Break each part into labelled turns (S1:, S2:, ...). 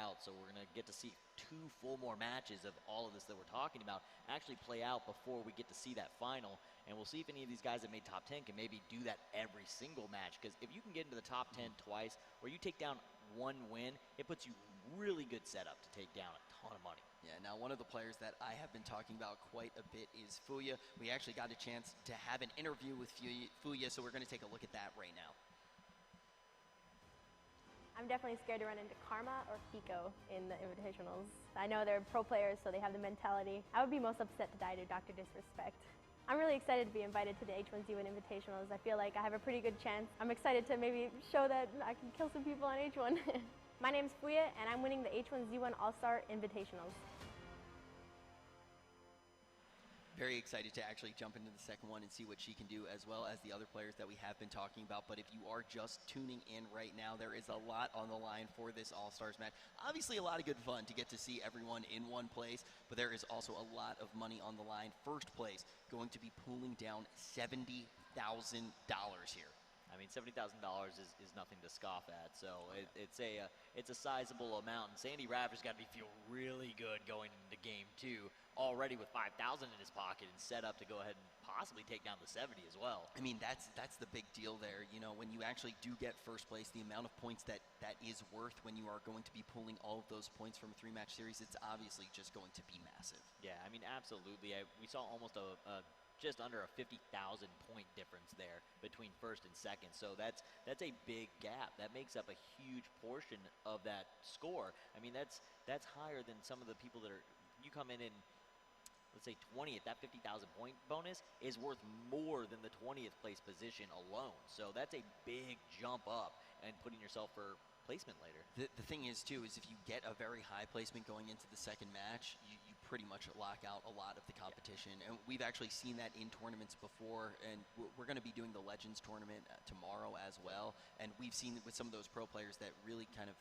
S1: out. So we're going to get to see 2 full more matches of all of this that we're talking about actually play out before we get to see that final. And we'll see if any of these guys that made top 10 can maybe do that every single match. Because if you can get into the top 10 twice, or you take down 1 win, it puts you really good setup to take down a ton of money.
S2: Yeah, now one of the players that I have been talking about quite a bit is Fuya. We actually got a chance to have an interview with Fuya, so we're going to take a look at that right now.
S3: I'm definitely scared to run into Karma or Hiko in the Invitationals. I know they're pro players, so they have the mentality. I would be most upset to die to Dr. Disrespect. I'm really excited to be invited to the H1Z1 Invitationals. I feel like I have a pretty good chance. I'm excited to maybe show that I can kill some people on H1. My name's Fuya, and I'm winning the H1Z1 All-Star Invitationals.
S2: Very excited to actually jump into the second one and see what she can do, as well as the other players that we have been talking about. But if you are just tuning in right now, there is a lot on the line for this All-Stars match. Obviously a lot of good fun to get to see everyone in one place, but there is also a lot of money on the line. First place going to be pulling down $70,000 here.
S1: I mean, $70,000 is nothing to scoff at, so it's a sizable amount. And Sandy Rafter's got to feel really good going into game 2, already with $5,000 in his pocket and set up to go ahead and possibly take down the 70 as well.
S2: I mean, that's the big deal there. You know, when you actually do get first place, the amount of points that is worth when you are going to be pulling all of those points from a 3-match series, it's obviously just going to be massive.
S1: Yeah, I mean, absolutely. We saw almost just under a 50,000 point difference there between first and second. So that's a big gap. That makes up a huge portion of that score. I mean, that's higher than some of the people that are, you come in and let's say 20th, that 50,000 point bonus is worth more than the 20th place position alone. So that's a big jump up and putting yourself for placement later.
S2: The thing is, too, is if you get a very high placement going into the second match, you pretty much lock out a lot of the competition. Yeah. And we've actually seen that in tournaments before, and we're going to be doing the Legends tournament tomorrow as well. And we've seen it with some of those pro players that really kind of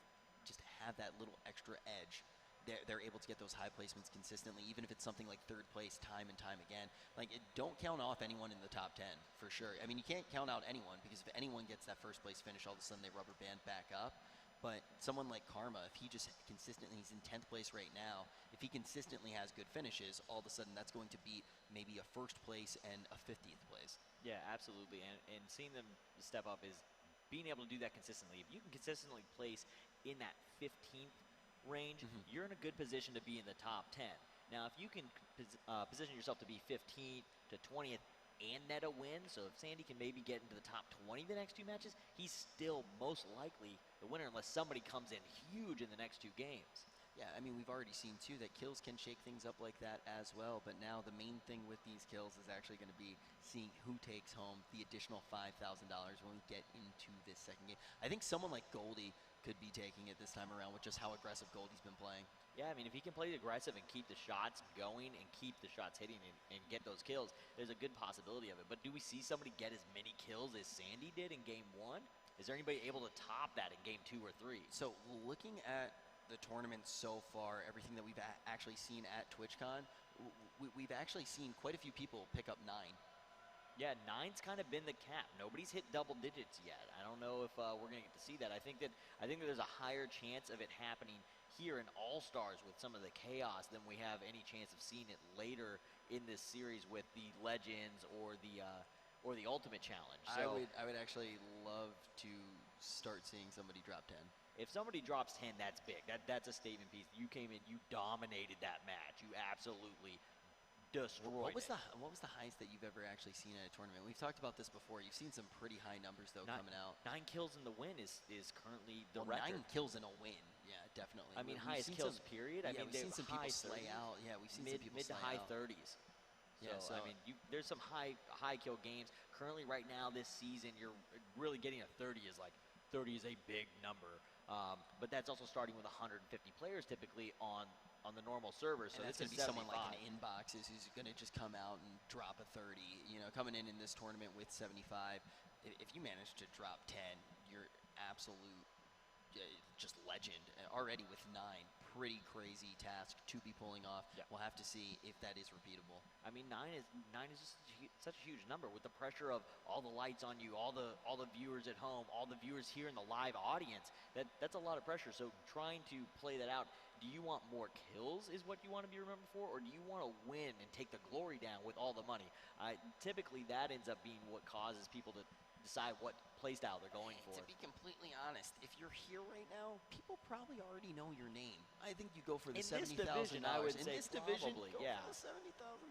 S2: just have that little extra edge. They're able to get those high placements consistently, even if it's something like third place time and time again. Like, don't count off anyone in the top 10, for sure. I mean, you can't count out anyone, because if anyone gets that first place finish, all of a sudden they rubber band back up. But someone like Karma, if he just consistently, he's in 10th place right now, if he consistently has good finishes, all of a sudden that's going to beat maybe a first place and a 50th place.
S1: Yeah, absolutely. And seeing them step up is being able to do that consistently. If you can consistently place in that 15th range, you're in a good position to be in the top 10. Now, if you can position yourself to be 15th to 20th and net a win, so if Sandy can maybe get into the top 20 the next 2 matches, he's still most likely the winner unless somebody comes in huge in the next 2 games.
S2: Yeah, I mean, we've already seen, too, that kills can shake things up like that as well. But now the main thing with these kills is actually going to be seeing who takes home the additional $5,000 when we get into this second game. I think someone like Goldie could be taking it this time around with just how aggressive Goldie's been playing.
S1: Yeah, I mean, if he can play aggressive and keep the shots going and keep the shots hitting and get those kills, there's a good possibility of it. But do we see somebody get as many kills as Sandy did in Game 1? Is there anybody able to top that in Game 2 or 3?
S2: So looking at the tournament so far, everything that we've actually seen at TwitchCon, we've actually seen quite a few people pick up 9.
S1: Yeah, 9's kind of been the cap. Nobody's hit double digits yet. I don't know if we're going to get to see that. I think that there's a higher chance of it happening here in All-Stars with some of the chaos than we have any chance of seeing it later in this series with the Legends or the Ultimate Challenge. So
S2: I would actually love to start seeing somebody drop 10.
S1: If somebody drops 10, that's big. That's a statement piece. You came in, you dominated that match. You absolutely destroyed
S2: What was the highest that you've ever actually seen at a tournament? We've talked about this before. You've seen some pretty high numbers, though, coming out.
S1: 9 kills in the win is currently the record.
S2: 9 kills in a win, yeah, definitely.
S1: I mean, highest kills, period.
S2: Yeah,
S1: I mean,
S2: we've seen some people slay out. Yeah, we've seen some people
S1: mid to high 30s.
S2: Yeah, so
S1: I mean, there's some high kill games. Currently, right now, this season, you're really getting a 30 is like 30 is a big number. But that's also starting with 150 players typically on the normal server. So
S2: it's going to be someone like an Inboxes who's going to just come out and drop a 30. You know, coming in this tournament with 75. If you manage to drop 10, you're absolute just legend. Already with 9, pretty crazy task to be pulling off.
S1: Yeah.
S2: We'll have to see if that is repeatable.
S1: I mean, nine is just such a huge number with the pressure of all the lights on you, all the viewers at home, all the viewers here in the live audience. That's a lot of pressure. So trying to play that out, do you want more kills is what you want to be remembered for, or do you want to win and take the glory down with all the money? Typically, that ends up being what causes people to decide what playstyle they're going for.
S2: To be completely honest, if you're here right now, people probably already know your name. I think you go for the $70,000.
S1: I would say
S2: in this division,
S1: probably,
S2: go
S1: yeah.
S2: for the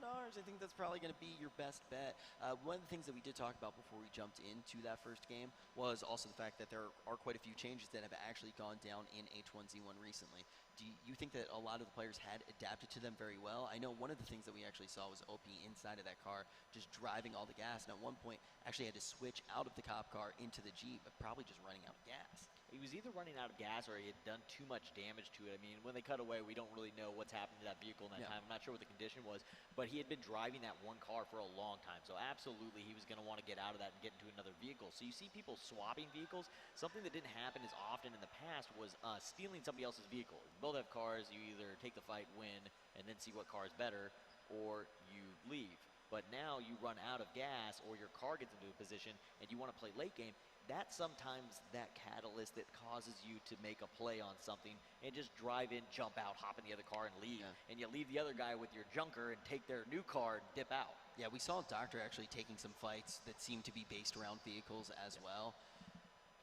S2: $70,000. I think that's probably going to be your best bet. One of the things that we did talk about before we jumped into that first game was also the fact that there are quite a few changes that have actually gone down in H1Z1 recently. Do you think that a lot of the players had adapted to them very well? I know one of the things that we actually saw was OP inside of that car just driving all the gas, and at one point actually had to switch out of the cop car into the Jeep, but probably just running out of gas.
S1: He was either running out of gas or he had done too much damage to it. I mean, when they cut away, we don't really know what's happened to that vehicle in that time. I'm not sure what the condition was, but he had been driving that one car for a long time. So absolutely, he was going to want to get out of that and get into another vehicle. So you see people swapping vehicles. Something that didn't happen as often in the past was stealing somebody else's vehicle. You both have cars. You either take the fight, win, and then see what car is better, or you leave. But now you run out of gas or your car gets into a position and you want to play late game. That's sometimes that catalyst that causes you to make a play on something and just drive in, jump out, hop in the other car and leave.
S2: Yeah.
S1: And you leave the other guy with your junker and take their new car and dip out.
S2: Yeah, we saw Doctor actually taking some fights that seemed to be based around vehicles as well.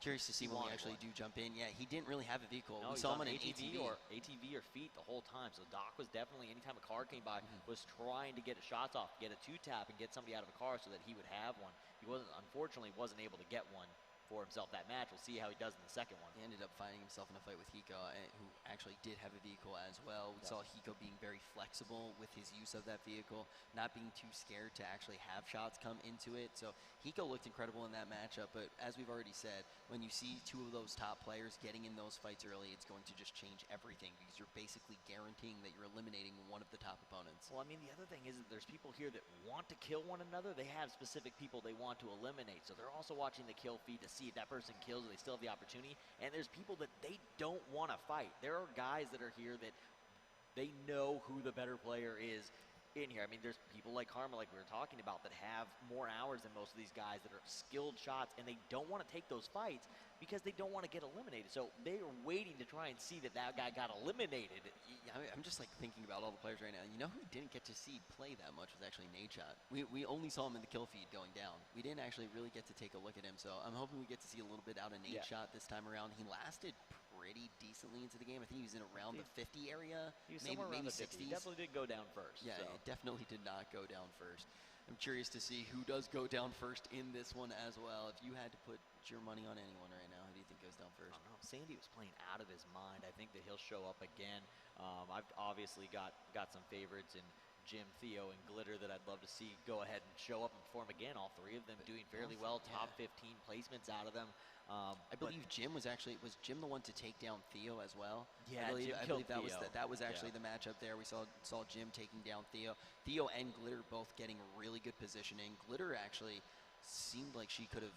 S2: Curious to see when we actually do jump in. Yeah, he didn't really have a vehicle.
S1: No,
S2: we saw him
S1: on
S2: on an ATV.
S1: or feet the whole time. So Doc was definitely, anytime a car came by, was trying to get his shots off, get a two-tap, and get somebody out of a car so that he would have one. He unfortunately wasn't able to get one for himself that match. We'll see how he does in the second one.
S2: He ended up finding himself in a fight with Hiko, who actually did have a vehicle as well. We saw Hiko being very flexible with his use of that vehicle, not being too scared to actually have shots come into it. So Hiko looked incredible in that matchup, but as we've already said, when you see two of those top players getting in those fights early, it's going to just change everything because you're basically guaranteeing that you're eliminating one of the top opponents.
S1: Well, I mean, the other thing is that there's people here that want to kill one another. They have specific people they want to eliminate, so they're also watching the kill feed to see if that person kills or they still have the opportunity. And there's people that they don't want to fight. There are guys that are here that they know who the better player is in here. I mean, there's people like Karma, like we were talking about, that have more hours than most of these guys that are skilled shots, and they don't want to take those fights because they don't want to get eliminated. So they are waiting to try and see that guy got eliminated.
S2: I'm just like thinking about all the players right now. You know who didn't get to see play that much was actually Nadeshot. We only saw him in the kill feed going down. We didn't actually really get to take a look at him. So I'm hoping we get to see a little bit out of Nadeshot this time around. He lasted pretty decently into the game. I think he was in around the 50 area,
S1: He was
S2: maybe
S1: around the
S2: 60s.
S1: 50. He definitely did go down first.
S2: Yeah,
S1: so.
S2: it definitely did not go down first. I'm curious to see who does go down first in this one as well. If you had to put your money on anyone right now, who do you think goes down first?
S1: I don't know. Sandy was playing out of his mind. I think that he'll show up again. I've obviously got some favorites in Jim, Theo, and Glitter that I'd love to see go ahead and show up and perform again. All three of them doing fairly well. Top 15 placements out of them.
S2: I believe Jim was Jim the one to take down Theo as well?
S1: Yeah,
S2: I believe that was actually the matchup there. We saw Jim taking down Theo. Theo and Glitter both getting really good positioning. Glitter actually seemed like she could have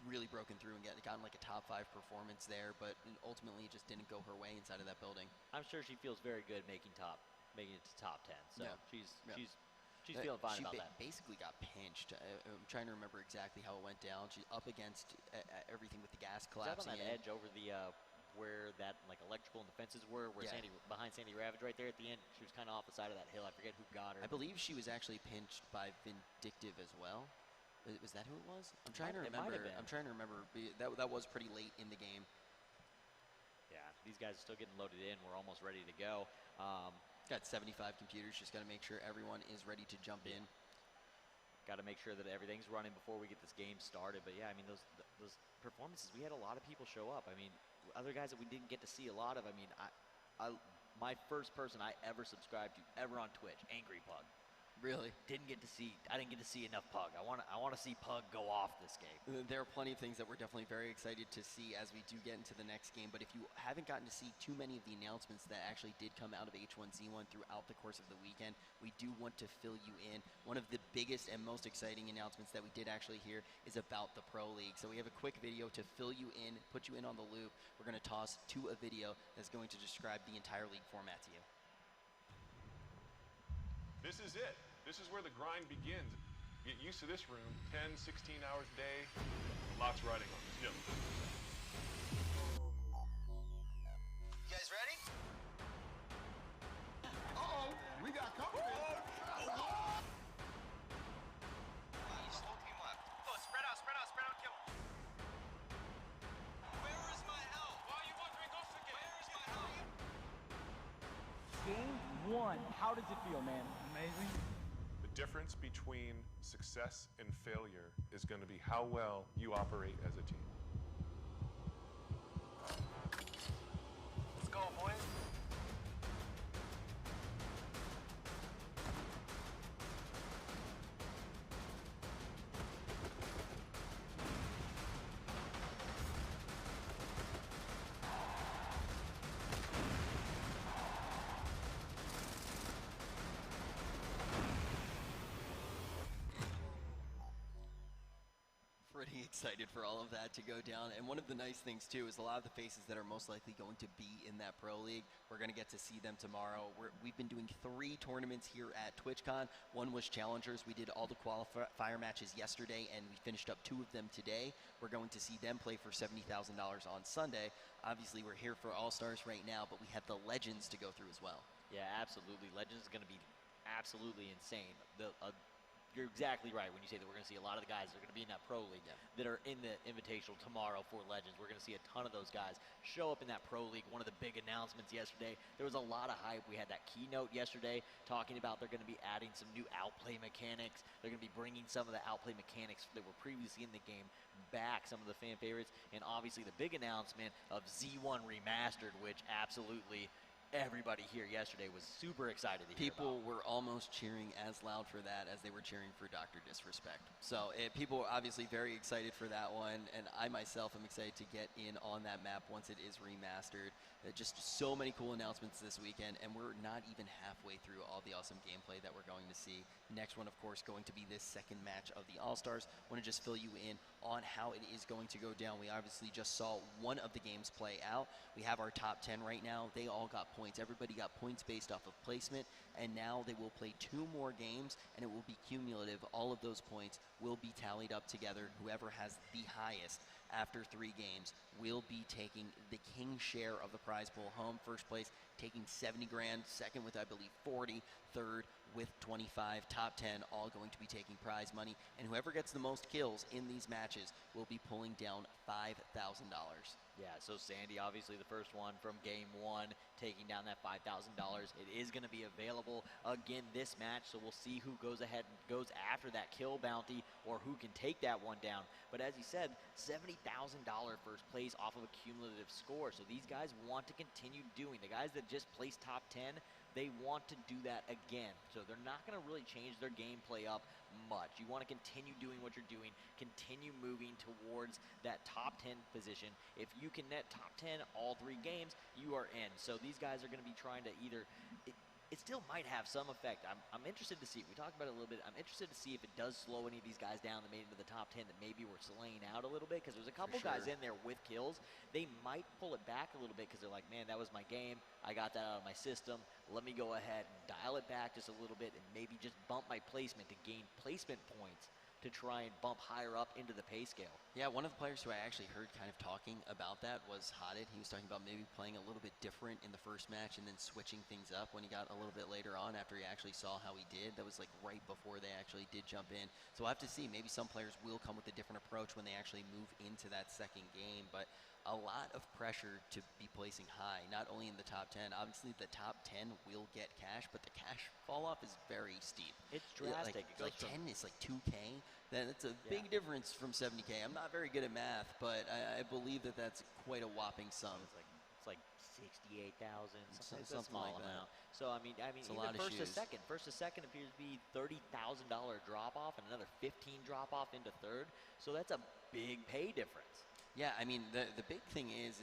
S2: really broken through and gotten like a top 5 performance there, but ultimately it just didn't go her way inside of that building.
S1: I'm sure she feels very good making it to top 10. So she's feeling fine about that.
S2: Basically got pinched. I'm trying to remember exactly how it went down. She's up against everything with the gas collapsing.
S1: Is that on that edge over the where that like electrical and the fences were, where behind Sandy Ravage right there at the end? She was kind of off the side of that hill. I forget who got her.
S2: I believe she was actually pinched by Vindictive as well. Was that who it was? I'm trying to remember. I'm trying to remember. That was pretty late in the game.
S1: Yeah, these guys are still getting loaded in. We're almost ready to go.
S2: Got 75 computers. Just got to make sure everyone is ready to jump in.
S1: Got to make sure that everything's running before we get this game started. But yeah, I mean, those performances, we had a lot of people show up. I mean, other guys that we didn't get to see a lot of. I mean, my first person I ever subscribed to ever on Twitch, Angry Pug.
S2: Really?
S1: I didn't get to see enough Pug. I want to see Pug go off this game.
S2: There are plenty of things that we're definitely very excited to see as we do get into the next game, but if you haven't gotten to see too many of the announcements that actually did come out of H1Z1 throughout the course of the weekend, we do want to fill you in. One of the biggest and most exciting announcements that we did actually hear is about the Pro League. So we have a quick video to fill you in, put you in on the loop. We're going to toss to a video that's going to describe the entire league format to you.
S4: This is it. This is where the grind begins. Get used to this room, 10, 16 hours a day, lots riding on this. Yep.
S5: You guys ready?
S6: Uh-oh, we got company.
S5: You just whole team left. Oh, spread out, kill. Where is my help? Why are you wondering us again? Where is my help?
S7: Game 1. How does it feel, man? Amazing.
S4: The difference between success and failure is going to be how well you operate as a team.
S5: Let's go, boys.
S2: Pretty excited for all of that to go down. And one of the nice things too is a lot of the faces that are most likely going to be in that Pro League, we're going to get to see them tomorrow. We've been doing 3 tournaments here at Twitchcon. One was Challengers. We did all the qualifier matches yesterday and we finished up 2 of them today. We're going to see them play for $70,000 on Sunday. Obviously we're here for All-Stars right now, but we have the Legends to go through as well.
S1: Yeah, absolutely. Legends is going to be absolutely insane. You're exactly right when you say that we're going to see a lot of the guys that are going to be in that Pro League that are in the Invitational tomorrow for Legends. We're going to see a ton of those guys show up in that Pro League. One of the big announcements yesterday, there was a lot of hype. We had that keynote yesterday talking about they're going to be adding some new outplay mechanics. They're going to be bringing some of the outplay mechanics that were previously in the game back, some of the fan favorites, and obviously the big announcement of Z1 Remastered, which absolutely everybody here yesterday was super excited to hear
S2: People
S1: about.
S2: were almost cheering as loud for that as they were cheering for Dr. Disrespect. So people were obviously very excited for that one, and I myself am excited to get in on that map once it is remastered. Just so many cool announcements this weekend, and we're not even halfway through all the awesome gameplay that we're going to see. Next one, of course, going to be this second match of the All-Stars. Want to just fill you in on how it is going to go down. We obviously just saw one of the games play out. We have our top 10 right now. They all got points. Everybody got points based off of placement, and now they will play 2 more games, and it will be cumulative. All of those points will be tallied up together. Whoever has the highest after 3 games will be taking the king share of the prize pool home. First place taking 70 grand, second with I believe 40, third with 25, top 10 all going to be taking prize money, and whoever gets the most kills in these matches will be pulling down $5,000.
S1: Yeah, so Sandy, obviously the first one from game 1, taking down that $5,000. It is going to be available again this match, so we'll see who goes ahead and goes after that kill bounty or who can take that one down. But as you said, $70,000 first place off of a cumulative score. So these guys want to continue doing. The guys that just placed top 10, they want to do that again. So they're not going to really change their gameplay up much. You want to continue doing what you're doing, continue moving towards that top 10 position. If you can net top 10 all 3 games, you are in. So these guys are going to be trying to either, it still might have some effect. I'm interested to see, we talked about it a little bit, I'm interested to see if it does slow any of these guys down that made it into the top 10 that maybe were slaying out a little bit, because there's a couple guys in there with kills. They might pull it back a little bit because they're like, man, that was my game. I got that out of my system. Let me go ahead and dial it back just a little bit and maybe just bump my placement to gain placement points to try and bump higher up into the pay scale.
S2: Yeah, one of the players who I actually heard kind of talking about that was Hodded. He was talking about maybe playing a little bit different in the first match and then switching things up when he got a little bit later on after he actually saw how he did. That was like right before they actually did jump in. So we'll have to see. Maybe some players will come with a different approach when they actually move into that second game, but a lot of pressure to be placing high, not only in the top 10. Obviously, the top 10 will get cash, but the cash fall off is very steep.
S1: It's drastic.
S2: Like 10 is like 2K. Then it's a big difference from 70K. I'm not very good at math, but I believe that that's quite a whopping sum.
S1: It's like 68,000, something
S2: something
S1: small
S2: like that.
S1: amount. So I mean,
S2: It's a
S1: even
S2: lot of
S1: first to
S2: shoes.
S1: second appears to be $30,000 drop off and another 15 drop off into third. So that's a big pay difference.
S2: Yeah, I mean, the big thing is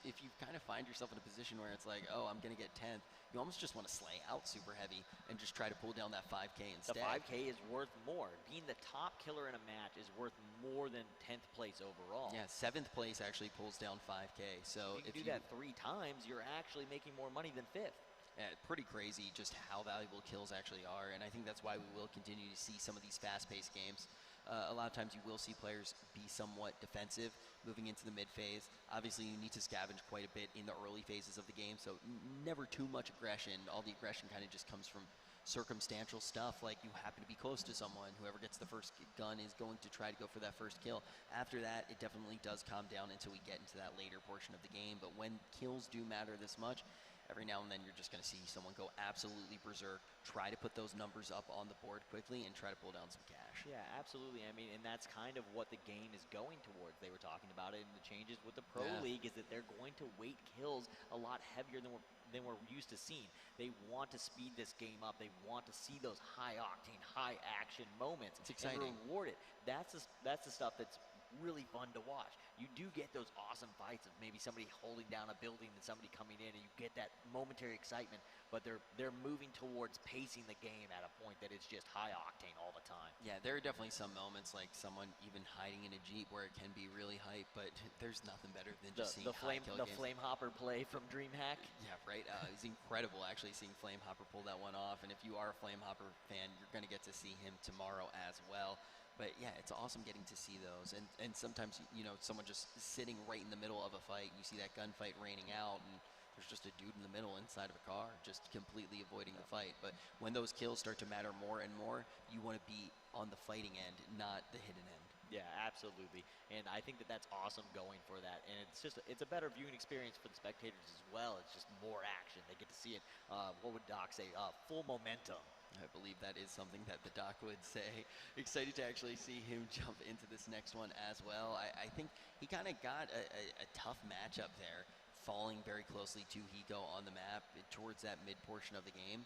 S2: if you kind of find yourself in a position where it's like, oh, I'm going to get 10th, you almost just want to slay out super heavy and just try to pull down that 5K instead.
S1: The 5K is worth more. Being the top killer in a match is worth more than 10th place overall.
S2: Yeah, 7th place actually pulls down 5K. So
S1: if you do that 3 times, you're actually making more money than 5th.
S2: Yeah, pretty crazy just how valuable kills actually are, and I think that's why we will continue to see some of these fast-paced games. A lot of times you will see players be somewhat defensive moving into the mid phase. Obviously, you need to scavenge quite a bit in the early phases of the game, so never too much aggression. All the aggression kind of just comes from circumstantial stuff, like you happen to be close to someone. Whoever gets the first gun is going to try to go for that first kill. After that, it definitely does calm down until we get into that later portion of the game, but when kills do matter this much, every now and then you're just going to see someone go absolutely berserk, try to put those numbers up on the board quickly, and try to pull down some cash.
S1: Yeah, absolutely. I mean, and that's kind of what the game is going towards. They were talking about it in the changes with the Pro League is that they're going to weight kills a lot heavier than we're used to seeing. They want to speed this game up. They want to see those high-octane, high-action moments.
S2: It's exciting.
S1: And reward it. That's the stuff that's really fun to watch. You do get those awesome fights of maybe somebody holding down a building and somebody coming in, and you get that momentary excitement, but they're moving towards pacing the game at a point that it's just high octane all the time.
S2: Yeah, there are definitely some moments like someone even hiding in a Jeep where it can be really hype, but there's nothing better than just seeing
S1: the flame
S2: games.
S1: Flame Hopper play from DreamHack.
S2: Yeah, right. It's incredible actually seeing Flame Hopper pull that one off, and if you are a Flame Hopper fan, you're going to get to see him tomorrow as well. But yeah, it's awesome getting to see those, and sometimes, you know, someone just sitting right in the middle of a fight, you see that gunfight raining out, and there's just a dude in the middle inside of a car just completely avoiding the fight. But when those kills start to matter more and more, you want to be on the fighting end, not the hidden end.
S1: Yeah, absolutely. And I think that that's awesome going for that. And it's a better viewing experience for the spectators as well. It's just more action. They get to see it, what would Doc say, full momentum.
S2: I believe that is something that the Doc would say. Excited to actually see him jump into this next one as well. I think he kind of got a tough matchup there, falling very closely to Hiko on the map towards that mid portion of the game.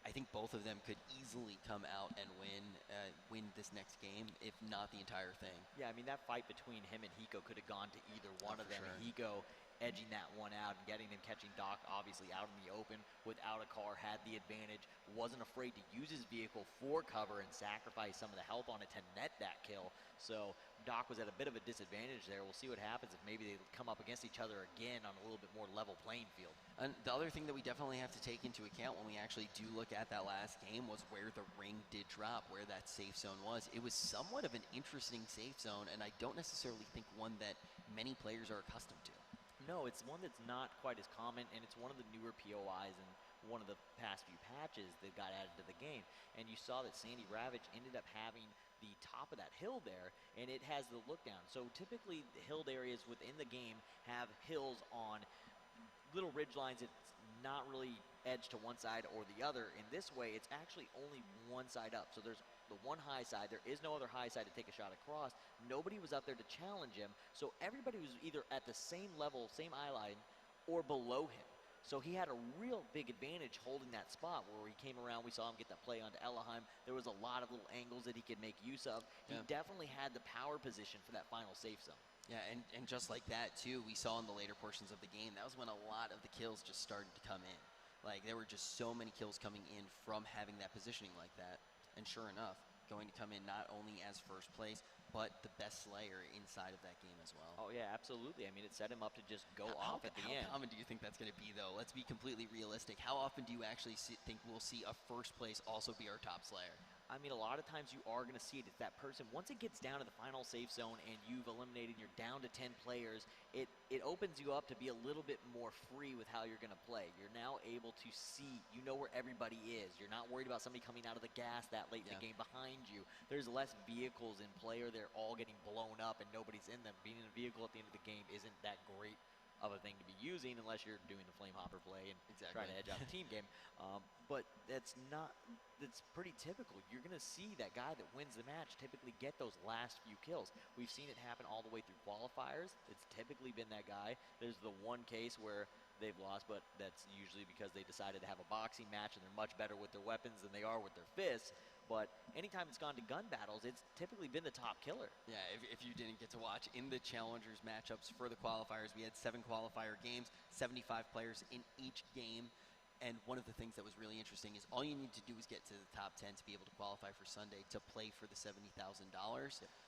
S2: I think both of them could easily come out and win this next game, if not the entire thing.
S1: Yeah, I mean, that fight between him and Hiko could have gone to either one of them.
S2: Sure.
S1: And Hiko edging that one out and getting him, catching Doc obviously out in the open without a car, had the advantage, wasn't afraid to use his vehicle for cover and sacrifice some of the health on it to net that kill. So Doc was at a bit of a disadvantage there. We'll see what happens if maybe they come up against each other again on a little bit more level playing field.
S2: And the other thing that we definitely have to take into account when we actually do look at that last game was where the ring did drop, where that safe zone was. It was somewhat of an interesting safe zone, and I don't necessarily think one that many players are accustomed to.
S1: No, it's one that's not quite as common, and it's one of the newer POIs and one of the past few patches that got added to the game. And you saw that Sandy Ravage ended up having the top of that hill there, and it has the look down. So typically the hilled areas within the game have hills on little ridge lines. It's not really edged to one side or the other. In this way, it's actually only one side up. So there's the one high side. There is no other high side to take a shot across. Nobody was up there to challenge him. So everybody was either at the same level, same eye line, or below him. So he had a real big advantage holding that spot where he came around. We saw him get that play onto Ellaheim. There was a lot of little angles that he could make use of. He definitely had the power position for that final safe zone.
S2: Yeah, and just like that, too, we saw in the later portions of the game, that was when a lot of the kills just started to come in. Like, there were just so many kills coming in from having that positioning like that. And sure enough, going to come in not only as first place, but the best slayer inside of that game as well.
S1: Oh, yeah, absolutely. I mean, it set him up to just go off at the end.
S2: How common do you think that's going to be, though? Let's be completely realistic. How often do you actually think we'll see a first place also be our top slayer?
S1: I mean, a lot of times you are going to see it. It's that person, once it gets down to the final safe zone and you've eliminated, you're down to 10 players, it opens you up to be a little bit more free with how you're going to play. You're now able to see, you know where everybody is. You're not worried about somebody coming out of the gas that late in the game behind you. There's less vehicles in play, or they're all getting blown up and nobody's in them. Being in a vehicle at the end of the game isn't that great of a thing to be using unless you're doing the Flame Hopper play and trying to edge out the team game. But that's pretty typical. You're going to see that guy that wins the match typically get those last few kills. We've seen it happen all the way through qualifiers. It's typically been that guy. There's the one case where they've lost, but that's usually because they decided to have a boxing match and they're much better with their weapons than they are with their fists. But anytime it's gone to gun battles, it's typically been the top killer.
S2: Yeah, if you didn't get to watch, in the Challengers matchups for the qualifiers, we had 7 qualifier games, 75 players in each game. And one of the things that was really interesting is all you need to do is get to the top 10 to be able to qualify for Sunday to play for the $70,000.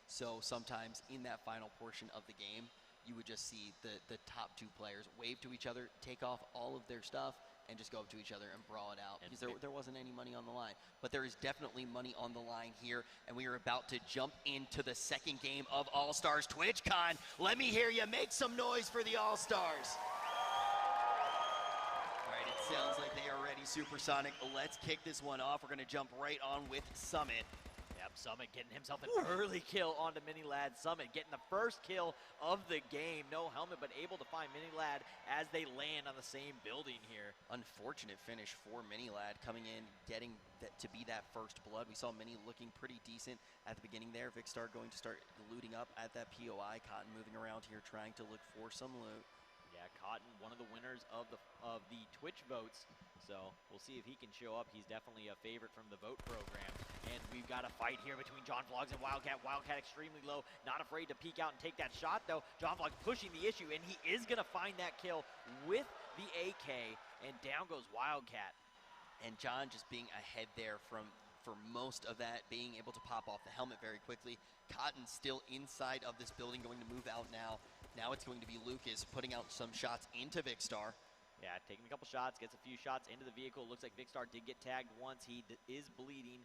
S2: So sometimes in that final portion of the game, you would just see the top 2 players wave to each other, take off all of their stuff, and just go up to each other and brawl it out, because there wasn't any money on the line. But there is definitely money on the line here, and we are about to jump into the second game of All-Stars Twitchcon. Let me hear you make some noise for the All-Stars. All right, it sounds like they are ready, Supersonic. Let's kick this one off. We're going to jump right on with Summit.
S1: Yep, Summit getting himself an early kill onto Mini Lad. Summit getting the first kill of the game. No helmet, but able to find Mini Lad as they land on the same building here.
S2: Unfortunate finish for Mini Lad coming in, getting to be that first blood. We saw Mini looking pretty decent at the beginning there. Vicstar going to start looting up at that POI. Cotton moving around here trying to look for some loot.
S1: Yeah, Cotton, one of the winners of the Twitch votes. So we'll see if he can show up. He's definitely a favorite from the vote program. And we've got a fight here between John Vlogs and Wildcat. Wildcat extremely low, not afraid to peek out and take that shot though. John Vlogs pushing the issue, and he is gonna find that kill with the AK, and down goes Wildcat.
S2: And John just being ahead there for most of that, being able to pop off the helmet very quickly. Cotton still inside of this building, going to move out now. Now it's going to be Lucas putting out some shots into Vicstar.
S1: Yeah, taking a couple shots, gets a few shots into the vehicle. Looks like Vicstar did get tagged once. He is bleeding.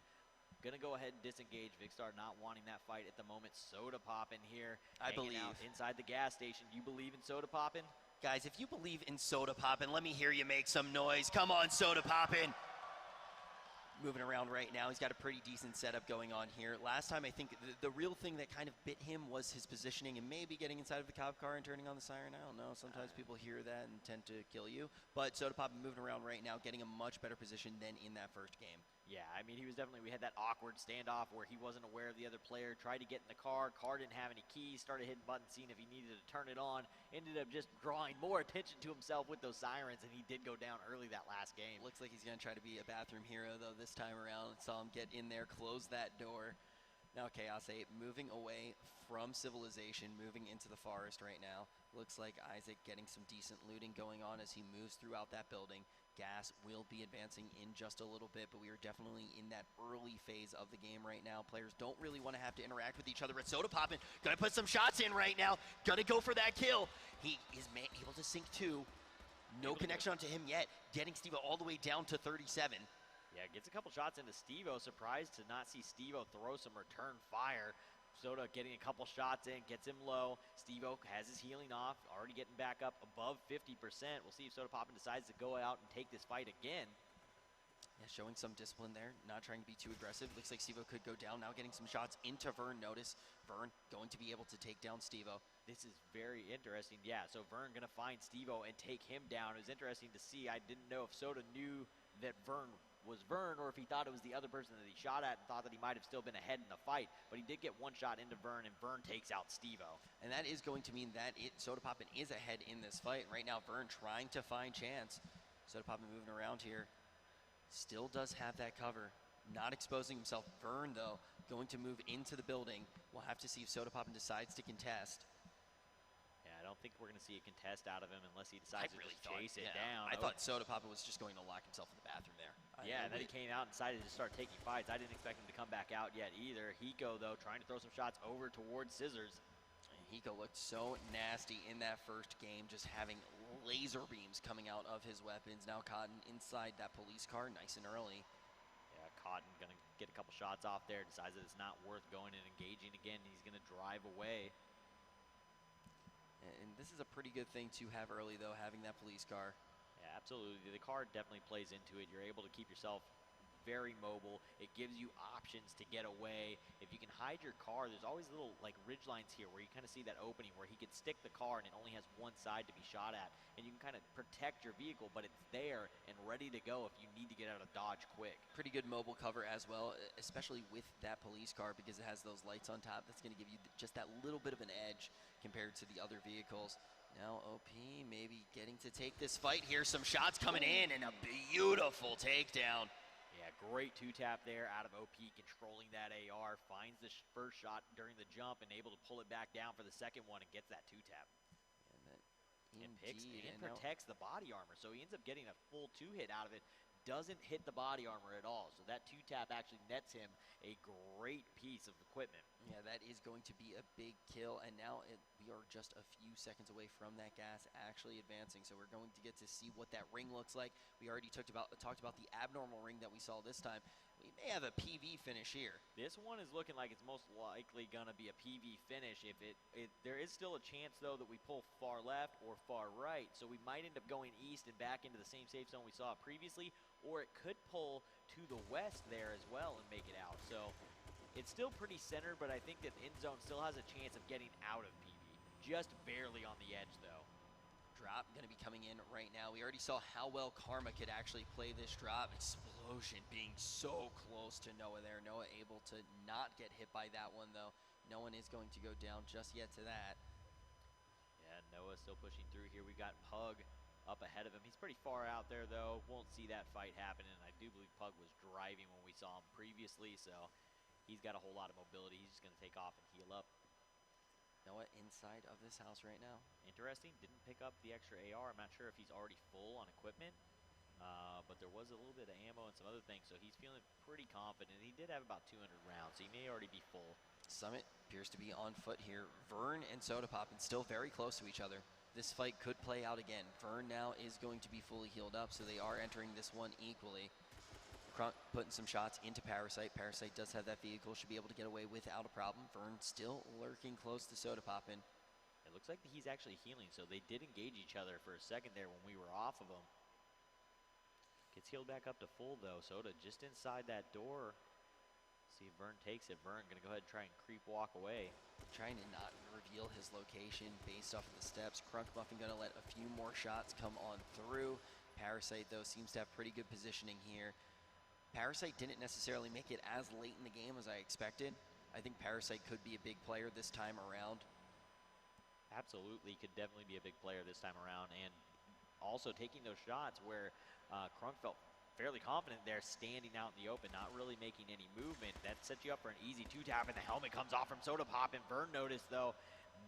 S1: Gonna go ahead and disengage. Vicstar not wanting that fight at the moment. Soda popping here.
S2: I believe.
S1: Out inside the gas station. You believe in soda popping?
S2: Guys, if you believe in soda popping, let me hear you make some noise. Come on, soda popping. Moving around right now. He's got a pretty decent setup going on here. Last time, I think the real thing that kind of bit him was his positioning and maybe getting inside of the cop car and turning on the siren. I don't know. Sometimes people hear that and tend to kill you. But Soda Pop moving around right now, getting a much better position than in that first game.
S1: Yeah, I mean, he was definitely, we had that awkward standoff where he wasn't aware of the other player, tried to get in the car didn't have any keys, started hitting buttons, seeing if he needed to turn it on, ended up just drawing more attention to himself with those sirens, and he did go down early that last game.
S2: Looks like he's going to try to be a bathroom hero, though, this time around. Saw him get in there, close that door. Now Chaos 8 moving away from civilization, moving into the forest right now. Looks like Isaac getting some decent looting going on as he moves throughout that building. Gas will be advancing in just a little bit, but we are definitely in that early phase of the game right now. Players don't really want to have to interact with each other. But Soda popping, gonna put some shots in right now. Gonna go for that kill. He is able to sink 2. No connection onto him yet. Getting Steve all the way down to 37.
S1: Yeah, gets a couple shots into Steve-O. Surprised to not see Steve-O throw some return fire. Soda getting a couple shots in, gets him low. Steve-O has his healing off, already getting back up above 50%. We'll see if Soda Poppin decides to go out and take this fight again.
S2: Yeah, showing some discipline there, not trying to be too aggressive. Looks like Steve-O could go down, now getting some shots into Vern. Notice Vern going to be able to take down Steve-O.
S1: This is very interesting. Yeah, so Vern gonna find Steve-O and take him down. It was interesting to see. I didn't know if Soda knew that Vern was Vern, or if he thought it was the other person that he shot at and thought that he might have still been ahead in the fight. But he did get one shot into Vern, and Vern takes out Steve-O.
S2: And that is going to mean that Soda Poppin is ahead in this fight. Right now, Vern trying to find chance. Soda Poppin moving around here. Still does have that cover. Not exposing himself. Vern, though, going to move into the building. We'll have to see if Soda Poppin decides to contest.
S1: I don't think we're going to see a contest out of him unless he decides to just chase it down.
S2: I thought Soda Poppin was just going to lock himself in the bathroom there.
S1: Yeah, and then he came out and decided to start taking fights. I didn't expect him to come back out yet either. Hiko, though, trying to throw some shots over towards Scissors.
S2: And Hiko looked so nasty in that first game, just having laser beams coming out of his weapons. Now Cotton inside that police car, nice and early.
S1: Yeah, Cotton going to get a couple shots off there, decides that it's not worth going and engaging again. He's going to drive away.
S2: And this is a pretty good thing to have early, though, having that police car.
S1: Yeah, absolutely. The car definitely plays into it. You're able to keep yourself very mobile. It gives you options to get away. If you can hide your car, there's always little like ridge lines here where you kind of see that opening where he could stick the car and it only has one side to be shot at. And you can kind of protect your vehicle, but it's there and ready to go if you need to get out of Dodge quick.
S2: Pretty good mobile cover as well, especially with that police car because it has those lights on top. That's going to give you just that little bit of an edge compared to the other vehicles. Now OP maybe getting to take this fight here. Some shots coming in and a beautiful takedown.
S1: Yeah, great two-tap there out of OP, controlling that AR, finds the first shot during the jump and able to pull it back down for the second one and gets that two-tap. And picks and protects the body armor, so he ends up getting a full two-hit out of it. Doesn't hit the body armor at all, so that two-tap actually nets him a great piece of equipment.
S2: Yeah, that is going to be a big kill, and now we are just a few seconds away from that gas actually advancing, so we're going to get to see what that ring looks like. We already talked about the abnormal ring that we saw this time. We may have a PV finish here.
S1: This one is looking like it's most likely going to be a PV finish. There is still a chance, though, that we pull far left or far right, so we might end up going east and back into the same safe zone we saw previously, or it could pull to the west there as well and make it out. So it's still pretty centered, but I think that end zone still has a chance of getting out of PV. Just barely on the edge, though.
S2: Drop going to be coming in right now. We already saw how well Karma could actually play this drop. Explosion being so close to Noah there. Noah able to not get hit by that one, though. No one is going to go down just yet to that.
S1: Yeah, Noah still pushing through here. We've got Pug up ahead of him. He's pretty far out there, though. Won't see that fight happen, and I do believe Pug was driving when we saw him previously, so he's got a whole lot of mobility. He's just going to take off and heal up.
S2: Noah inside of this house right now.
S1: Interesting. Didn't pick up the extra AR. I'm not sure if he's already full on equipment, but there was a little bit of ammo and some other things, so he's feeling pretty confident. He did have about 200 rounds, so he may already be full.
S2: Summit appears to be on foot here. Vern and Soda Poppin still very close to each other. This fight could play out again. Vern now is going to be fully healed up, so they are entering this one equally. Crunk putting some shots into Parasite. Parasite does have that vehicle, should be able to get away without a problem. Vern still lurking close to Soda Poppin.
S1: It looks like he's actually healing, so they did engage each other for a second there when we were off of him. Gets healed back up to full, though. Soda just inside that door. See if Vern takes it. Vern going to go ahead and try and creep walk away.
S2: Trying to not reveal his location based off of the steps. Crunk Muffin going to let a few more shots come on through. Parasite, though, seems to have pretty good positioning here. Parasite didn't necessarily make it as late in the game as I expected. I think Parasite could be a big player this time around.
S1: Absolutely, could definitely be a big player this time around. And also taking those shots where Crunk felt fairly confident there, standing out in the open, not really making any movement. That sets you up for an easy two-tap, and the helmet comes off from Soda Pop. And Vern noticed, though,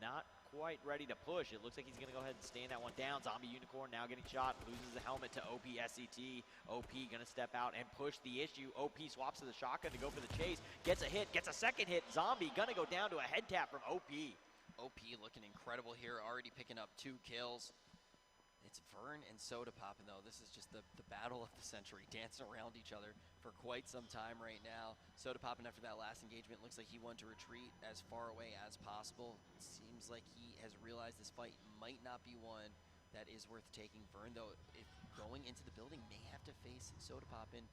S1: not quite ready to push. It looks like he's going to go ahead and stand that one down. Zombie Unicorn now getting shot, loses the helmet to OP SCT. OP going to step out and push the issue. OP swaps to the shotgun to go for the chase. Gets a hit, gets a second hit. Zombie going to go down to a head tap from OP.
S2: OP looking incredible here, already picking up 2 kills. It's Vern and Soda Poppin', though. This is just the battle of the century, dancing around each other for quite some time right now. Soda Poppin', after that last engagement, looks like he wanted to retreat as far away as possible. It seems like he has realized this fight might not be one that is worth taking. Vern, though, if going into the building, may have to face Soda Poppin'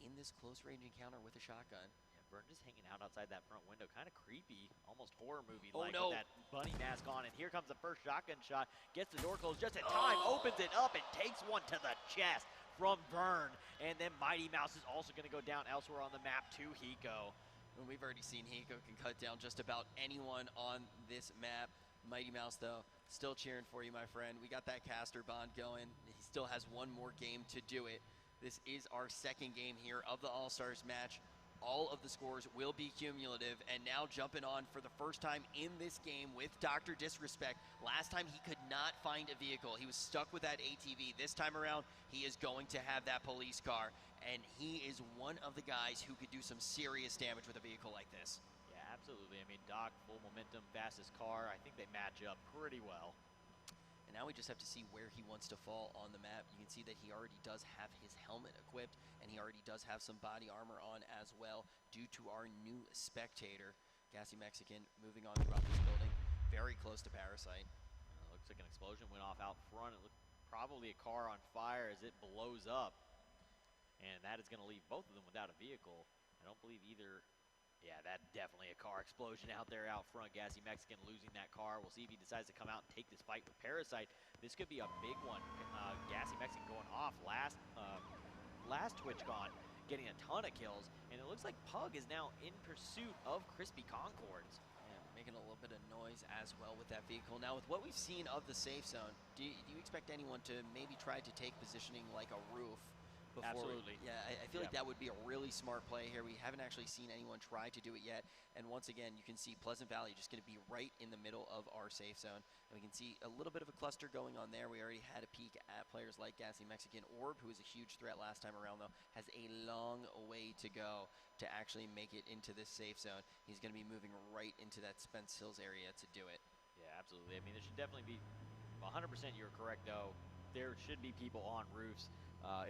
S2: in this close-range encounter with a shotgun.
S1: Vern just hanging out outside that front window, kind of creepy, almost horror movie-like
S2: no.
S1: with that bunny mask on. And here comes the first shotgun shot, gets the door closed just in time, opens it up, and takes one to the chest from Vern. And then Mighty Mouse is also going to go down elsewhere on the map to Hiko.
S2: And we've already seen Hiko can cut down just about anyone on this map. Mighty Mouse, though, still cheering for you, my friend. We got that caster bond going. He still has one more game to do it. This is our second game here of the All-Stars match. All of the scores will be cumulative, and now jumping on for the first time in this game with Dr. Disrespect. Last time he could not find a vehicle. He was stuck with that ATV. This time around, he is going to have that police car, and he is one of the guys who could do some serious damage with a vehicle like this.
S1: Yeah, absolutely. I mean, Doc, full momentum, fastest car. I think they match up pretty well.
S2: And now we just have to see where he wants to fall on the map. You can see that he already does have his helmet equipped, and he already does have some body armor on as well due to our new spectator. Gassy Mexican moving on throughout this building, very close to Parasite.
S1: Looks like an explosion went off out front. It looked probably a car on fire as it blows up. And that is going to leave both of them without a vehicle. I don't believe either. Yeah, that definitely a car explosion out there out front. Gassy Mexican losing that car. We'll see if he decides to come out and take this fight with Parasite. This could be a big one. Gassy Mexican going off last Twitchcon, getting a ton of kills. And it looks like Pug is now in pursuit of Crispy Concords.
S2: Yeah, make making a little bit of noise as well with that vehicle. Now, with what we've seen of the safe zone, do you expect anyone to maybe try to take positioning like a roof? Before,
S1: Absolutely.
S2: Yeah, I feel like that would be a really smart play here. We haven't actually seen anyone try to do it yet. And once again, you can see Pleasant Valley just going to be right in the middle of our safe zone. And we can see a little bit of a cluster going on there. We already had a peek at players like Gassy Mexican. Orb, who was a huge threat last time around, though, has a long way to go to actually make it into this safe zone. He's going to be moving right into that Spence Hills area to do it.
S1: Yeah, absolutely. I mean, there should definitely be 100%. You're correct, though. There should be people on roofs.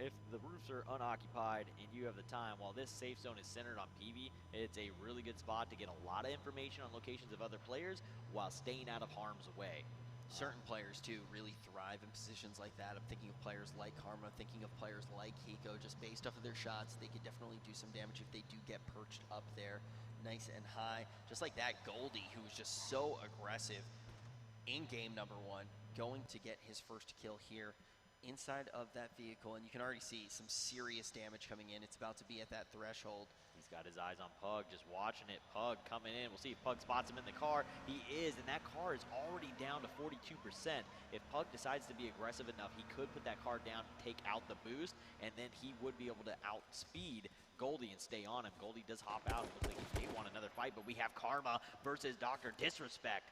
S1: If the roofs are unoccupied and you have the time, while this safe zone is centered on PV, it's a really good spot to get a lot of information on locations of other players while staying out of harm's way.
S2: Certain players, too, really thrive in positions like that. I'm thinking of players like Karma, thinking of players like Hiko. Just based off of their shots, they could definitely do some damage if they do get perched up there nice and high. Just like that Goldie, who was just so aggressive in game number 1, going to get his first kill here inside of that vehicle, and you can already see some serious damage coming in. It's about to be at that threshold.
S1: He's got his eyes on Pug, just watching it. Pug coming in. We'll see if Pug spots him in the car. He is, and that car is already down to 42%. If Pug decides to be aggressive enough, he could put that car down, take out the boost, and then he would be able to outspeed Goldie and stay on him. Goldie does hop out. It looks like he may want another fight, but we have Karma versus Dr. Disrespect.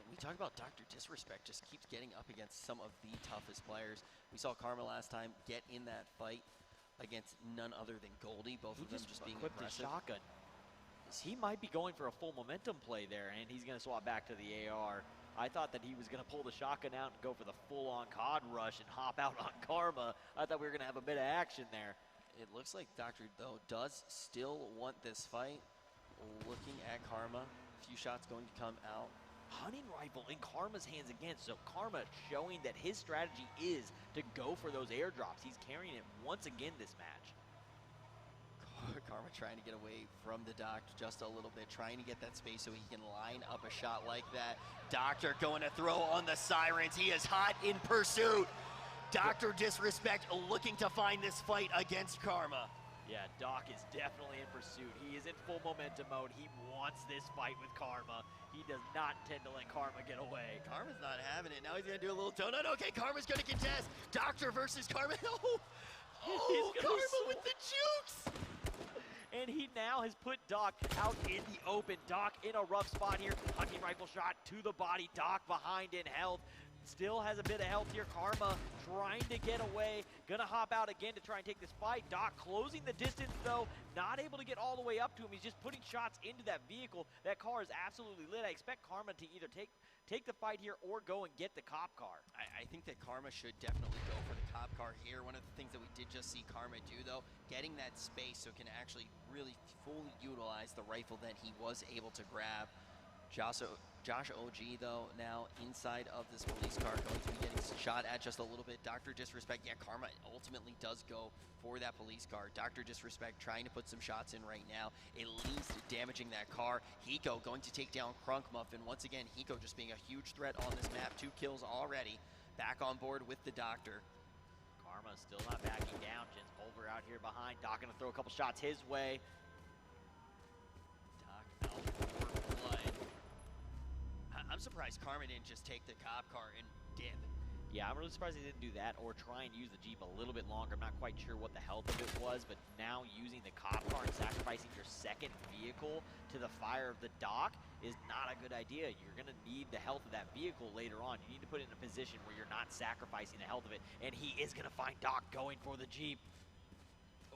S2: We talk about Dr. Disrespect just keeps getting up against some of the toughest players. We saw Karma last time get in that fight against none other than Goldie, both of them just being
S1: equipped
S2: aggressive.
S1: his shotgun. He might be going for a full momentum play there, and he's going to swap back to the AR. I thought that he was going to pull the shotgun out and go for the full-on COD rush and hop out on Karma. I thought we were going to have a bit of action there.
S2: It looks like Dr. though does still want this fight. Looking at Karma, a few shots going to come out.
S1: Hunting rifle in Karma's hands again, so Karma showing that his strategy is to go for those airdrops. He's carrying it once again this match.
S2: Karma trying to get away from the Doc just a little bit, trying to get that space so he can line up a shot like that. Doctor going to throw on the sirens. He is hot in pursuit. Dr. Disrespect looking to find this fight against Karma.
S1: Yeah, Doc is definitely in pursuit. He is in full momentum mode. He wants this fight with Karma. He does not intend to let Karma get away.
S2: Karma's not having it. Now he's going to do a little donut. Okay, Karma's going to contest. Doctor versus Karma. Oh, Karma with the jukes.
S1: And he now has put Doc out in the open. Doc in a rough spot here. Hunting rifle shot to the body. Doc behind in health. Still has a bit of health here. Karma trying to get away. Gonna hop out again to try and take this fight. Doc closing the distance though. Not able to get all the way up to him. He's just putting shots into that vehicle. That car is absolutely lit. I expect Karma to either take the fight here or go and get the cop car.
S2: I think that Karma should definitely go for the cop car here. One of the things that we did just see Karma do though, getting that space so can actually really fully utilize the rifle that he was able to grab. Josh OG, though, now inside of this police car, going to be getting shot at just a little bit. Dr. Disrespect, yeah, Karma ultimately does go for that police car. Dr. Disrespect trying to put some shots in right now, at least damaging that car. Hiko going to take down Crunk Muffin. Once again, Hiko just being a huge threat on this map. 2 kills already. Back on board with the Doctor.
S1: Karma still not backing down. Jens Pulver out here behind. Doc gonna throw a couple shots his way.
S2: Doc out for blood. I'm surprised Karma didn't just take the cop car and dip.
S1: Yeah, I'm really surprised he didn't do that or try and use the Jeep a little bit longer. I'm not quite sure what the health of it was, but now using the cop car and sacrificing your second vehicle to the fire of the Doc is not a good idea. You're going to need the health of that vehicle later on. You need to put it in a position where you're not sacrificing the health of it, and he is going to find Doc going for the Jeep.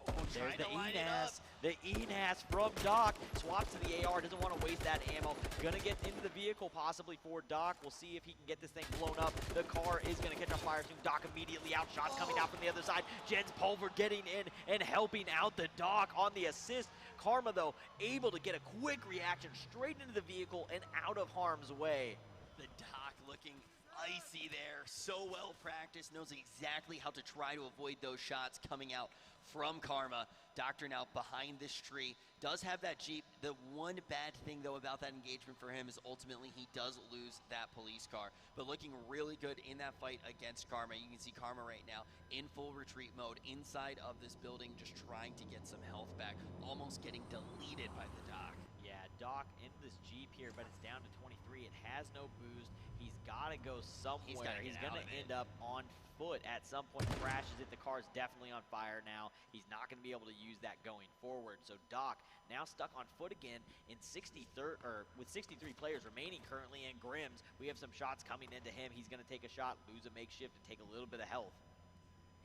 S2: Oh,
S1: there's the
S2: ENAS.
S1: The ENAS from Doc. Swaps to the AR. Doesn't want to waste that ammo. Gonna get into the vehicle possibly for Doc. We'll see if he can get this thing blown up. The car is gonna catch on fire soon. Doc immediately out. Shots coming out from the other side. Jens Pulver getting in and helping out the Doc on the assist. Karma, though, able to get a quick reaction straight into the vehicle and out of harm's way.
S2: The Doc looking icy there. So well practiced. Knows exactly how to try to avoid those shots coming out from Karma. Doctor now behind this tree. Does have that Jeep. The one bad thing, though, about that engagement for him is ultimately he does lose that police car. But looking really good in that fight against Karma. You can see Karma right now in full retreat mode inside of this building, just trying to get some health back. Almost getting deleted by the Doc.
S1: Yeah, Doc into this Jeep here, but it's down to 23. It has no boost. He's got to go somewhere. He's going to end up on foot at some point. Crashes it. The car's definitely on fire now. He's not going to be able to use that going forward. So Doc now stuck on foot again in 63rd, or with 63 players remaining currently in Grims. We have some shots coming into him. He's going to take a shot, lose a makeshift, and take a little bit of health.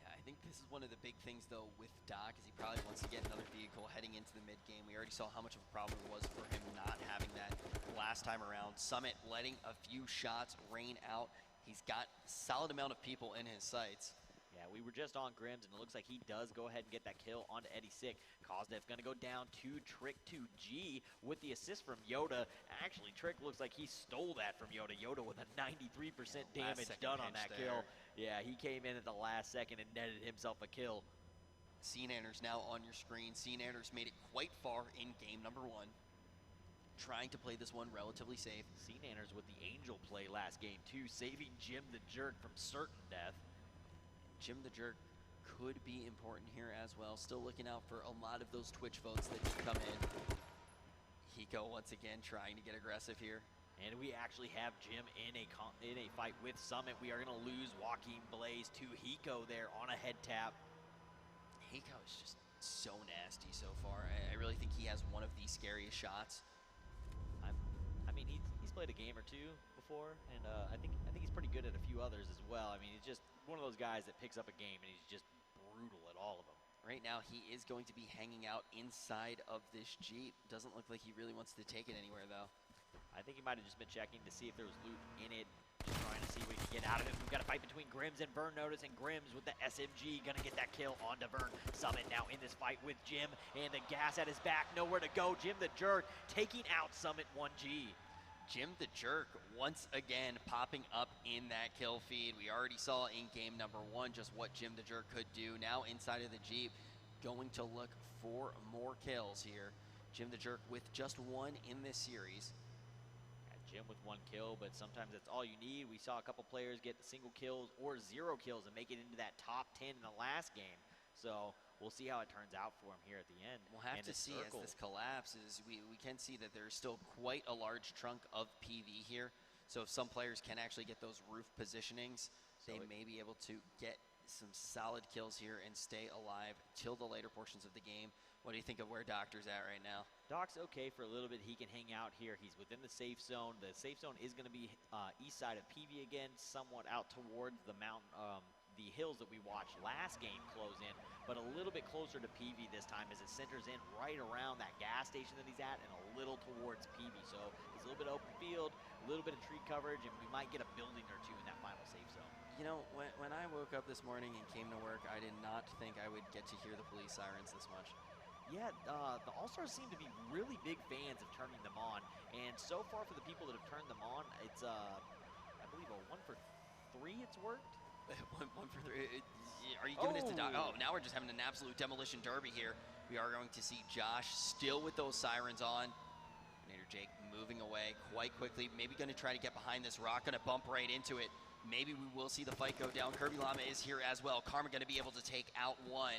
S2: I think this is one of the big things, though, with Doc, is he probably wants to get another vehicle heading into the mid-game. We already saw how much of a problem it was for him not having that last time around. Summit letting a few shots rain out. He's got a solid amount of people in his sights.
S1: Yeah, we were just on Grims, and it looks like he does go ahead and get that kill onto Eddie Sick. Kozdev's going to go down to Trick to G with the assist from Yoda. Actually, Trick looks like he stole that from Yoda. Yoda with a 93% damage done on that kill. Yeah, he came in at the last second and netted himself a kill.
S2: Seenander's now on your screen. Seenander's made it quite far in game number 1. Trying to play this one relatively safe.
S1: Seenander's with the Angel play last game, too, saving Jim the Jerk from certain death.
S2: Jim the Jerk could be important here as well. Still looking out for a lot of those Twitch votes that did come in. Hiko once again trying to get aggressive here.
S1: And we actually have Jim in a fight with Summit. We are going to lose Joaquin Blaze to Hiko there on a head tap.
S2: Hiko is just so nasty so far. I really think he has one of the scariest shots.
S1: I mean, he's played a game or two before, and I think he's pretty good at a few others as well. I mean, he's just one of those guys that picks up a game, and he's just brutal at all of them.
S2: Right now, he is going to be hanging out inside of this Jeep. Doesn't look like he really wants to take it anywhere, though.
S1: I think he might have just been checking to see if there was loot in it, just trying to see what he can get out of it. We've got a fight between Grims and Vern Notice, and Grims with the SMG gonna get that kill onto Vern. Summit now in this fight with Jim, and the gas at his back, nowhere to go. Jim the Jerk taking out Summit 1G.
S2: Jim the Jerk once again popping up in that kill feed. We already saw in game number 1 just what Jim the Jerk could do. Now inside of the Jeep, going to look for more kills here. Jim the Jerk with just 1 in this series.
S1: Jim with 1 kill, but sometimes that's all you need. We saw a couple players get single kills or 0 kills and make it into that top 10 in the last game. So we'll see how it turns out for him here at the end.
S2: We'll have to see as this collapses. We can see that there's still quite a large chunk of PV here. So if some players can actually get those roof positionings, they may be able to get some solid kills here and stay alive till the later portions of the game. What do you think of where Doctor's at right now?
S1: Doc's okay for a little bit. He can hang out here. He's within the safe zone. The safe zone is going to be east side of PV again, somewhat out towards the mountain, the hills that we watched last game close in, but a little bit closer to PV this time as it centers in right around that gas station that he's at and a little towards PV. So it's a little bit open field, a little bit of tree coverage, and we might get a building or two in that final safe zone.
S2: You know, when I woke up this morning and came to work, I did not think I would get to hear the police sirens this much.
S1: Yeah, the All-Stars seem to be really big fans of turning them on, and so far for the people that have turned them on, it's I believe a 1 for 3 it's worked.
S2: 1 for 3. Are you giving it to Doc? Oh, now we're just having an absolute demolition derby here. We are going to see Josh still with those sirens on. Nader Jake moving away quite quickly. Maybe going to try to get behind this rock. Going to bump right into it. Maybe we will see the fight go down. Kirby Llama is here as well. Karma going to be able to take out 1.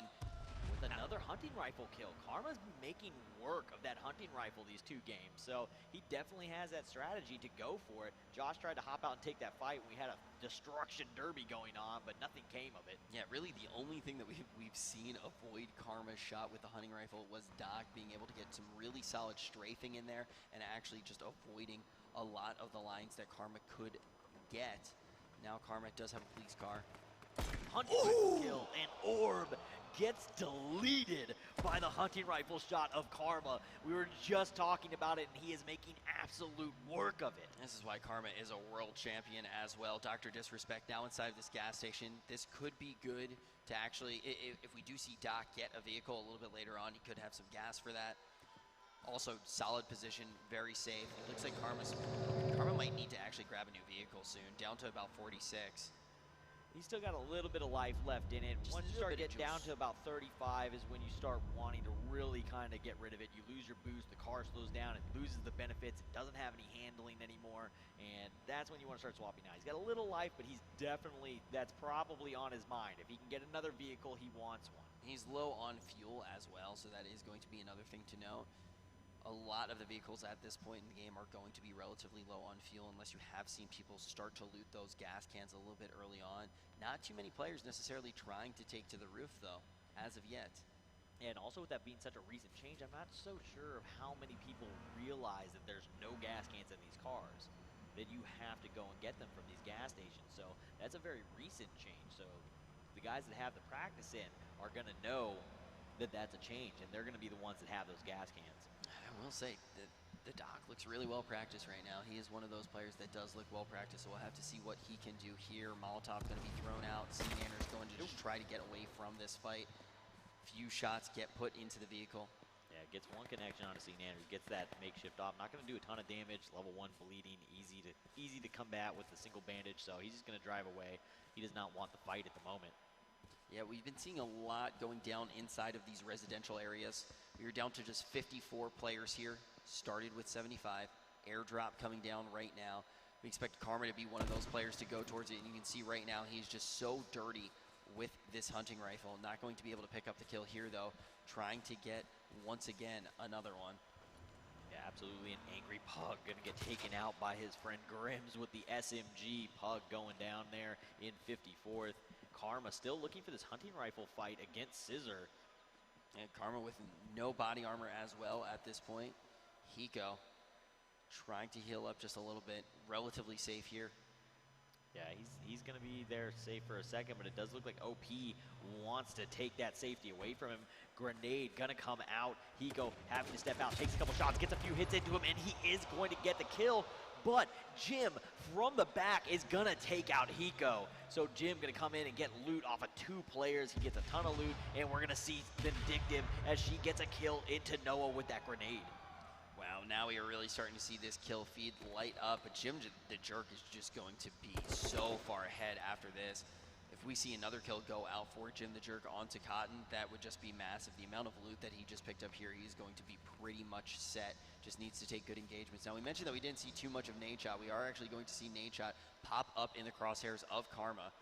S1: Another hunting rifle kill. Karma's been making work of that hunting rifle these 2 games, so he definitely has that strategy to go for it. Josh tried to hop out and take that fight. We had a destruction derby going on, but nothing came of it.
S2: Yeah, really the only thing that we've seen avoid Karma's shot with the hunting rifle was Doc being able to get some really solid strafing in there and actually just avoiding a lot of the lines that Karma could get. Now Karma does have a police car.
S1: Hunting rifle kill, and Orb gets deleted by the hunting rifle shot of Karma. We were just talking about it, and he is making absolute work of it.
S2: This is why Karma is a world champion as well. Dr. Disrespect now inside of this gas station. This could be good to actually, if we do see Doc get a vehicle a little bit later on, he could have some gas for that. Also, solid position, very safe. It looks like Karma might need to actually grab a new vehicle soon, down to about 46.
S1: He's still got a little bit of life left in it. Once you start getting down to about 35 is when you start wanting to really kind of get rid of it. You lose your boost, the car slows down, it loses the benefits, it doesn't have any handling anymore, and that's when you want to start swapping out. He's got a little life, but he's definitely, that's probably on his mind. If he can get another vehicle, he wants one.
S2: He's low on fuel as well, so that is going to be another thing to note. A lot of the vehicles at this point in the game are going to be relatively low on fuel unless you have seen people start to loot those gas cans a little bit early on. Not too many players necessarily trying to take to the roof, though, as of yet.
S1: And also with that being such a recent change, I'm not so sure of how many people realize that there's no gas cans in these cars, that you have to go and get them from these gas stations. So that's a very recent change. So the guys that have the practice in are going to know that that's a change, and they're going to be the ones that have those gas cans.
S2: I will say the Doc looks really well practiced right now. He is one of those players that does look well practiced, so we'll have to see what he can do here. Molotov going to be thrown out. Nanner's going to just try to get away from this fight. Few shots get put into the vehicle.
S1: Yeah, gets one connection onto Nanner, gets that makeshift off. Not going to do a ton of damage. Level 1 bleeding, easy to combat with the single bandage, so he's just going to drive away. He does not want the fight at the moment.
S2: Yeah, we've been seeing a lot going down inside of these residential areas. We are down to just 54 players here. Started with 75. Airdrop coming down right now. We expect Karma to be one of those players to go towards it, and you can see right now he's just so dirty with this hunting rifle. Not going to be able to pick up the kill here, though. Trying to get, once again, another one.
S1: Yeah, absolutely. An angry Pug going to get taken out by his friend Grims with the SMG. Pug going down there in 54th. Karma still looking for this hunting rifle fight against Scissor.
S2: And Karma with no body armor as well at this point. Hiko trying to heal up just a little bit. Relatively safe here.
S1: Yeah, he's going to be there safe for a second, but it does look like OP wants to take that safety away from him. Grenade going to come out. Hiko having to step out, takes a couple shots, gets a few hits into him, and he is going to get the kill. But Jim from the back is going to take out Hiko. So Jim going to come in and get loot off of 2 players. He gets a ton of loot, and we're going to see Vindictive as she gets a kill into Noah with that grenade.
S2: Wow, now we are really starting to see this kill feed light up, but Jim the Jerk is just going to be so far ahead after this. If we see another kill go out for Jim the Jerk onto Cotton, that would just be massive. The amount of loot that he just picked up here, he's going to be pretty much set. Just needs to take good engagements. Now, we mentioned that we didn't see too much of Nadeshot. We are actually going to see Nadeshot pop up in the crosshairs of Karma.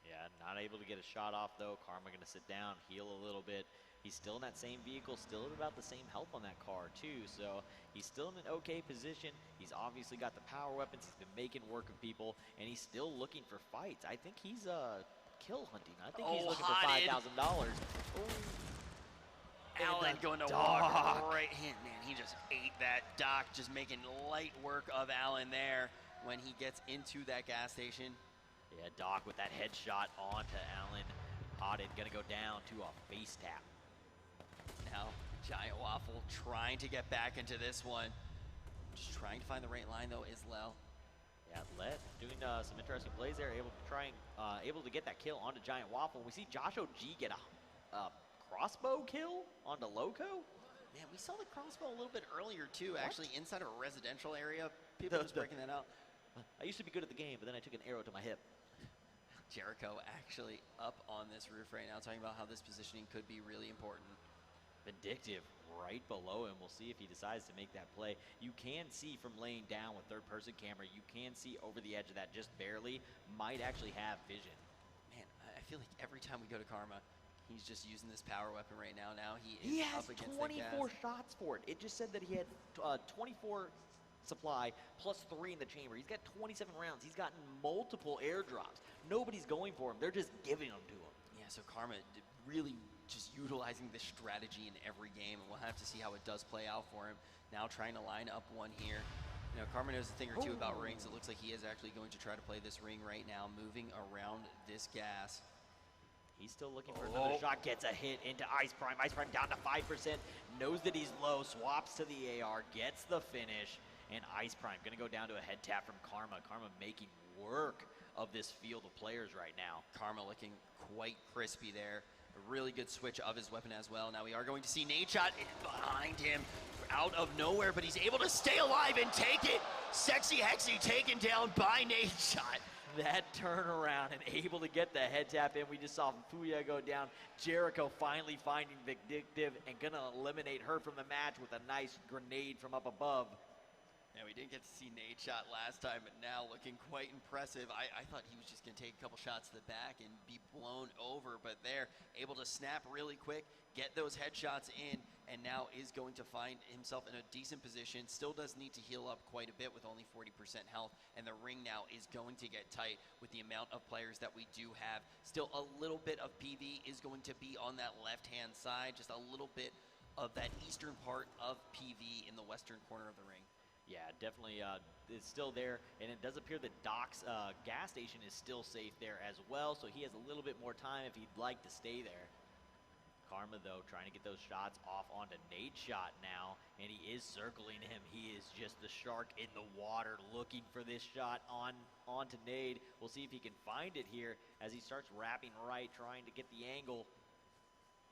S1: Yeah, not able to get a shot off, though. Karma going to sit down, heal a little bit. He's still in that same vehicle, still at about the same health on that car, too. So he's still in an okay position. He's obviously got the power weapons. He's been making work of people, and he's still looking for fights. I think he's kill hunting. I think he's looking for $5,000.
S2: Allen going to walk right in. Man, he just ate that. Doc just making light work of Allen there when he gets into that gas station.
S1: Yeah, Doc with that headshot onto Allen. Potted going to go down to a face tap.
S2: Now, Giant Waffle trying to get back into this one. Just trying to find the right line, though, Islel.
S1: Yeah, Let doing some interesting plays there, able to get that kill onto Giant Waffle. We see Josh OG get a crossbow kill onto Loco.
S2: Man, we saw the crossbow a little bit earlier, too, actually, inside of a residential area. People just breaking that out.
S1: I used to be good at the game, but then I took an arrow to my hip.
S2: Jericho actually up on this roof right now, talking about how this positioning could be really important.
S1: Vindictive right below him. We'll see if he decides to make that play. You can see from laying down with third-person camera, you can see over the edge of that just barely. Might actually have vision.
S2: Man, I feel like every time we go to Karma, he's just using this power weapon right now. Now he
S1: He
S2: is
S1: has
S2: up against
S1: 24
S2: the gas.
S1: shots for it. It just said that he had 24 supply plus 3 in the chamber. He's got 27 rounds. He's gotten multiple airdrops. Nobody's going for him. They're just giving them to him.
S2: Yeah, so Karma really just utilizing this strategy in every game, and we'll have to see how it does play out for him. Now trying to line up one here. You know, Karma knows a thing or two about rings. It looks like he is actually going to try to play this ring right now, moving around this gas.
S1: He's still looking for another shot, gets a hit into Ice Prime. Ice Prime down to 5%, knows that he's low, swaps to the AR, gets the finish, and Ice Prime gonna go down to a head tap from Karma. Karma making work of this field of players right now.
S2: Karma looking quite crispy there. A really good switch of his weapon as well. Now we are going to see Nadeshot behind him out of nowhere, but he's able to stay alive and take it. Sexy Hexy taken down by Nadeshot.
S1: That turnaround and able to get the head tap in. We just saw Fuya go down. Jericho finally finding Vindictive and gonna eliminate her from the match with a nice grenade from up above.
S2: Yeah, we didn't get to see Nade's shot last time, but now looking quite impressive. I thought he was just going to take a couple shots to the back and be blown over, but they're able to snap really quick, get those headshots in, and now is going to find himself in a decent position. Still does need to heal up quite a bit with only 40% health, and the ring now is going to get tight with the amount of players that we do have. Still a little bit of PV is going to be on that left-hand side, just a little bit of that eastern part of PV in the western corner of the ring.
S1: Yeah, definitely it's still there, and it does appear that Doc's gas station is still safe there as well, so he has a little bit more time if he'd like to stay there. Karma, though, trying to get those shots off onto Nade's shot now, and he is circling him. He is just the shark in the water looking for this shot onto Nade. We'll see if he can find it here as he starts wrapping right, trying to get the angle.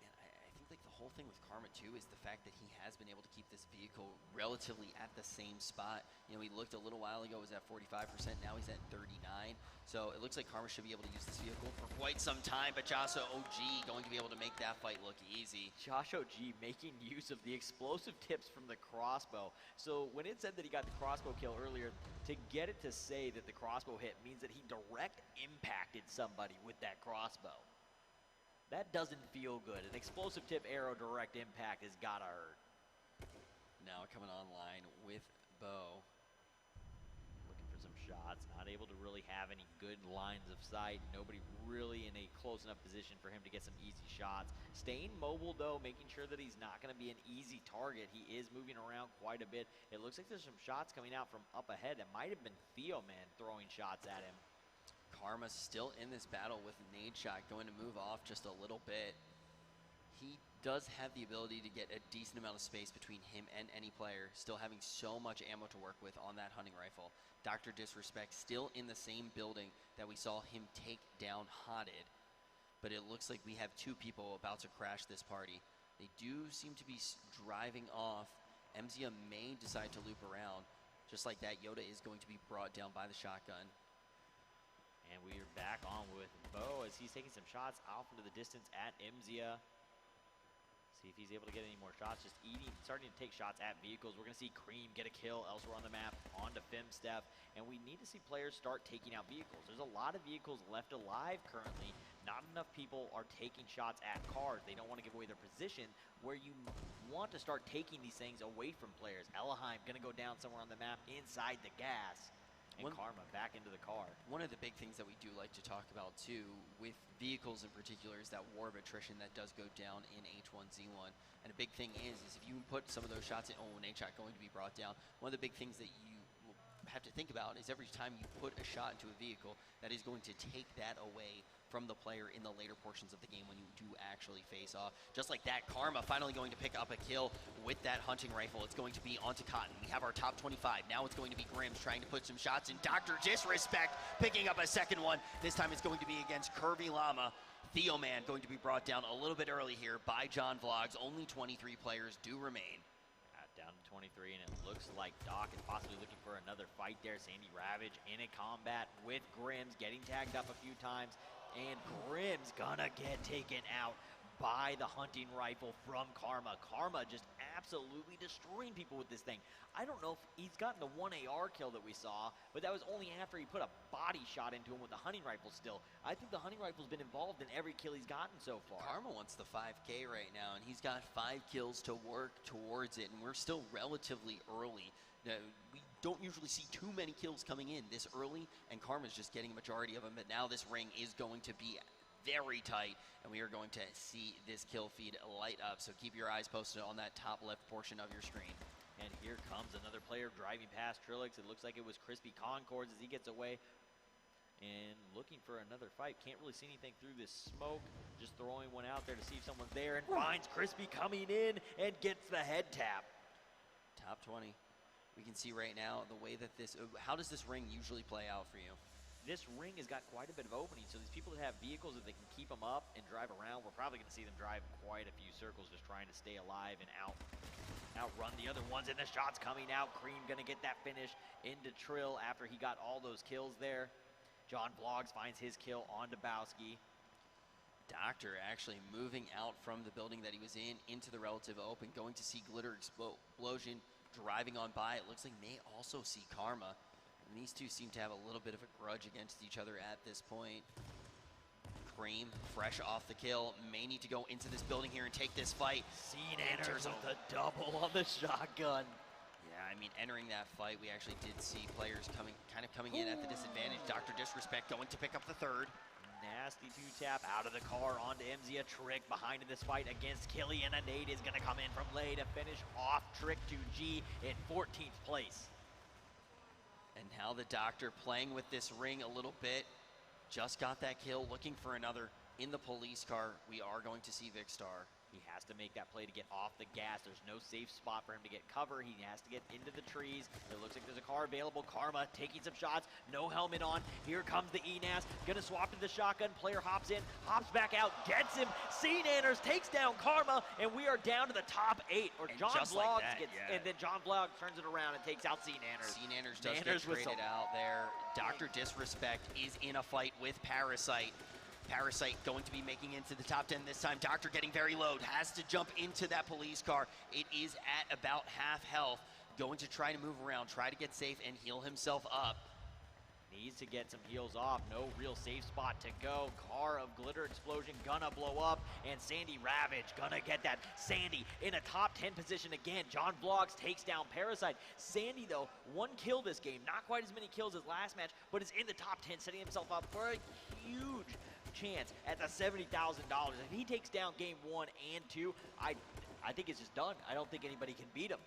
S2: Man, I think like the whole thing with Karma too is the fact that he has been able to keep this vehicle relatively at the same spot. You know, he looked a little while ago, was at 45%, now he's at 39. So it looks like Karma should be able to use this vehicle for quite some time, but Joshua OG going to be able to make that fight look easy.
S1: Josh OG making use of the explosive tips from the crossbow. So when it said that he got the crossbow kill earlier, to get it to say that the crossbow hit means that he direct impacted somebody with that crossbow. That doesn't feel good. An explosive tip arrow direct impact has gotta hurt.
S2: Now coming online with Bo.
S1: Looking for some shots, not able to really have any good lines of sight. Nobody really in a close enough position for him to get some easy shots. Staying mobile though, making sure that he's not gonna be an easy target. He is moving around quite a bit. It looks like there's some shots coming out from up ahead. That might have been Theo Man throwing shots at him.
S2: Karma still in this battle with Nade shot, going to move off just a little bit. He does have the ability to get a decent amount of space between him and any player, still having so much ammo to work with on that hunting rifle. Dr. Disrespect still in the same building that we saw him take down Hotted, but it looks like we have two people about to crash this party. They do seem to be driving off. MZA may decide to loop around. Just like that, Yoda is going to be brought down by the shotgun.
S1: And we are back on with Bo as he's taking some shots off into the distance at MZA. See if he's able to get any more shots. Just starting to take shots at vehicles. We're going to see Cream get a kill elsewhere on the map onto Femsteph. And we need to see players start taking out vehicles. There's a lot of vehicles left alive currently. Not enough people are taking shots at cars. They don't want to give away their position, where you want to start taking these things away from players. Ellaheim going to go down somewhere on the map inside the gas. And Karma back into the car. One
S2: of the big things that we do like to talk about too with vehicles in particular is that war of attrition that does go down in H1Z1. And a big thing is if you put some of those shots in, Nade shot going to be brought down. One of the big things that you have to think about is every time you put a shot into a vehicle, that is going to take that away from the player in the later portions of the game when you do actually face off. Just like that, Karma finally going to pick up a kill with that hunting rifle. It's going to be onto Cotton. We have our top 25. Now it's going to be Grims trying to put some shots in. Dr. Disrespect picking up a second one. This time it's going to be against Curvy Llama. Theo Man going to be brought down a little bit early here by John Vlogs. Only 23 players do remain.
S1: Down to 23, and it looks like Doc is possibly looking for another fight there. Sandy Ravage in a combat with Grims, getting tagged up a few times, and Grims gonna get taken out by the hunting rifle from Karma. Karma just absolutely destroying people with this thing. I don't know if he's gotten the one AR kill that we saw, but that was only after he put a body shot into him with the hunting rifle still. I think the hunting rifle's been involved in every kill he's gotten so far.
S2: Karma wants the 5K right now, and he's got 5 kills to work towards it, and we're still relatively early. We don't usually see too many kills coming in this early, and Karma's just getting a majority of them, but now this ring is going to be very tight, and we are going to see this kill feed light up. So keep your eyes posted on that top left portion of your screen.
S1: And here comes another player driving past Trilix. It looks like it was Crispy Concords as he gets away and looking for another fight. Can't really see anything through this smoke. Just throwing one out there to see if someone's there, and finds Crispy coming in and gets the head tap.
S2: Top 20. We can see right now the way that how does this ring usually play out for you?
S1: This ring has got quite a bit of opening, so these people that have vehicles, if they can keep them up and drive around, we're probably going to see them drive quite a few circles just trying to stay alive and outrun the other ones. And the shot's coming out. Cream going to get that finish into Trill after he got all those kills there. John Vlogs finds his kill on Dabowski.
S2: Doctor actually moving out from the building that he was in into the relative open, going to see Glitter Explosion driving on by. It looks like may also see Karma. And these two seem to have a little bit of a grudge against each other at this point. Cream, fresh off the kill, may need to go into this building here and take this fight.
S1: Enters with the double on the shotgun.
S2: Yeah, I mean, entering that fight, we actually did see players kind of coming in at the disadvantage. Dr. Disrespect going to pick up the third.
S1: Nasty two-tap out of the car onto MZ. A trick behind in this fight against Killian. A nade is going to come in from Lay to finish off Trick to G in 14th place.
S2: And now the Doctor playing with this ring a little bit. Just got that kill, looking for another in the police car. We are going to see Vicstar.
S1: He has to make that play to get off the gas. There's no safe spot for him to get cover. He has to get into the trees. It looks like there's a car available. Karma taking some shots. No helmet on. Here comes the ENAS. Gonna swap to the shotgun. Player hops in, hops back out, gets him. C-Nanners takes down Karma, and we are down to the top 8. Or John Vlogs gets, and then John Vlog turns it around and takes out C-Nanners.
S2: C-Nanners does get traded out there. Dr. Disrespect is in a fight with Parasite. Parasite going to be making into the top 10 this time. Doctor getting very low, has to jump into that police car. It is at about half health. Going to try to move around, try to get safe and heal himself up.
S1: Needs to get some heals off. No real safe spot to go. Car of glitter explosion gonna blow up. And Sandy Ravage gonna get that. Sandy in a top 10 position again. John Vlogs takes down Parasite. Sandy though, 1 kill this game. Not quite as many kills as last match, but is in the top 10, setting himself up for a huge chance at the $70,000. If he takes down game 1 and 2, I think it's just done. I don't think anybody can beat him.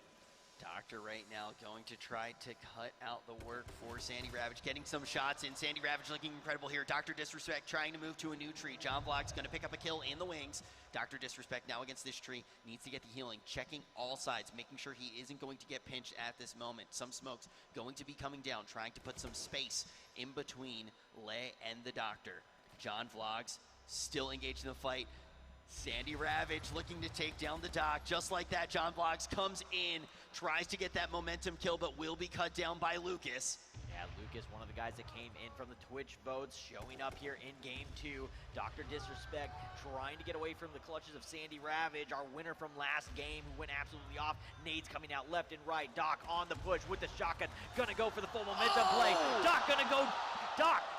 S2: Doctor right now going to try to cut out the work for Sandy Ravage, getting some shots in. Sandy Ravage looking incredible here. Dr. Disrespect trying to move to a new tree. John Vlog's going to pick up a kill in the wings. Dr. Disrespect now against this tree, needs to get the healing, checking all sides, making sure he isn't going to get pinched at this moment. Some smokes going to be coming down, trying to put some space in between Lay and the Doctor. John Vlogs still engaged in the fight. Sandy Ravage looking to take down the Doc. Just like that, John Vlogs comes in, tries to get that momentum kill, but will be cut down by Lucas.
S1: Yeah, Lucas, one of the guys that came in from the Twitch votes, showing up here in game 2. Dr. Disrespect trying to get away from the clutches of Sandy Ravage, our winner from last game, who went absolutely off. Nades coming out left and right. Doc on the push with the shotgun, gonna go for the full momentum play. Doc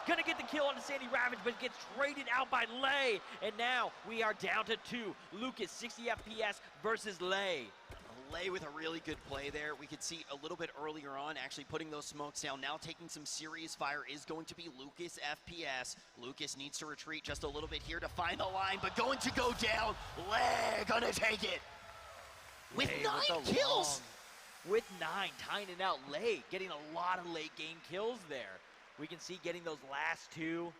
S1: gonna get the kill on the Sandy Ravage, but gets traded out by Lay. And now we are down to 2. Lucas, 60 FPS versus Lay.
S2: Lay with a really good play there. We could see a little bit earlier on actually putting those smokes down. Now taking some serious fire is going to be Lucas FPS. Lucas needs to retreat just a little bit here to find the line, but going to go down. Lay gonna take it. With
S1: Lay
S2: 9 kills.
S1: With 9, tying it out. Lay getting a lot of late game kills there. We can see getting those last 2.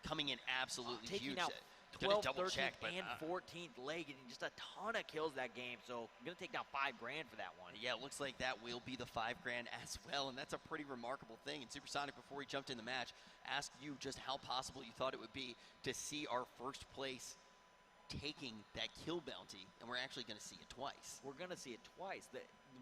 S2: Coming in absolutely
S1: taking
S2: huge.
S1: out 12th, 13th, and 14th. Lay getting just a ton of kills that game, so I'm going to take down $5 grand for that one.
S2: Yeah, it looks like that will be the $5 grand as well, and that's a pretty remarkable thing. And Supersonic, before he jumped in the match, asked you just how possible you thought it would be to see our first place taking that kill bounty, and we're actually going to see it twice.
S1: We're going to see it twice.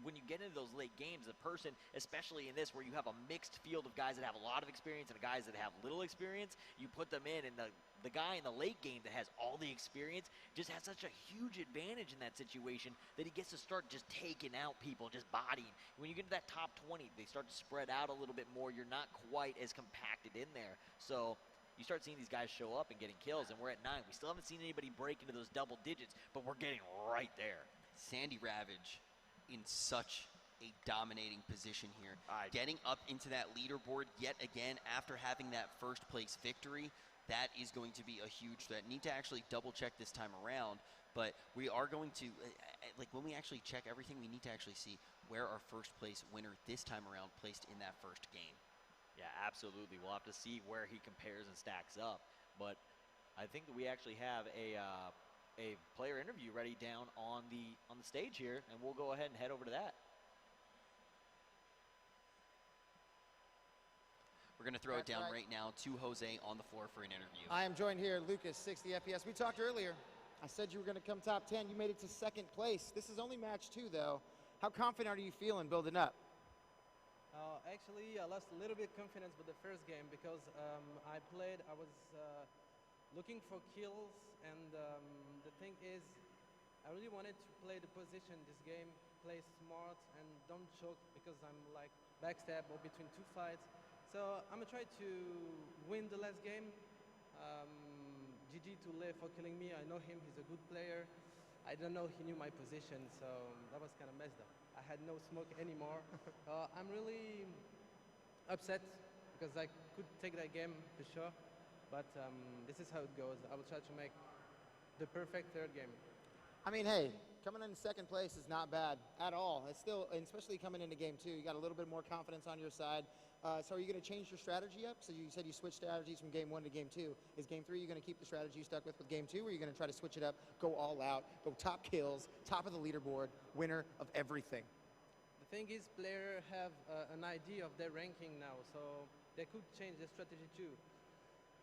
S1: When you get into those late games, the person, especially in this where you have a mixed field of guys that have a lot of experience and guys that have little experience, you put them in, and the guy in the late game that has all the experience just has such a huge advantage in that situation that he gets to start just taking out people, just bodying. When you get to that top 20, they start to spread out a little bit more. You're not quite as compacted in there. So you start seeing these guys show up and getting kills, and we're at 9. We still haven't seen anybody break into those double digits, but we're getting right there.
S2: Sandy Ravage in such a dominating position here. Getting up into that leaderboard yet again after having that first place victory, that is going to be a huge threat. Need to actually double check this time around, but we are going to, like when we actually check everything, we need to actually see where our first place winner this time around placed in that first game.
S1: Yeah, absolutely. We'll have to see where he compares and stacks up, but I think that we actually have a player interview ready down on the stage here, and we'll go ahead and head over to that.
S2: We're going to throw it down right now to Jose on the floor for an interview.
S8: I am joined here, Lucas, 60 FPS. We talked earlier. I said you were going to come top 10. You made it to 2nd place. This is only match 2, though. How confident are you feeling building up?
S9: Actually, I lost a little bit confidence with the first game because I was looking for kills, and the thing is, I really wanted to play the position this game play smart and don't choke because I'm like backstab or between two fights. So I'm gonna try to win the last game. GG to Le for killing me. I know him, he's a good player. I don't know he knew my position, so that was kind of messed up. I had no smoke anymore. I'm really upset because I could take that game for sure, but this is how it goes. I will try to make the perfect third game.
S8: I mean, hey, coming in second place is not bad at all. It's still, and especially coming into game 2, you got a little bit more confidence on your side. So are you going to change your strategy up? So you said you switched strategies from game 1 to game 2. Is game 3 you going to keep the strategy you stuck with game 2, or are you going to try to switch it up, go all out, go top kills, top of the leaderboard, winner of everything?
S9: The thing is, players have an idea of their ranking now, so they could change their strategy too.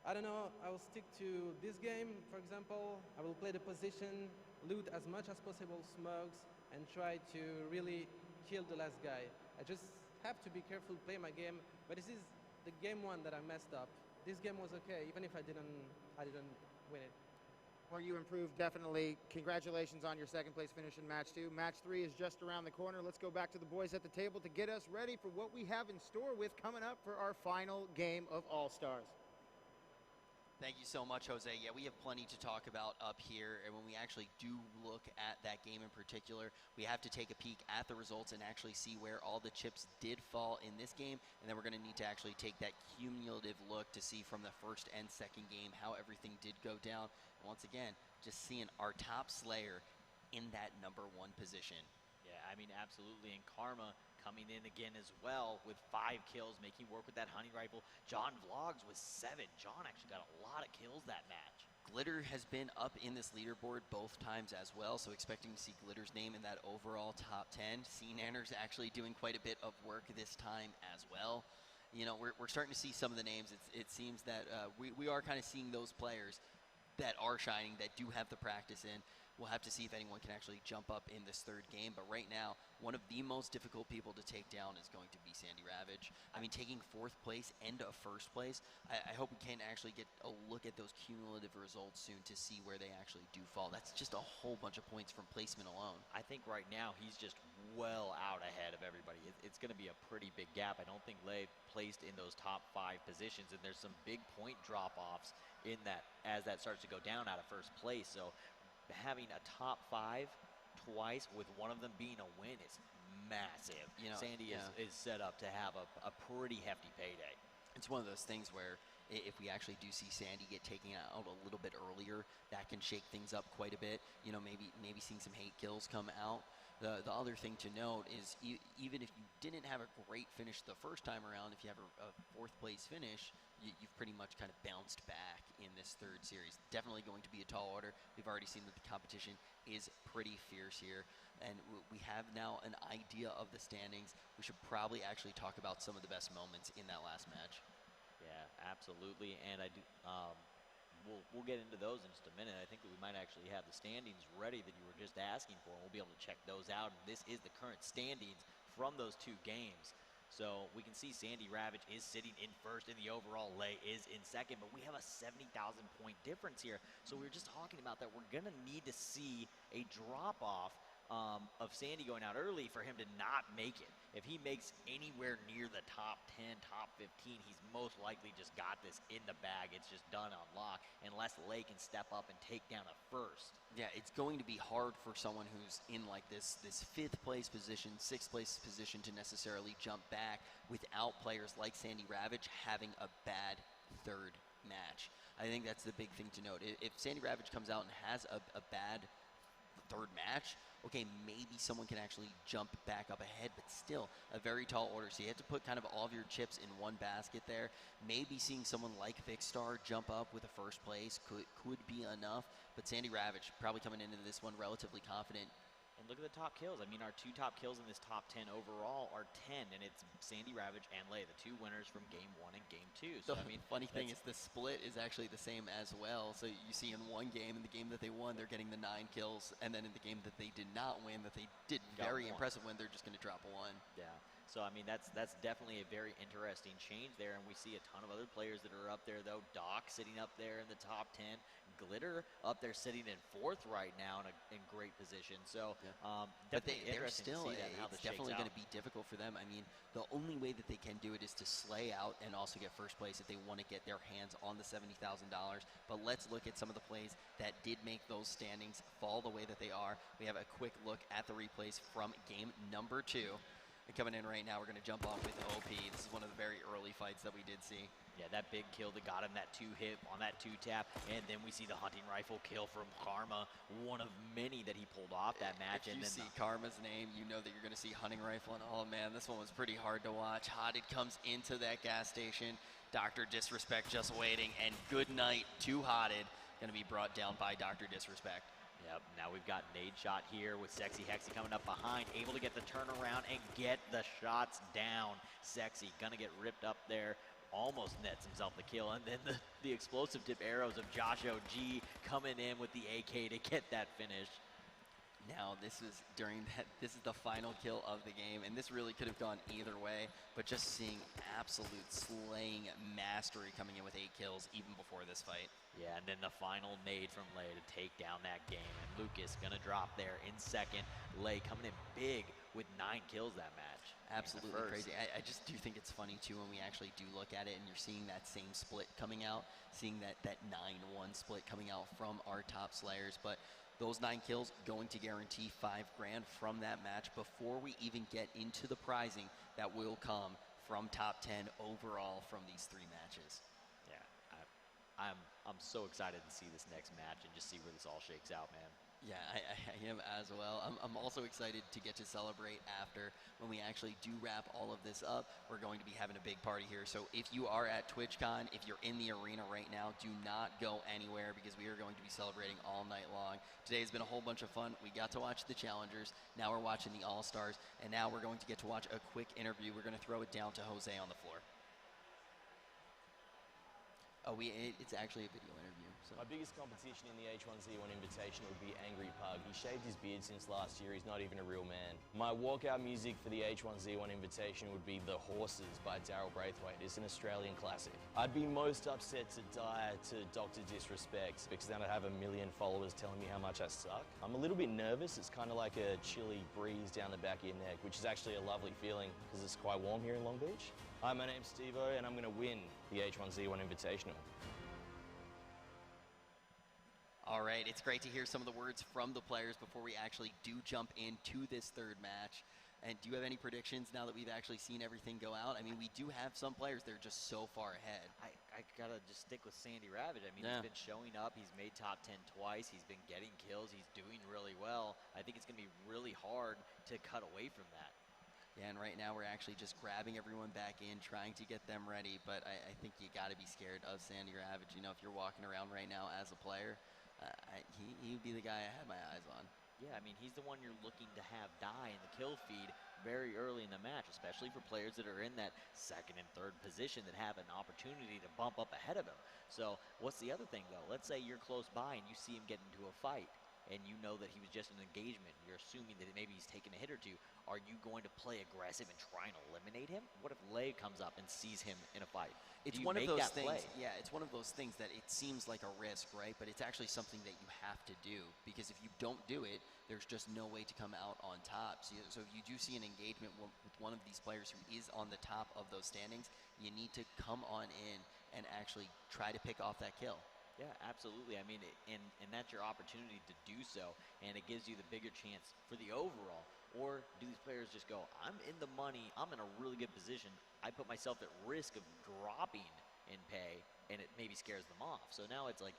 S9: I don't know, I will stick to this game, for example. I will play the position, loot as much as possible smokes, and try to really kill the last guy. I just have to be careful, play my game, but this is the game 1 that I messed up. This game was okay, even if I didn't win it.
S8: Well, you improved, definitely. Congratulations on your second place finish in match 2. Match 3 is just around the corner. Let's go back to the boys at the table to get us ready for what we have in store with coming up for our final game of All-Stars.
S2: Thank you so much, Jose. Yeah, we have plenty to talk about up here, and when we actually do look at that game in particular, we have to take a peek at the results and actually see where all the chips did fall in this game, and then we're going to need to actually take that cumulative look to see from the first and second game how everything did go down. And once again, just seeing our top Slayer in that number 1 position.
S1: Yeah, I mean, absolutely. And Karma coming in again as well with 5 kills, making work with that hunting rifle. John Vlogs with 7. John actually got a lot of kills that match.
S2: Glitter has been up in this leaderboard both times as well, so expecting to see Glitter's name in that overall top 10. Nanner's actually doing quite a bit of work this time as well. You know, we're starting to see some of the names. It seems that we are kind of seeing those players that are shining, that do have the practice in. We'll have to see if anyone can actually jump up in this third game. But right now, one of the most difficult people to take down is going to be Sandy Ravage. I mean, taking 4th place and a 1st place, I hope we can actually get a look at those cumulative results soon to see where they actually do fall. That's just a whole bunch of points from placement alone.
S1: I think right now he's just well out ahead of everybody. It's going to be a pretty big gap. I don't think Lei placed in those top 5 positions, and there's some big point drop-offs in that as that starts to go down out of 1st place. So having a top 5 twice with one of them being a win is massive. You know, Sandy is set up to have a pretty hefty payday.
S2: It's one of those things where if we actually do see Sandy get taken out a little bit earlier, that can shake things up quite a bit. You know, maybe seeing some hate kills come out. The other thing to note is even if you didn't have a great finish the first time around, if you have a 4th place finish, you've pretty much kind of bounced back in this third series. Definitely going to be a tall order. We've already seen that the competition is pretty fierce here, and we have now an idea of the standings. We should probably actually talk about some of the best moments in that last match.
S1: Yeah, absolutely, and I do. We'll get into those in just a minute. I think that we might actually have the standings ready that you were just asking for, and we'll be able to check those out. And this is the current standings from those 2 games. So we can see Sandy Ravage is sitting in 1st in the overall. Lei is in 2nd, but we have a 70,000 point difference here. So we were just talking about that. We're going to need to see a drop-off of Sandy going out early for him to not make it. If he makes anywhere near the top 10, top 15, he's most likely just got this in the bag. It's just done on lock, unless Lei can step up and take down a 1st.
S2: Yeah, it's going to be hard for someone who's in like this 5th place position, 6th place position to necessarily jump back without players like Sandy Ravage having a bad third match. I think that's the big thing to note. If Sandy Ravage comes out and has a bad third match, okay, maybe someone can actually jump back up ahead, but still a very tall order. So you have to put kind of all of your chips in one basket there. Maybe seeing someone like Vicstar jump up with a 1st place could be enough, but Sandy Ravage probably coming into this one relatively confident.
S1: And look at the top kills. I mean, our 2 top kills in this top 10 overall are 10, and it's Sandy Ravage and Lei, the 2 winners from game 1 and game 2. So,
S2: I
S1: mean,
S2: funny thing is the split is actually the same as well. So you see in one game, in the game that they won, they're getting the 9 kills, and then in the game that they did not win, that they did very impressive win, they're just going to drop a 1.
S1: Yeah. So, I mean, that's definitely a very interesting change there, and we see a ton of other players that are up there, though. Doc sitting up there in the top 10. Glitter up there sitting in 4th right now in great position. So
S2: but
S1: definitely
S2: they're
S1: interesting
S2: still,
S1: to see that and how
S2: it's
S1: this shakes
S2: definitely
S1: out.
S2: going to be difficult for them. I mean, the only way that they can do it is to slay out and also get first place if they want to get their hands on the $70,000. But let's look at some of the plays that did make those standings fall the way that they are. We have a quick look at the replays from game number 2. And coming in right now, we're going to jump off with OP. This is one of the very early fights that we did see.
S1: Yeah, that big kill that got him that 2-hit on that 2-tap, and then we see the hunting rifle kill from Karma, one of many that he pulled off that match.
S2: If
S1: and
S2: you
S1: then
S2: see Karma's name, you know that you're going to see hunting rifle, and oh man, this one was pretty hard to watch. Hotted comes into that gas station. Dr. Disrespect just waiting, and good night to Hotted. Going to be brought down by Dr. Disrespect.
S1: Yep, now we've got Nade shot here with Sexy Hexy coming up behind, able to get the turnaround and get the shots down. Sexy gonna get ripped up there, almost nets himself the kill, and then the explosive tip arrows of Josh OG coming in with the AK to get that finish.
S2: Now this is this is the final kill of the game, and this really could have gone either way, but just seeing absolute slaying mastery coming in with 8 kills even before this fight.
S1: Yeah, and then the final nade from Lay to take down that game, and Lucas gonna drop there in 2nd. Lay coming in big with 9 kills that match.
S2: Absolutely crazy. I just do think it's funny too when we actually do look at it and you're seeing that same split coming out, seeing that 9-1 split coming out from our top slayers, but those 9 kills going to guarantee $5 grand from that match before we even get into the prizing that will come from top 10 overall from these 3 matches.
S1: Yeah, I'm so excited to see this next match and just see where this all shakes out, man.
S2: Yeah, I am as well. I'm also excited to get to celebrate after when we actually do wrap all of this up. We're going to be having a big party here. So if you are at Twitchcon, if you're in the arena right now, do not go anywhere because we are going to be celebrating all night long. Today has been a whole bunch of fun. We got to watch the Challengers. Now we're watching the All-Stars. And now we're going to get to watch a quick interview. We're going to throw it down to Jose on the floor. Oh, it's actually a video interview. So.
S10: My biggest competition in the H1Z1 Invitational would be Angry Pug. He shaved his beard since last year. He's not even a real man. My walkout music for the H1Z1 Invitational would be The Horses by Daryl Braithwaite. It's an Australian classic. I'd be most upset to die to Dr. Disrespect because then I'd have 1 million followers telling me how much I suck. I'm a little bit nervous. It's kind of like a chilly breeze down the back of your neck, which is actually a lovely feeling because it's quite warm here in Long Beach. Hi, my name's Steve-O, and I'm going to win the H1Z1 Invitational.
S2: All right, it's great to hear some of the words from the players before we actually do jump into this 3rd match. And do you have any predictions now that we've actually seen everything go out? I mean, we do have some players that are just so far ahead.
S1: I gotta just stick with Sandy Ravage. I mean,
S2: yeah.
S1: He's been showing up. He's made top 10 twice. He's been getting kills. He's doing really well. I think it's gonna be really hard to cut away from that.
S2: Yeah, and right now we're actually just grabbing everyone back in, trying to get them ready. But I think you got to be scared of Sandy Ravage. You know, if you're walking around right now as a player, he'd be the guy I had my eyes on.
S1: Yeah, I mean, he's the one you're looking to have die in the kill feed very early in the match, especially for players that are in that 2nd and 3rd position that have an opportunity to bump up ahead of him. So what's the other thing, though? Let's say you're close by and you see him get into a fight, and you know that he was just in an engagement. You're assuming that maybe he's taken a hit or 2. Are you going to play aggressive and try and eliminate him? What if Lay comes up and sees him in a fight?
S2: It's one of those things. Yeah, it's one of those things that it seems like a risk, right? But it's actually something that you have to do because if you don't do it, there's just no way to come out on top. So if you do see an engagement with one of these players who is on the top of those standings, you need to come on in and actually try to pick off that kill.
S1: Yeah, absolutely. I mean, and that's your opportunity to do so, and it gives you the bigger chance for the overall. Or do these players just go, I'm in the money, I'm in a really good position, I put myself at risk of dropping in pay, and it maybe scares them off. So now it's like,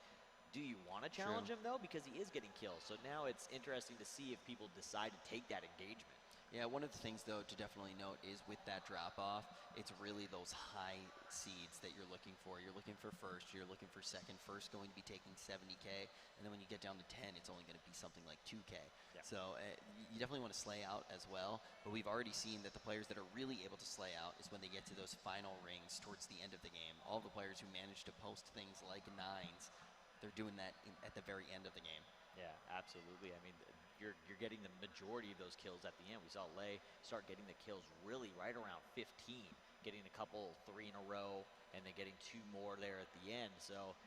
S1: do you want to challenge him, though? Because he is getting kills. So now it's interesting to see if people decide to take that engagement.
S2: Yeah, one of the things, though, to definitely note is with that drop-off, it's really those high seeds that you're looking for. You're looking for 1st, you're looking for 2nd. 1st going to be taking 70K, and then when you get down to 10, it's only going to be something like 2K. Yeah. So you definitely want to slay out as well, but we've already seen that the players that are really able to slay out is when they get to those final rings towards the end of the game. All the players who manage to post things like 9s, they're doing that at the very end of the game.
S1: Yeah, absolutely. I mean, you're getting the majority of those kills at the end. We saw Lay start getting the kills really right around 15, getting a couple 3 in a row, and then getting 2 more there at the end. So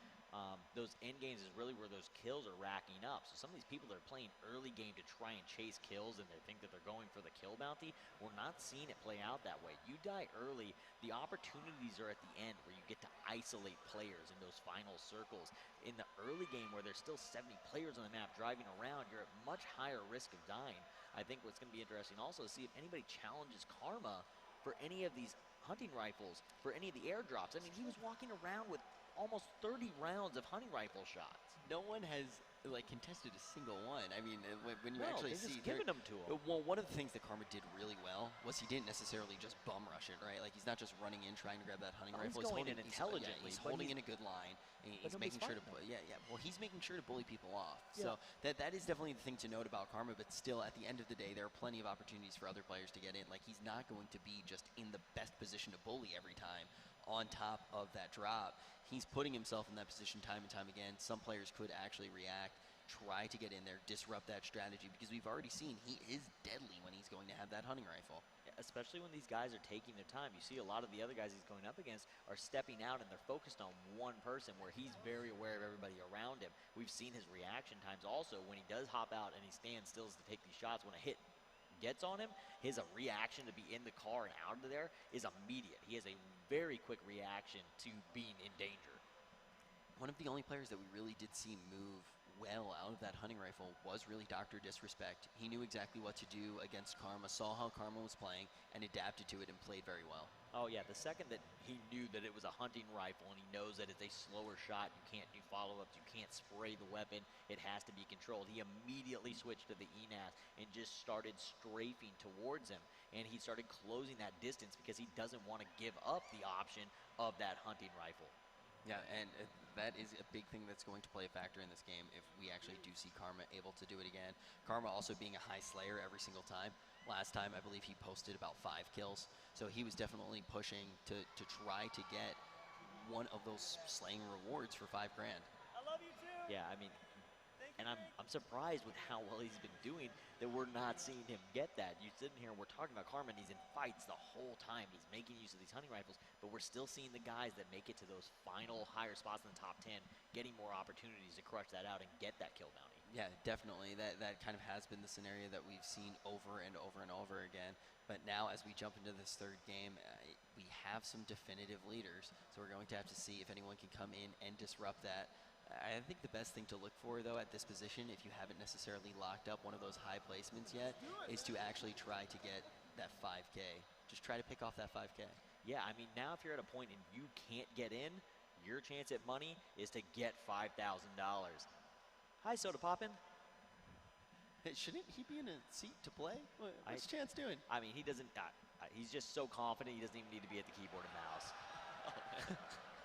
S1: those end games is really where those kills are racking up. So some of these people that are playing early game to try and chase kills and they think that they're going for the kill bounty, we're not seeing it play out that way. You die early, the opportunities are at the end where you get to isolate players in those final circles. In the early game where there's still 70 players on the map driving around, you're at much higher risk of dying. I think what's going to be interesting also is see if anybody challenges Karma for any of these hunting rifles, for any of the airdrops. I mean, he was walking around with almost 30 rounds of hunting rifle shots.
S2: No one has like contested a single one. I mean, when you
S1: No,
S2: actually
S1: they're
S2: see
S1: just giving them to him.
S2: Well, one of the things that Karma did really well was he didn't necessarily just bum rush it, right? Like he's not just running in trying to grab that hunting rifle.
S1: He's going in intelligently.
S2: He's holding in a good line. And he's making sure to well, he's making sure to bully people off.
S1: Yeah.
S2: So that is definitely the thing to note about Karma. But still, at the end of the day, there are plenty of opportunities for other players to get in. Like he's not going to be just in the best position to bully every time on top of that drop. He's putting himself in that position time and time again. Some players could actually react, try to get in there, disrupt that strategy, because we've already seen he is deadly when he's going to have that hunting rifle.
S1: Especially when these guys are taking their time. You see a lot of the other guys he's going up against are stepping out and they're focused on one person where he's very aware of everybody around him. We've seen his reaction times also when he does hop out and he stands still to take these shots. When a hit gets on him, his reaction to be in the car and out of there is immediate. He has a very quick reaction to being in danger.
S2: One of the only players that we really did see move well out of that hunting rifle was really Dr. Disrespect. He knew exactly what to do against Karma, saw how Karma was playing, and adapted to it and played very well.
S1: Oh yeah, the second that he knew that it was a hunting rifle and he knows that it's a slower shot, you can't do follow-ups, you can't spray the weapon, it has to be controlled. He immediately switched to the ENAS and just started strafing towards him. And he started closing that distance because he doesn't want to give up the option of that hunting rifle.
S2: Yeah, and that is a big thing that's going to play a factor in this game if we actually do see Karma able to do it again. Karma also being a high slayer every single time. Last time, I believe he posted about 5 kills. So he was definitely pushing to try to get one of those slaying rewards for $5 grand.
S7: I love you too.
S1: Yeah, I mean, and I'm surprised with how well he's been doing that we're not seeing him get that. You're sitting here and we're talking about Karma and he's in fights the whole time. He's making use of these hunting rifles, but we're still seeing the guys that make it to those final higher spots in the top 10 getting more opportunities to crush that out and get that kill bounty.
S2: Yeah, definitely. That kind of has been the scenario that we've seen over and over and over again. But now as we jump into this third game, we have some definitive leaders. So we're going to have to see if anyone can come in and disrupt that. I think the best thing to look for, though, at this position, if you haven't necessarily locked up one of those high placements yet, is to actually try to get that 5K. Just try to pick off that 5K.
S1: Yeah, I mean, now if you're at a point and you can't get in, your chance at money is to get $5,000. Hi, Soda Poppin'.
S2: Hey, shouldn't he be in a seat to play? What's Chance doing?
S1: I mean, he doesn't, he's just so confident he doesn't even need to be at the keyboard and mouse.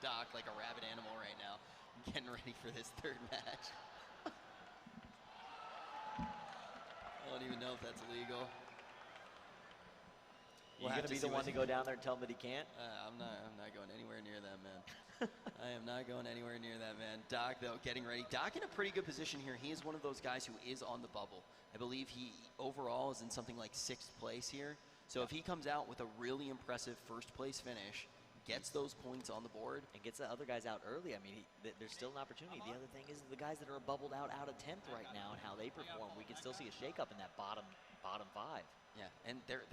S2: Doc, like a rabid animal right now, getting ready for this third match. I don't even know if that's illegal.
S1: You're going to be the one to go down there and tell him that he can't?
S2: I'm not going anywhere near that, man. I am not going anywhere near that, man. Doc, though, getting ready. Doc in a pretty good position here. He is one of those guys who is on the bubble. I believe he overall is in something like 6th place here. So if he comes out with a really impressive first place finish, gets those points on the board,
S1: and gets the other guys out early, I mean, there's still an opportunity. The other thing is the guys that are bubbled out of 10th right now and how they perform, we can still see a shakeup in that bottom 5.
S2: Yeah, and they're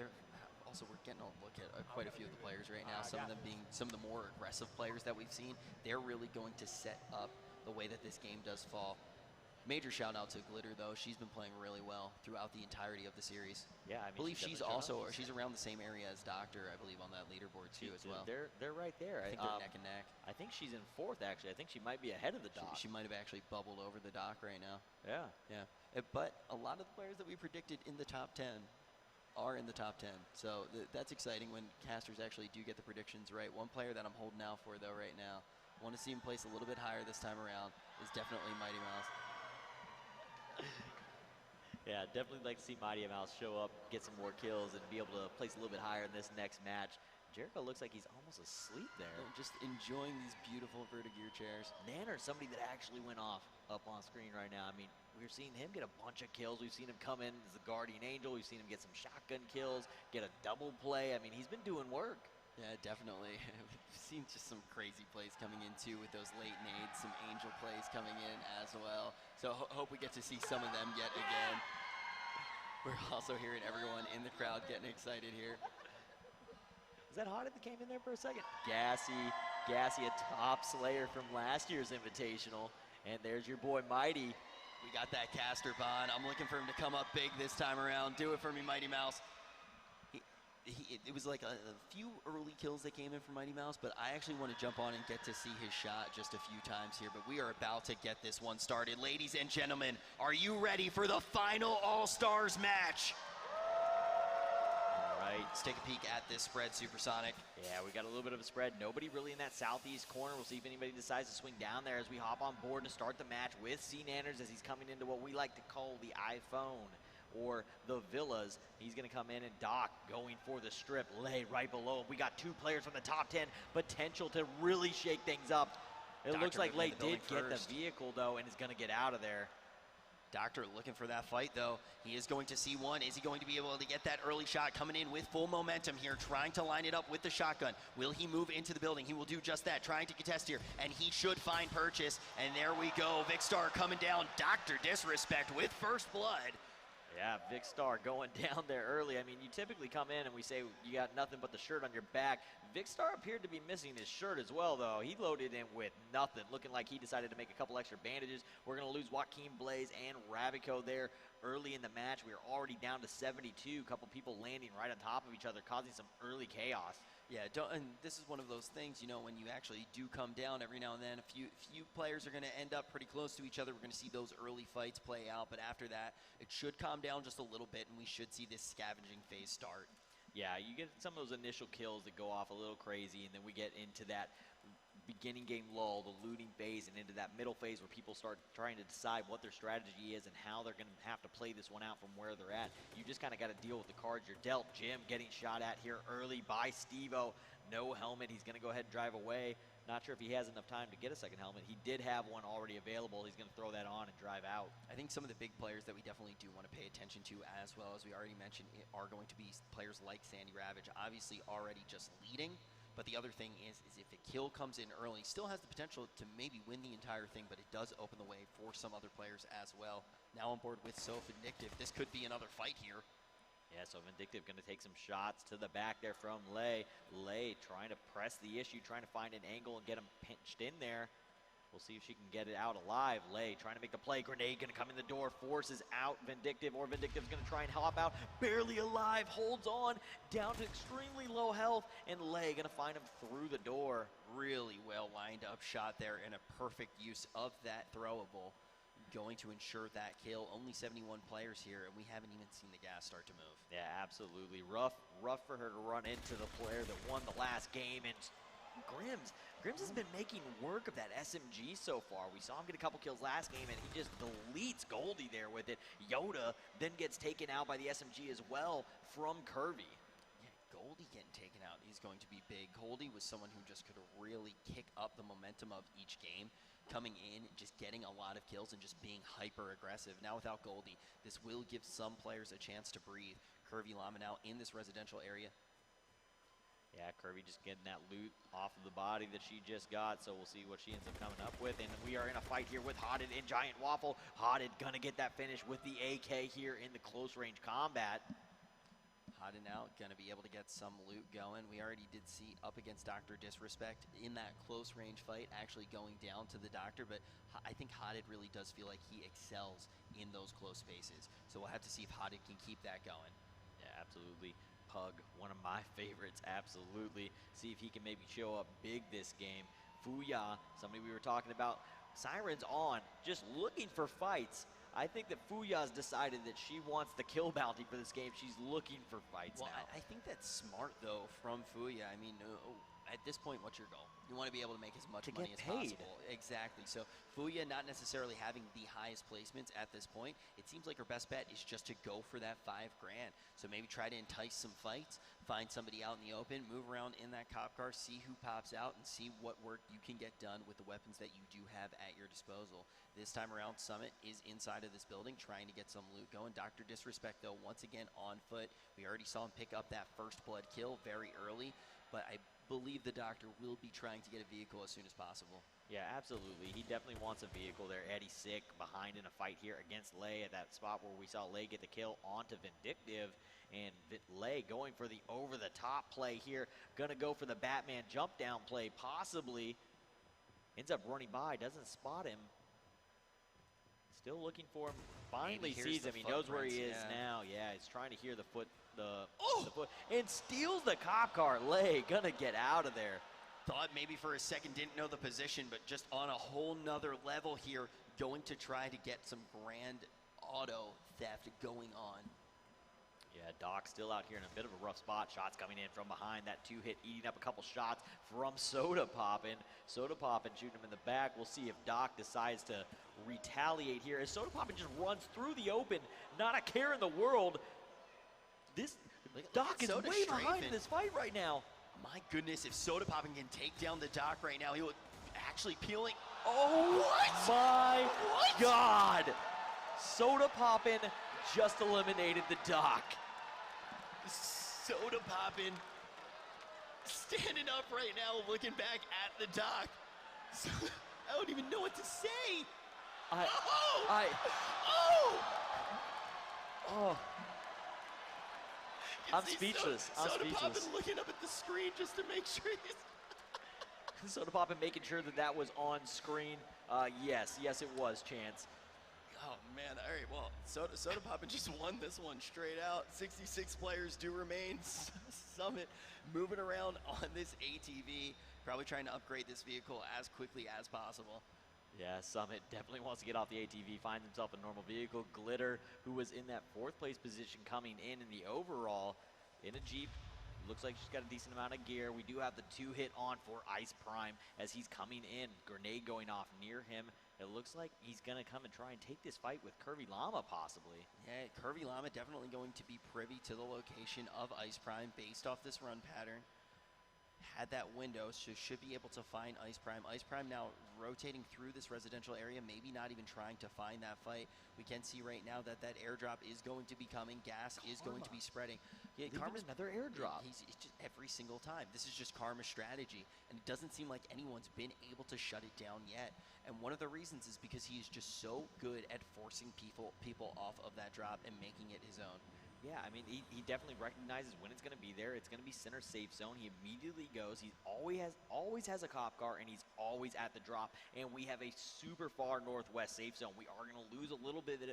S2: also, we're getting a look at quite a few of the players right now, some of them being some of the more aggressive players that we've seen. They're really going to set up the way that this game does fall. Major shout out to Glitter, though. She's been playing really well throughout the entirety of the series.
S1: Yeah, I
S2: believe she's also, she's around the same area as Doctor, I believe, on that leaderboard too as well.
S1: They're right there.
S2: I think they're neck and neck.
S1: I think she's in 4th, actually. I think she might be ahead of the Doc.
S2: She might have actually bubbled over the Doc right now.
S1: Yeah.
S2: Yeah. But a lot of the players that we predicted in the top 10 are in the top 10. So that's exciting when casters actually do get the predictions right. One player that I'm holding out for, though, right now, want to see him place a little bit higher this time around, is definitely Mighty Mouse.
S1: Yeah, definitely like to see Mighty Mouse show up, get some more kills, and be able to place a little bit higher in this next match. Jericho looks like he's almost asleep there.
S2: Just enjoying these beautiful Vertigear chairs.
S1: Nanner, somebody that actually went off up on screen right now. I mean, we're seeing him get a bunch of kills. We've seen him come in as the Guardian Angel. We've seen him get some shotgun kills, get a double play. I mean, he's been doing work.
S2: Yeah, definitely. We've seen just some crazy plays coming in too with those late nades, some angel plays coming in as well. So hope we get to see some of them yet again. We're also hearing everyone in the crowd getting excited here.
S1: Is that Hotted that came in there for a second? Gassy, a top slayer from last year's Invitational. And there's your boy, Mighty.
S2: We got that caster bond. I'm looking for him to come up big this time around. Do it for me, Mighty Mouse. It was like a few early kills that came in for Mighty Mouse, but I actually want to jump on and get to see his shot just a few times here. But we are about to get this one started. Ladies and gentlemen, are you ready for the final All-Stars match? All right, let's take a peek at this spread, Supersonic.
S1: Yeah, we got a little bit of a spread. Nobody really in that southeast corner. We'll see if anybody decides to swing down there as we hop on board to start the match with C. Nanners as he's coming into what we like to call the iPhone or the Villas. He's going to come in and Doc going for the strip. Lay right below him. We got two players from the top 10. Potential to really shake things up. It looks like Lay did get the vehicle, though, and is going to get out of there.
S2: Doctor looking for that fight, though. He is going to see one. Is he going to be able to get that early shot coming in with full momentum here, trying to line it up with the shotgun? Will he move into the building? He will do just that, trying to contest here, and he should find purchase. And there we go. Vicstar coming down. Dr. Disrespect with first blood.
S1: Yeah, Vicstar going down there early. I mean, you typically come in and we say you got nothing but the shirt on your back. Vicstar appeared to be missing his shirt as well, though. He loaded in with nothing, looking like he decided to make a couple extra bandages. We're going to lose Joaquin Blaze and Ravico there early in the match. We are already down to 72. A couple people landing right on top of each other, causing some early chaos.
S2: Yeah, and this is one of those things, you know, when you actually do come down every now and then, a few players are going to end up pretty close to each other. We're going to see those early fights play out, but after that, it should calm down just a little bit, and we should see this scavenging phase start.
S1: Yeah, you get some of those initial kills that go off a little crazy, and then we get into that beginning game lull, the looting phase, and into that middle phase where people start trying to decide what their strategy is and how they're going to have to play this one out from where they're at. You just kind of got to deal with the cards you're dealt. Jim getting shot at here early by Steve-O. No helmet. He's going to go ahead and drive away. Not sure if he has enough time to get a second helmet. He did have one already available. He's going to throw that on and drive out.
S2: I think some of the big players that we definitely do want to pay attention to, as well as we already mentioned, are going to be players like Sandy Ravage, obviously already just leading. But the other thing is if a kill comes in early, still has the potential to maybe win the entire thing, but it does open the way for some other players as well. Now on board with So Vindictive. This could be another fight here.
S1: Yeah, so Vindictive going to take some shots to the back there from Lay. Lay trying to press the issue, trying to find an angle and get him pinched in there. We'll see if she can get it out alive. Lay trying to make the play. Grenade going to come in the door, forces out Vindictive, or Vindictive's going to try and hop out. Barely alive, holds on, down to extremely low health, and Lay going to find him through the door.
S2: Really well lined up shot there, and a perfect use of that throwable. Going to ensure that kill. Only 71 players here, and we haven't even seen the gas start to move.
S1: Yeah, absolutely. Rough for her to run into the player that won the last game, and Grims has been making work of that SMG so far. We saw him get a couple kills last game, and he just deletes Goldie there with it. Yoda then gets taken out by the SMG as well from Curvy.
S2: Yeah, Goldie getting taken out is going to be big. Goldie was someone who just could really kick up the momentum of each game, coming in, just getting a lot of kills and just being hyper aggressive. Now without Goldie, this will give some players a chance to breathe. Curvy Llama now in this residential area.
S1: Yeah, Curvy just getting that loot off of the body that she just got, so we'll see what she ends up coming up with. And we are in a fight here with Hotted and Giant Waffle. Hotted gonna get that finish with the AK here in the close range combat.
S2: Hotted now gonna be able to get some loot going. We already did see up against Dr. Disrespect in that close range fight, actually going down to the Doctor, but I think Hotted really does feel like he excels in those close spaces. So we'll have to see if Hotted can keep that going.
S1: Yeah, absolutely. Pug, one of my favorites, absolutely. See if he can maybe show up big this game. Fuya, somebody we were talking about, Sirens on, just looking for fights. I think that Fuya's decided that she wants the kill bounty for this game. She's looking for fights now.
S2: I think that's smart, though, from Fuya. I mean, at this point, what's your goal? You want to be able to make as much money as possible. Exactly. So Fuya not necessarily having the highest placements at this point. It seems like her best bet is just to go for that $5 grand. So maybe try to entice some fights, find somebody out in the open, move around in that cop car, see who pops out, and see what work you can get done with the weapons that you do have at your disposal. This time around, Summit is inside of this building trying to get some loot going. Dr. Disrespect, though, once again on foot. We already saw him pick up that first blood kill very early. but I believe the doctor will be trying to get a vehicle as soon as possible.
S1: Yeah, absolutely. He definitely wants a vehicle there. Eddie sick behind in a fight here against Lay at that spot where we saw Lay get the kill onto Vindictive. And Lay going for the over-the-top play here. Going to go for the Batman jump down play, possibly. Ends up running by, doesn't spot him. Still looking for him. Finally sees him. He knows where he is now. Yeah, he's trying to hear the foot, the foot, and steals the cop car. Lay gonna get out of there.
S2: Thought maybe for a second didn't know the position, but just on a whole nother level here, going to try to get some grand auto theft going on.
S1: Yeah, Doc still out here in a bit of a rough spot. Shots coming in from behind. That 2-hit eating up a couple shots from Soda Poppin'. Soda Poppin' shooting him in the back. We'll see if Doc decides to retaliate here. As Soda Poppin' just runs through the open, not a care in the world. This Doc is way behind this fight right now.
S2: My goodness, if Soda Poppin' can take down the Doc right now, he will actually peeling.
S1: Oh my God! Soda Poppin' just eliminated the Doc.
S2: Soda Poppin' standing up right now, looking back at the Doc. I don't even know what to say.
S1: I'm speechless.
S2: Soda Poppin' looking up at the screen just to make sure he's
S1: Soda Poppin' making sure that was on screen. Yes, it was, Chance.
S2: Oh man, all right, well, Soda Poppin' just won this one straight out. 66 players do remain. Summit moving around on this ATV, probably trying to upgrade this vehicle as quickly as possible.
S1: Yeah, Summit definitely wants to get off the ATV, finds himself a normal vehicle. Glitter, who was in that 4th place position coming in the overall, in a Jeep. Looks like she's got a decent amount of gear. We do have the 2-hit on for Ice Prime as he's coming in. Grenade going off near him. It looks like he's going to come and try and take this fight with Curvy Llama, possibly.
S2: Yeah, Curvy Llama definitely going to be privy to the location of Ice Prime based off this run pattern. Had that window, so should be able to find Ice Prime. Ice Prime now rotating through this residential area, maybe not even trying to find that fight. We can see right now that airdrop is going to be coming. Gas is going to be spreading. Yeah,
S1: Karma's another airdrop.
S2: It's just every single time. This is just Karma's strategy, and it doesn't seem like anyone's been able to shut it down yet. And one of the reasons is because he is just so good at forcing people off of that drop and making it his own.
S1: Yeah, I mean, he definitely recognizes when it's going to be there. It's going to be center safe zone. He immediately goes. He always has a cop car, and he's always at the drop. And we have a super far northwest safe zone. We are going to lose a little bit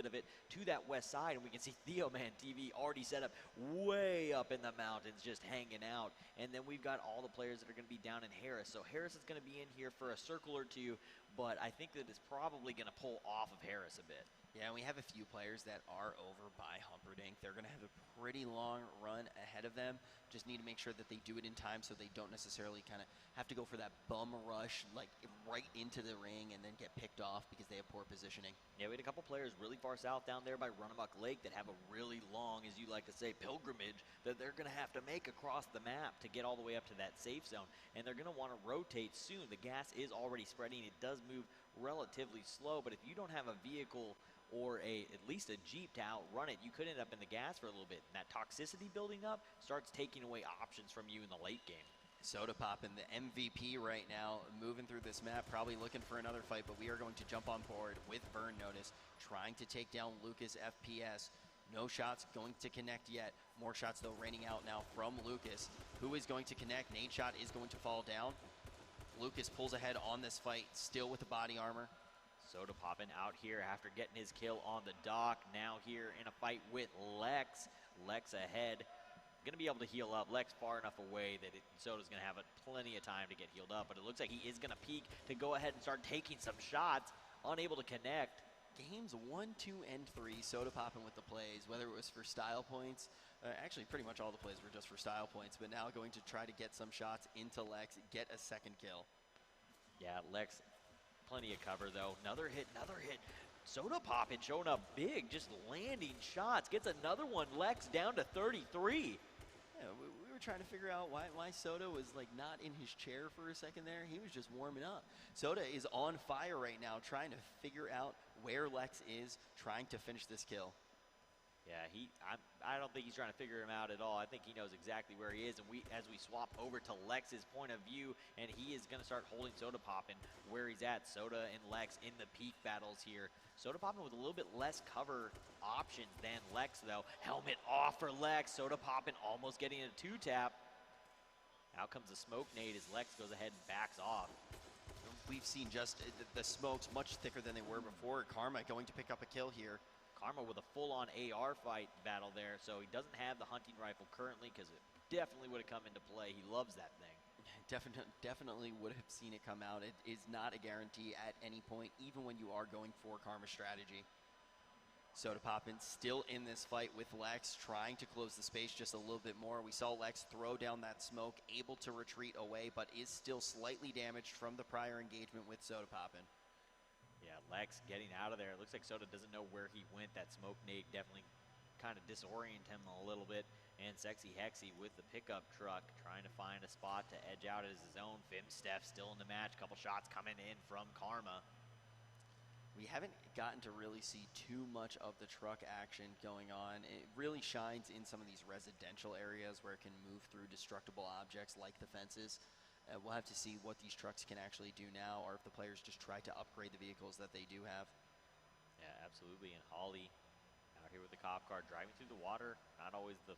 S1: of it to that west side, and we can see Theo Man TV already set up way up in the mountains, just hanging out. And then we've got all the players that are going to be down in Harris. So Harris is going to be in here for a circle or two, but I think that it's probably going to pull off of Harris a bit.
S2: Yeah, and we have a few players that are over by Humperdinck. They're going to have a pretty long run ahead of them. Just need to make sure that they do it in time so they don't necessarily kind of have to go for that bum rush, like right into the ring and then get picked off because they have poor positioning.
S1: Yeah, we had a couple players really far south down there by Runamuck Lake that have a really long, as you like to say, pilgrimage that they're going to have to make across the map to get all the way up to that safe zone. And they're going to want to rotate soon. The gas is already spreading. It does move relatively slow, but if you don't have a vehicle or at least a Jeep to outrun it, you could end up in the gas for a little bit. And that toxicity building up starts taking away options from you in the late game.
S2: Soda Poppin', the MVP right now, moving through this map, probably looking for another fight, but we are going to jump on board with Burn Notice, trying to take down Lucas FPS. No shots going to connect yet. More shots, though, raining out now from Lucas. Who is going to connect? Nade shot is going to fall down. Lucas pulls ahead on this fight, still with the body armor.
S1: Soda Poppin' out here after getting his kill on the dock. Now here in a fight with Lex. Lex ahead. Going to be able to heal up. Lex far enough away that Soda's going to have plenty of time to get healed up. But it looks like he is going to peek to go ahead and start taking some shots. Unable to connect.
S2: Games 1, 2, and 3, Soda Poppin' with the plays, whether it was for style points. Actually, pretty much all the plays were just for style points. But now going to try to get some shots into Lex, get a second kill.
S1: Yeah, Lex, plenty of cover, though. Another hit, another hit. Soda Poppin' showing up big, just landing shots. Gets another one. Lex down to 33.
S2: Yeah, we were trying to figure out why Soda was like not in his chair for a second there. He was just warming up. Soda is on fire right now, trying to figure out where Lex is, trying to finish this kill.
S1: Yeah, I don't think he's trying to figure him out at all. I think he knows exactly where he is. And as we swap over to Lex's point of view, and he is going to start holding Soda Poppin where he's at. Soda and Lex in the peak battles here. Soda Poppin with a little bit less cover options than Lex, though. Helmet off for Lex. Soda Poppin almost getting a 2-tap. Out comes the smoke nade as Lex goes ahead and backs off.
S2: We've seen just the smokes much thicker than they were before. Karma going to pick up a kill here.
S1: Karma with a full-on AR fight battle there, so he doesn't have the hunting rifle currently because it definitely would have come into play. He loves that thing.
S2: Definitely would have seen it come out. It is not a guarantee at any point, even when you are going for Karma strategy. Soda Poppin still in this fight with Lex, trying to close the space just a little bit more. We saw Lex throw down that smoke, able to retreat away, but is still slightly damaged from the prior engagement with Soda Poppin.
S1: Yeah, Lex getting out of there. It looks like Soda doesn't know where he went. That smoke nade definitely kind of disoriented him a little bit. And Sexy Hexy with the pickup truck trying to find a spot to edge out as his own. Fimsteph still in the match. Couple shots coming in from Karma.
S2: We haven't gotten to really see too much of the truck action going on. It really shines in some of these residential areas where it can move through destructible objects like the fences. We'll have to see what these trucks can actually do now, or if the players just try to upgrade the vehicles that they do have.
S1: Yeah, absolutely. And Holly out here with the cop car driving through the water. Not always the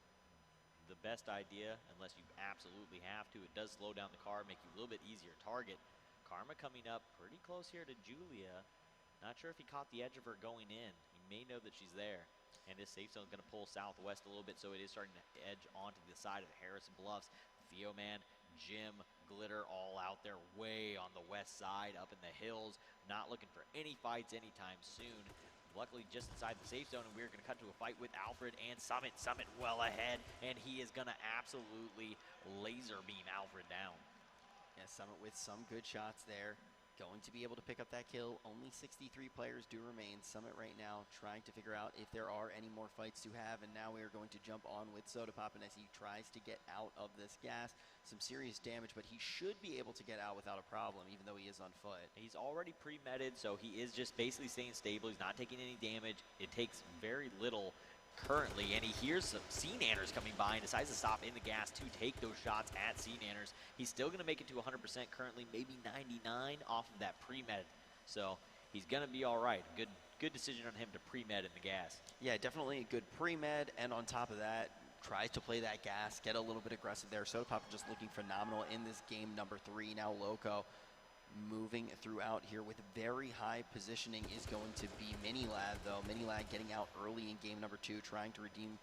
S1: best idea unless you absolutely have to. It does slow down the car, make you a little bit easier target. Karma coming up pretty close here to Julia. Not sure if he caught the edge of her going in. He may know that she's there. And this safe zone is going to pull southwest a little bit, so it is starting to edge onto the side of Harrison Bluffs. Theo Man, Jim, Glitter all out there way on the west side up in the hills. Not looking for any fights anytime soon. Luckily just inside the safe zone, and we're going to cut to a fight with Alfred and Summit. Summit well ahead, and he is going to absolutely laser beam Alfred down.
S2: Yeah, Summit with some good shots there. Going to be able to pick up that kill. Only 63 players do remain. Summit right now trying to figure out if there are any more fights to have, and now we are going to jump on with Soda Poppin as he tries to get out of this gas. Some serious damage, but he should be able to get out without a problem, even though he is on foot.
S1: He's already pre-medded, so he is just basically staying stable. He's not taking any damage. It takes very little currently, and he hears some Sea Nanners coming by and decides to stop in the gas to take those shots at Sea Nanners. He's still going to make it to 100% currently, maybe 99 off of that pre-med. So he's going to be all right. Good decision on him to pre-med in the gas.
S2: Yeah, definitely a good pre-med, and on top of that, tries to play that gas, get a little bit aggressive there. Soda Poppin just looking phenomenal in this game number 3. Now Loco moving throughout here with very high positioning is going to be Minilad, though. Minilad getting out early in game number 2, trying to redeem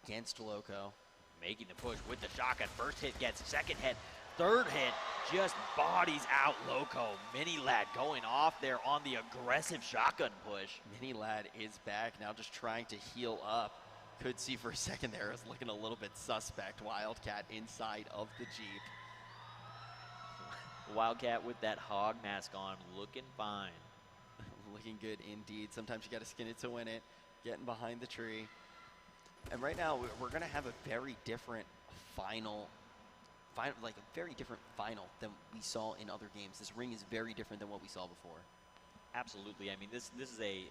S2: against Loco.
S1: Making the push with the shotgun. First hit gets, second hit, third hit just bodies out Loco. Minilad going off there on the aggressive shotgun push.
S2: Minilad is back now, just trying to heal up. Could see for a second there, is looking a little bit suspect. Wildcat inside of the Jeep.
S1: Wildcat with that hog mask on, looking fine.
S2: Looking good indeed. Sometimes you got to skin it to win it. Getting behind the tree. And right now, we're going to have a very different final, like a very different final than we saw in other games. This ring is very different than what we saw before.
S1: Absolutely. I mean, this is a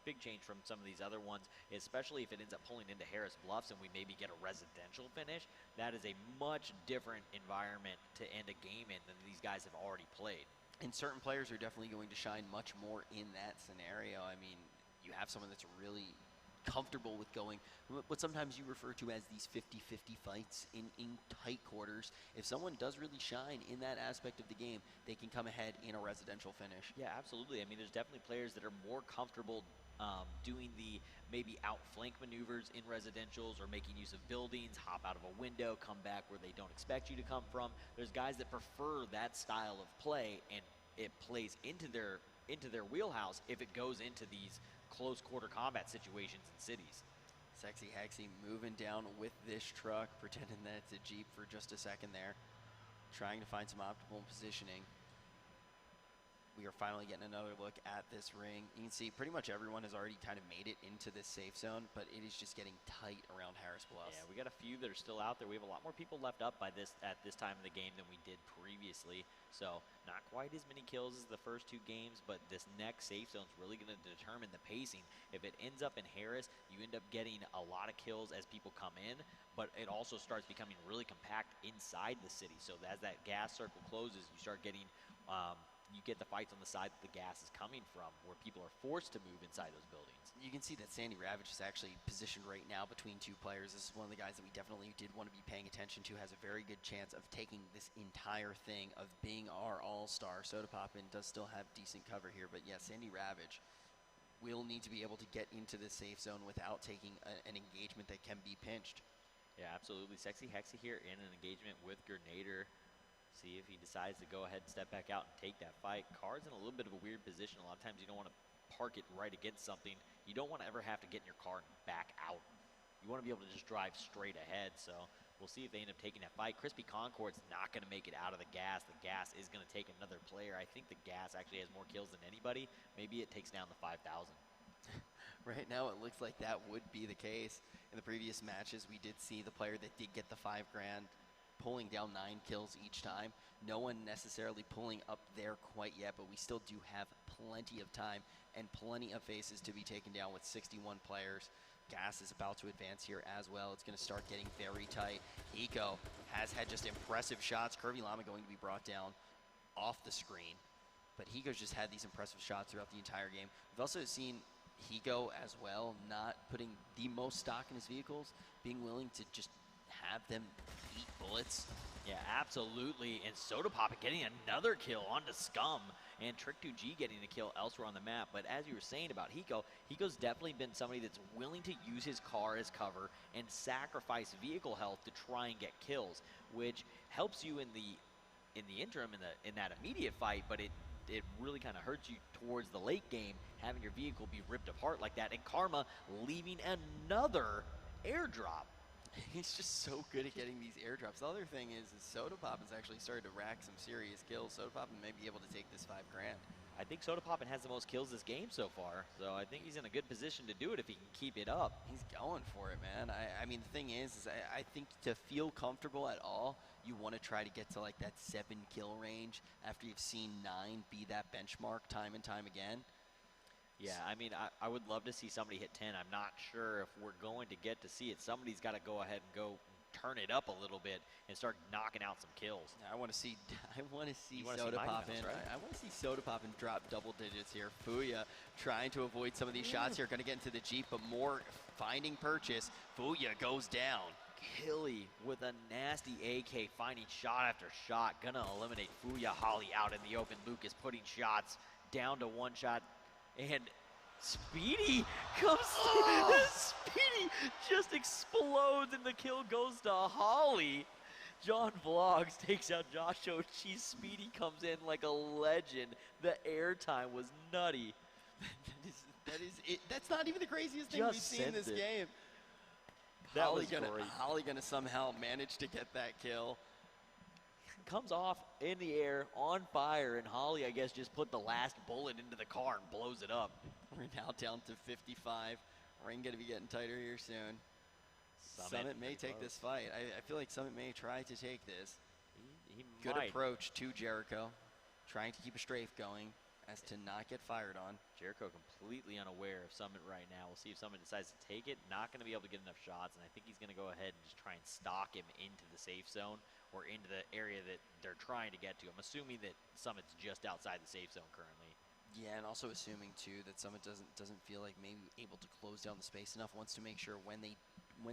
S1: big change from some of these other ones, especially if it ends up pulling into Harris Bluffs and we maybe get a residential finish. That is a much different environment to end a game in than these guys have already played.
S2: And certain players are definitely going to shine much more in that scenario. I mean, you have someone that's really comfortable with going what sometimes you refer to as these 50-50 fights in tight quarters. If someone does really shine in that aspect of the game, they can come ahead in a residential finish.
S1: Yeah, absolutely. I mean, there's definitely players that are more comfortable doing the maybe outflank maneuvers in residentials, or making use of buildings, hop out of a window, come back where they don't expect you to come from. There's guys that prefer that style of play, and it plays into their wheelhouse if it goes into these close quarter combat situations in cities.
S2: Sexy Hexy moving down with this truck, pretending that it's a Jeep for just a second there, trying to find some optimal positioning. we are finally getting another look at this ring. You can see pretty much everyone has already kind of made it into this safe zone, but it is just getting tight around Harris Bluff.
S1: Yeah, we got a few that are still out there. We have a lot more people left up at this time of the game than we did previously. So not quite as many kills as the first 2 games, but this next safe zone is really going to determine the pacing. If it ends up in Harris, you end up getting a lot of kills as people come in, but it also starts becoming really compact inside the city. So as that gas circle closes, you start getting you get the fights on the side that the gas is coming from, where people are forced to move inside those buildings.
S2: You can see that Sandy Ravage is actually positioned right now between 2 players. This is one of the guys that we definitely did want to be paying attention to. Has a very good chance of taking this entire thing, of being our all-star. Soda Poppin does still have decent cover here, but yeah, Sandy Ravage will need to be able to get into the safe zone without taking an engagement that can be pinched.
S1: Yeah, absolutely. Sexy Hexy here in an engagement with Grenader. See if he decides to go ahead and step back out and take that fight. Car's in a little bit of a weird position. A lot of times you don't want to park it right against something. You don't want to ever have to get in your car and back out. You want to be able to just drive straight ahead. So we'll see if they end up taking that fight. Crispy Concord's not going to make it out of the gas. The gas is going to take another player. I think the gas actually has more kills than anybody. Maybe it takes down the 5,000.
S2: Right now it looks like that would be the case. In the previous matches, we did see the player that did get the $5 grand pulling down 9 kills each time. No one necessarily pulling up there quite yet, but we still do have plenty of time and plenty of faces to be taken down with 61 players. Gas is about to advance here as well. It's going to start getting very tight. Hiko has had just impressive shots. Curvy Llama going to be brought down off the screen, but Hiko's just had these impressive shots throughout the entire game. We've also seen Hiko as well not putting the most stock in his vehicles, being willing to just have them eat bullets.
S1: Yeah, absolutely. And Soda Pop getting another kill onto Scum, and Trick2G getting a kill elsewhere on the map. But as you were saying about Hiko, Hiko's definitely been somebody that's willing to use his car as cover and sacrifice vehicle health to try and get kills, which helps you in the interim, in that immediate fight, but it really kind of hurts you towards the late game, having your vehicle be ripped apart like that, and Karma leaving another airdrop.
S2: He's just so good at getting these airdrops. The other thing is Soda Pop has actually started to rack some serious kills. Soda Pop may be able to take this $5 grand.
S1: I think Soda Poppin has the most kills this game so far, so I think he's in a good position to do it if he can keep it up.
S2: He's going for it, man. I mean, the thing is I think to feel comfortable at all, you want to try to get to like that 7 kill range after you've seen 9 be that benchmark time and time again.
S1: Yeah, I mean, I would love to see somebody hit 10. I'm not sure if we're going to get to see it. Somebody's got to go ahead and go turn it up a little bit and start knocking out some kills.
S2: I want to see Soda Poppin.
S1: Right?
S2: I want to see Soda Poppin drop double digits here. Fuya trying to avoid some of these shots here. Going to get into the Jeep, but more finding purchase. Fuya goes down.
S1: Killy with a nasty AK, finding shot after shot. Gonna eliminate Fuya. Holly out in the open. Lucas putting shots down to 1 shot. And Speedy comes Speedy just explodes, and the kill goes to Holly. John Vlogs takes out Josh Ochi. Speedy comes in like a legend. The airtime was nutty.
S2: that is it. That's not even the craziest thing we've seen in this game.
S1: That was great.
S2: Holly gonna somehow manage to get that kill.
S1: Comes off in the air on fire, and Holly, I guess, just put the last bullet into the car and blows it up.
S2: We're now down to 55. Ring gonna be getting tighter here soon. Summit may take this fight. I feel like Summit may try to take this.
S1: He
S2: Good
S1: might.
S2: approach to Jericho, trying to keep a strafe going as to not get fired on.
S1: Jericho completely unaware of Summit right now. We'll see if Summit decides to take it. Not going to be able to get enough shots, and I think he's going to go ahead and just try and stalk him into the safe zone or into the area that they're trying to get to. I'm assuming that Summit's just outside the safe zone currently.
S2: Yeah, and also assuming too that Summit doesn't feel like maybe able to close down the space enough. Wants to make sure when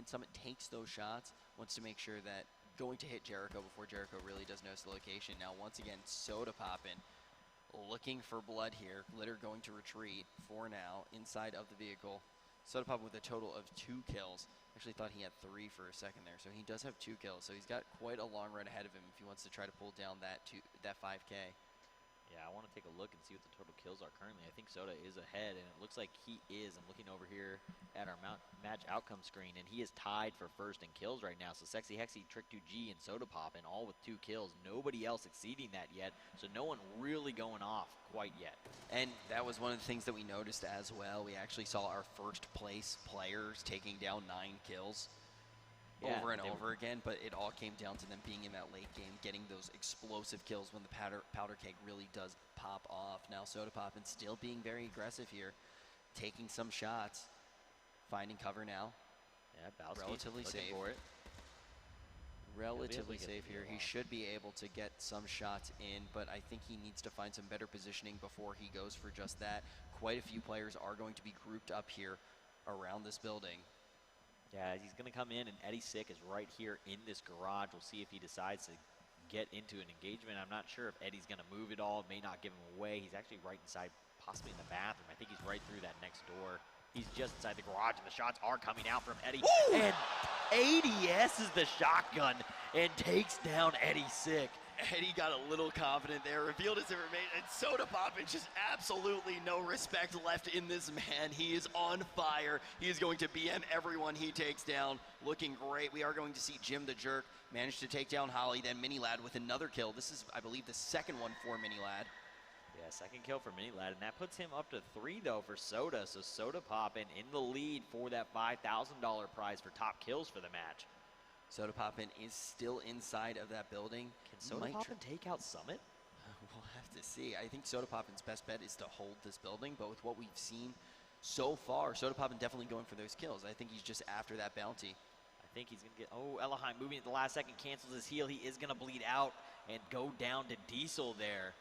S2: Summit takes those shots, wants to make sure that going to hit Jericho before Jericho really does notice the location. Now once again, Soda Poppin looking for blood here. Glitter going to retreat for now inside of the vehicle. Soda Poppin with a total of 2 kills. Actually thought he had 3 for a second there, so he does have 2 kills. So he's got quite a long run ahead of him if he wants to try to pull down that 5K.
S1: Yeah, I want to take a look and see what the total kills are currently. I think Soda is ahead, and it looks like he is. I'm looking over here at our match outcome screen, and he is tied for first in kills right now. So Sexy Hexy, Trick2G, and Soda Poppin' all with 2 kills. Nobody else exceeding that yet, so no one really going off quite yet.
S2: And that was one of the things that we noticed as well. We actually saw our first place players taking down 9 kills.
S1: Yeah,
S2: over and over again, but it all came down to them being in that late game, getting those explosive kills when the powder keg really does pop off. Now Soda Poppin' still being very aggressive here, taking some shots, finding cover now.
S1: Yeah, Bowski
S2: relatively safe.
S1: For it.
S2: Relatively safe here. He should be able to get some shots in, but I think he needs to find some better positioning before he goes for just that. Quite a few players are going to be grouped up here around this building.
S1: Yeah, he's going to come in, and Eddie Sick is right here in this garage. We'll see if he decides to get into an engagement. I'm not sure if Eddie's going to move it all. It may not give him away. He's actually right inside, possibly in the bathroom. I think he's right through that next door. He's just inside the garage, and the shots are coming out from Eddie. Woo! And ADS is the shotgun and takes down Eddie Sick.
S2: Eddie got a little confident there, revealed his information, and Soda Poppin' just absolutely no respect left in this man. He is on fire. He is going to BM everyone he takes down. Looking great. We are going to see Jim the Jerk manage to take down Holly, then Mini Lad with another kill. This is, I believe, the second one for Mini Lad.
S1: Yeah, second kill for Mini Lad, and that puts him up to 3, though, for Soda. So Soda Poppin' in the lead for that $5,000 prize for top kills for the match.
S2: Soda Poppin' is still inside of that building.
S1: Can Soda Poppin' take out Summit?
S2: We'll have to see. I think Soda Poppin's best bet is to hold this building, but with what we've seen so far, Soda Poppin' definitely going for those kills. I think he's just after that bounty.
S1: I think he's going to get, oh, Elohim moving at the last second, cancels his heal. He is going to bleed out and go down to Diesel there.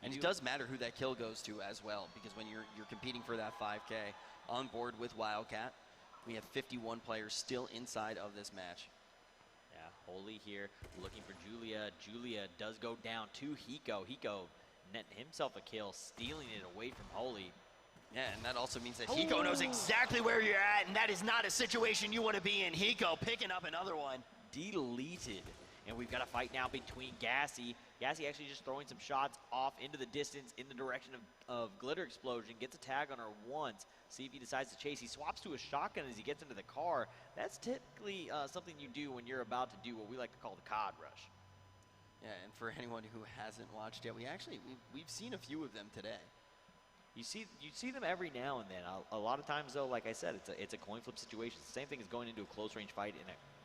S2: And it does matter who that kill goes to as well, because when you're competing for that 5K on board with Wildcat, we have 51 players still inside of this match.
S1: Yeah, Holy here looking for Julia. Julia does go down to Hiko. Hiko netting himself a kill, stealing it away from Holy.
S2: Yeah, and that also means that Hiko knows exactly where you're at, and that is not a situation you want to be in. Hiko picking up another one.
S1: Deleted. And we've got a fight now between Gassy. Gassy actually just throwing some shots off into the distance in the direction of Glitter Explosion. Gets a tag on her once. See if he decides to chase. He swaps to a shotgun as he gets into the car. That's typically something you do when you're about to do what we like to call the COD rush.
S2: Yeah, and for anyone who hasn't watched yet, we've seen a few of them today.
S1: You see them every now and then. A lot of times, though, like I said, it's a coin flip situation. It's the same thing as going into a close range fight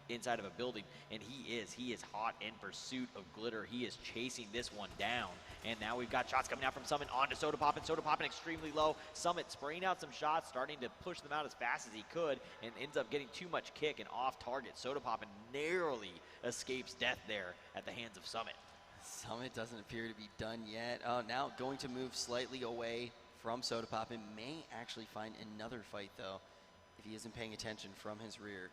S1: inside of a building, and he is hot in pursuit of Glitter. He is chasing this one down, and now we've got shots coming out from Summit onto Soda Poppin'. Soda Poppin' extremely low. Summit spraying out some shots, starting to push them out as fast as he could, and ends up getting too much kick and off target. Soda Poppin' narrowly escapes death there at the hands of Summit.
S2: Summit doesn't appear to be done yet. Now going to move slightly away from Soda Poppin'. May actually find another fight, though, if he isn't paying attention from his rear.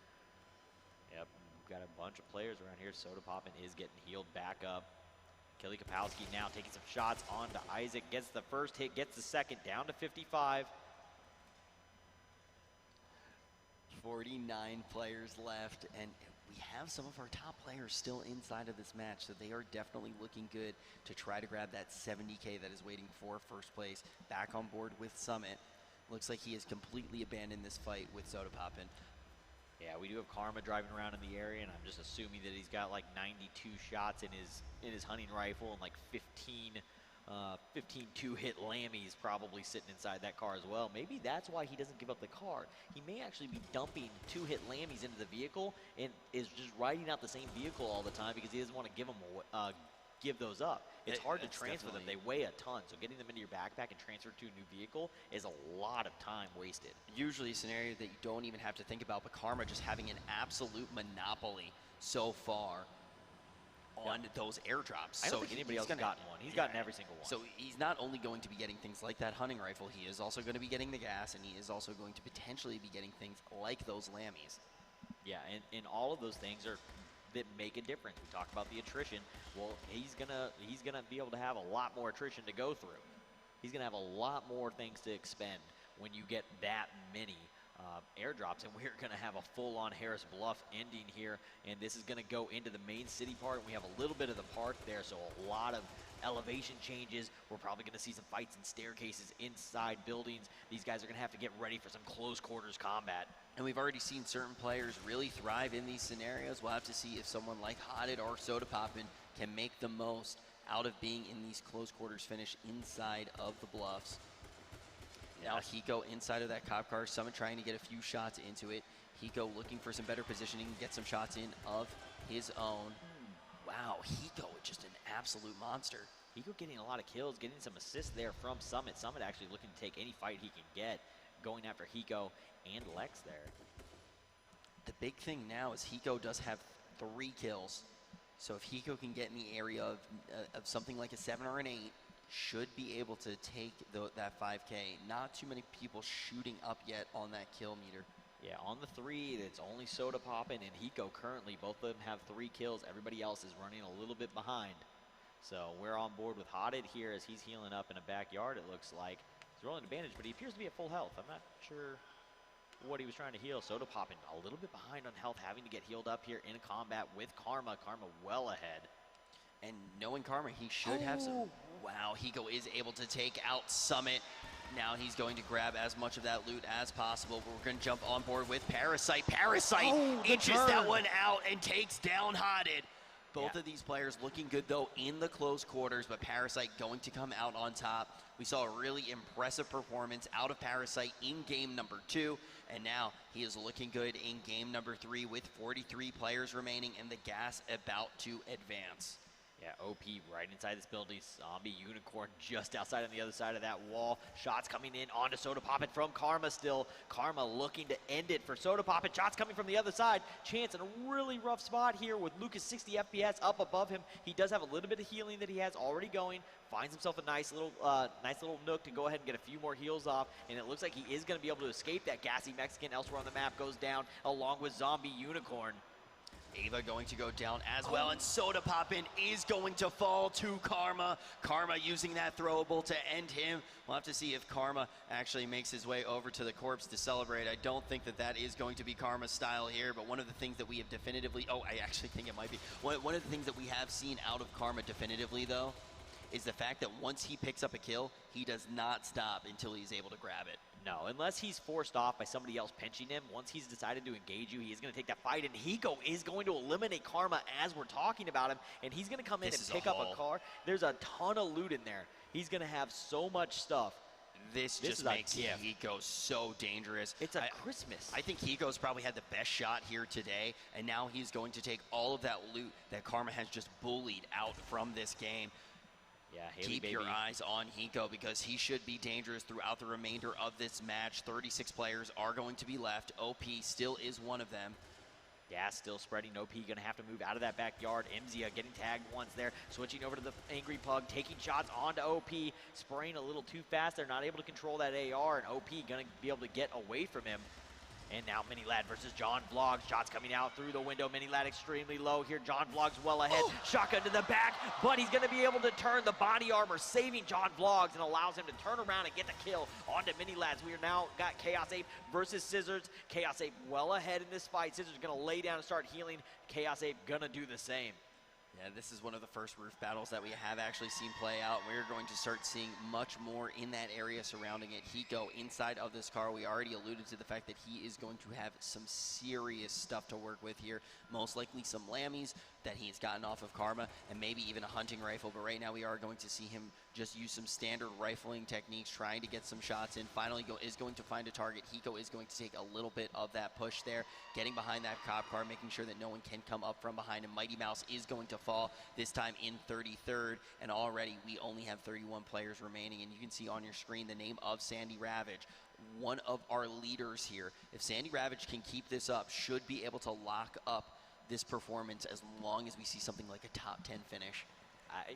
S1: Yep, we've got a bunch of players around here. Soda Poppin' is getting healed back up. Kelly Kapowski now taking some shots onto Isaac. Gets the first hit, gets the second, down to 55.
S2: 49 players left, and we have some of our top players still inside of this match, so they are definitely looking good to try to grab that 70K that is waiting for first place. Back on board with Summit. Looks like he has completely abandoned this fight with Soda Poppin'.
S1: Yeah, we do have Karma driving around in the area, and I'm just assuming that he's got like 92 shots in his hunting rifle and like 15 two-hit Lammies probably sitting inside that car as well. Maybe that's why he doesn't give up the car. He may actually be dumping two-hit Lammies into the vehicle and is just riding out the same vehicle all the time because he doesn't want to give those up. It's hard to transfer them. They weigh a ton, so getting them into your backpack and transfer to a new vehicle is a lot of time wasted.
S2: Usually a scenario that you don't even have to think about, but Karma just having an absolute monopoly so far on those airdrops.
S1: I don't think anybody else has gotten one. He's gotten every single one.
S2: So he's not only going to be getting things like that hunting rifle, he is also going to be getting the gas, and he is also going to potentially be getting things like those Lammies.
S1: Yeah, and all of those things are that make a difference. We talked about the attrition. Well, he's gonna be able to have a lot more attrition to go through. He's gonna have a lot more things to expend when you get that many airdrops, and we're gonna have a full-on Harris Bluff ending here, and this is gonna go into the main city part, and we have a little bit of the park there, so a lot of elevation changes. We're probably going to see some fights in staircases inside buildings. These guys are going to have to get ready for some close quarters combat.
S2: And we've already seen certain players really thrive in these scenarios. We'll have to see if someone like Hotted or Soda Poppin can make the most out of being in these close quarters finish inside of the bluffs. Now Hiko inside of that cop car, Summit trying to get a few shots into it. Hiko looking for some better positioning, get some shots in of his own. Wow, Hiko just an absolute monster.
S1: Hiko getting a lot of kills, getting some assists there from Summit. Summit actually looking to take any fight he can get, going after Hiko and Lex there.
S2: The big thing now is Hiko does have 3 kills. So if Hiko can get in the area of something like a 7 or an 8, should be able to take that 5K. Not too many people shooting up yet on that kill meter.
S1: Yeah, on the 3, it's only Soda Poppin and Hiko currently. Both of them have 3 kills. Everybody else is running a little bit behind. So we're on board with Hotted here as he's healing up in a backyard, it looks like. He's rolling advantage, but he appears to be at full health. I'm not sure what he was trying to heal. Soda Poppin a little bit behind on health, having to get healed up here in combat with Karma. Karma well ahead.
S2: And knowing Karma, he should have some. Wow, Hiko is able to take out Summit. Now he's going to grab as much of that loot as possible. But we're going to jump on board with Parasite. Parasite inches that one out and takes down Hotted. Both of these players looking good, though, in the close quarters, but Parasite going to come out on top. We saw a really impressive performance out of Parasite in game number 2, and now he is looking good in game number 3 with 43 players remaining and the gas about to advance.
S1: Yeah, OP right inside this building. Zombie Unicorn just outside on the other side of that wall. Shots coming in onto Soda Poppin from Karma still. Karma looking to end it for Soda Poppin. Shots coming from the other side. Chance in a really rough spot here with Lucas 60 FPS up above him. He does have a little bit of healing that he has already going. Finds himself a nice little nook to go ahead and get a few more heals off. And it looks like he is going to be able to escape that gassy Mexican. Elsewhere on the map goes down along with Zombie Unicorn.
S2: Ava going to go down as well, and Soda Poppin is going to fall to Karma. Karma using that throwable to end him. We'll have to see if Karma actually makes his way over to the corpse to celebrate. I don't think that is going to be Karma's style here, but one of the things that we have definitively, I actually think it might be. One of the things that we have seen out of Karma definitively, though, is the fact that once he picks up a kill, he does not stop until he's able to grab it.
S1: No, unless he's forced off by somebody else pinching him. Once he's decided to engage you, he is going to take that fight, and Hiko is going to eliminate Karma as we're talking about him, and he's going to come in and pick up a car. There's a ton of loot in there. He's going to have so much stuff.
S2: This just makes Hiko so dangerous.
S1: It's a Christmas.
S2: I think Hiko's probably had the best shot here today, and now he's going to take all of that loot that Karma has just bullied out from this game.
S1: Yeah, Haley,
S2: keep your eyes on Hiko because he should be dangerous throughout the remainder of this match. 36 players are going to be left. OP still is one of them.
S1: Gas still spreading. OP going to have to move out of that backyard. Mzia getting tagged once there. Switching over to the Angry Pug. Taking shots onto OP. Spraying a little too fast. They're not able to control that AR. And OP going to be able to get away from him. And now Minilad versus John Vlogs. Shots coming out through the window. Minilad extremely low here. John Vlogs well ahead. Shotgun to the back, but he's going to be able to turn the body armor, saving John Vlogs, and allows him to turn around and get the kill onto Minilads. We are now got Chaos Ape versus Scissors. Chaos Ape well ahead in this fight. Scissors going to lay down and start healing. Chaos Ape going to do the same.
S2: Yeah, this is one of the first roof battles that we have actually seen play out. We're going to start seeing much more in that area surrounding it. Hiko inside of this car. We already alluded to the fact that he is going to have some serious stuff to work with here. Most likely some Lammies that he's gotten off of Karma, and maybe even a hunting rifle. But right now we are going to see him just use some standard rifling techniques, trying to get some shots in. Finally is going to find a target. Hiko is going to take a little bit of that push there, getting behind that cop car, making sure that no one can come up from behind him. Mighty Mouse is going to fall, this time in 33rd, and already we only have 31 players remaining, and you can see on your screen the name of Sandy Ravage, one of our leaders here. If Sandy Ravage can keep this up, should be able to lock up this performance as long as we see something like a top 10 finish.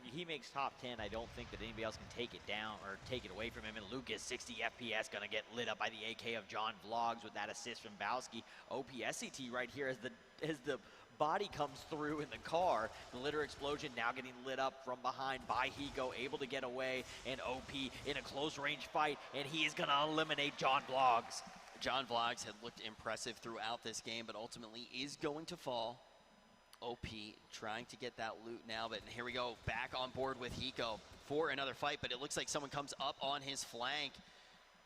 S1: He makes top 10. I don't think that anybody else can take it down or take it away from him. And Lucas, 60 FPS, going to get lit up by the AK of John Vlogs with that assist from Bowski. OPSCT right here as the body comes through in the car. The litter explosion now getting lit up from behind by Hiko, able to get away. And OP in a close range fight, and he is going to eliminate John Vlogs.
S2: John Vlogs had looked impressive throughout this game, but ultimately is going to fall. OP trying to get that loot now, but here we go, back on board with Hiko for another fight, but it looks like someone comes up on his flank.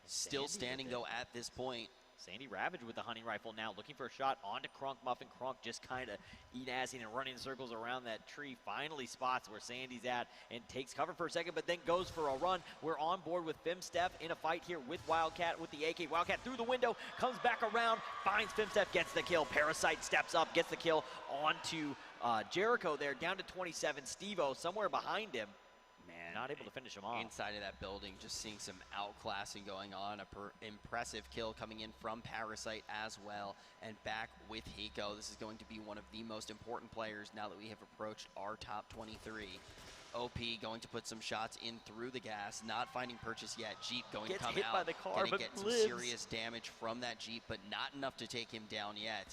S2: Still standing though at this point.
S1: Sandy Ravage with the hunting rifle now, looking for a shot onto Crunk Muffin. Crunk just kind of eat-assing and running in circles around that tree. Finally spots where Sandy's at and takes cover for a second, but then goes for a run. We're on board with Fimstep in a fight here with Wildcat with the AK. Wildcat through the window, comes back around, finds Fimstep, gets the kill. Parasite steps up, gets the kill onto Jericho there, down to 27. Steve-O somewhere behind him. Man, not able to finish him off.
S2: Inside of that building, just seeing some outclassing going on. Impressive kill coming in from Parasite as well. And back with Hiko. This is going to be one of the most important players now that we have approached our top 23. OP going to put some shots in through the gas, not finding purchase yet. Jeep going
S1: Gets
S2: to come
S1: hit
S2: out.
S1: by the car,
S2: Gonna
S1: but
S2: get
S1: lives.
S2: some serious damage from that Jeep, but not enough to take him down yet.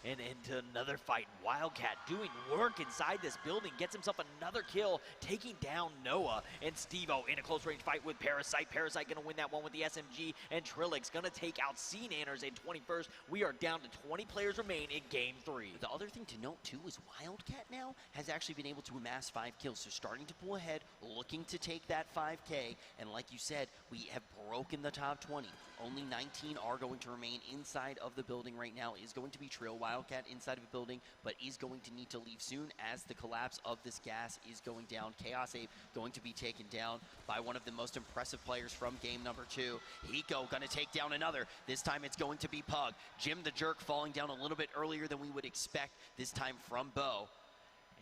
S1: And into another fight. Wildcat doing work inside this building. Gets himself another kill, taking down Noah. And Steve-O in a close range fight with Parasite. Parasite going to win that one with the SMG. And Trilix going to take out C-Nanners in 21st. We are down to 20 players remain in Game 3.
S2: The other thing to note, too, is Wildcat now has actually been able to amass 5 kills. So starting to pull ahead, looking to take that 5K. And like you said, we have broken the top 20. Only 19 are going to remain inside of the building right now. Is going to be Trill. Wildcat inside of a building, but is going to need to leave soon as the collapse of this gas is going down. Chaos Ape going to be taken down by one of the most impressive players from game number 2. Hiko going to take down another. This time it's going to be Pug. Jim the Jerk falling down a little bit earlier than we would expect, this time from Bo.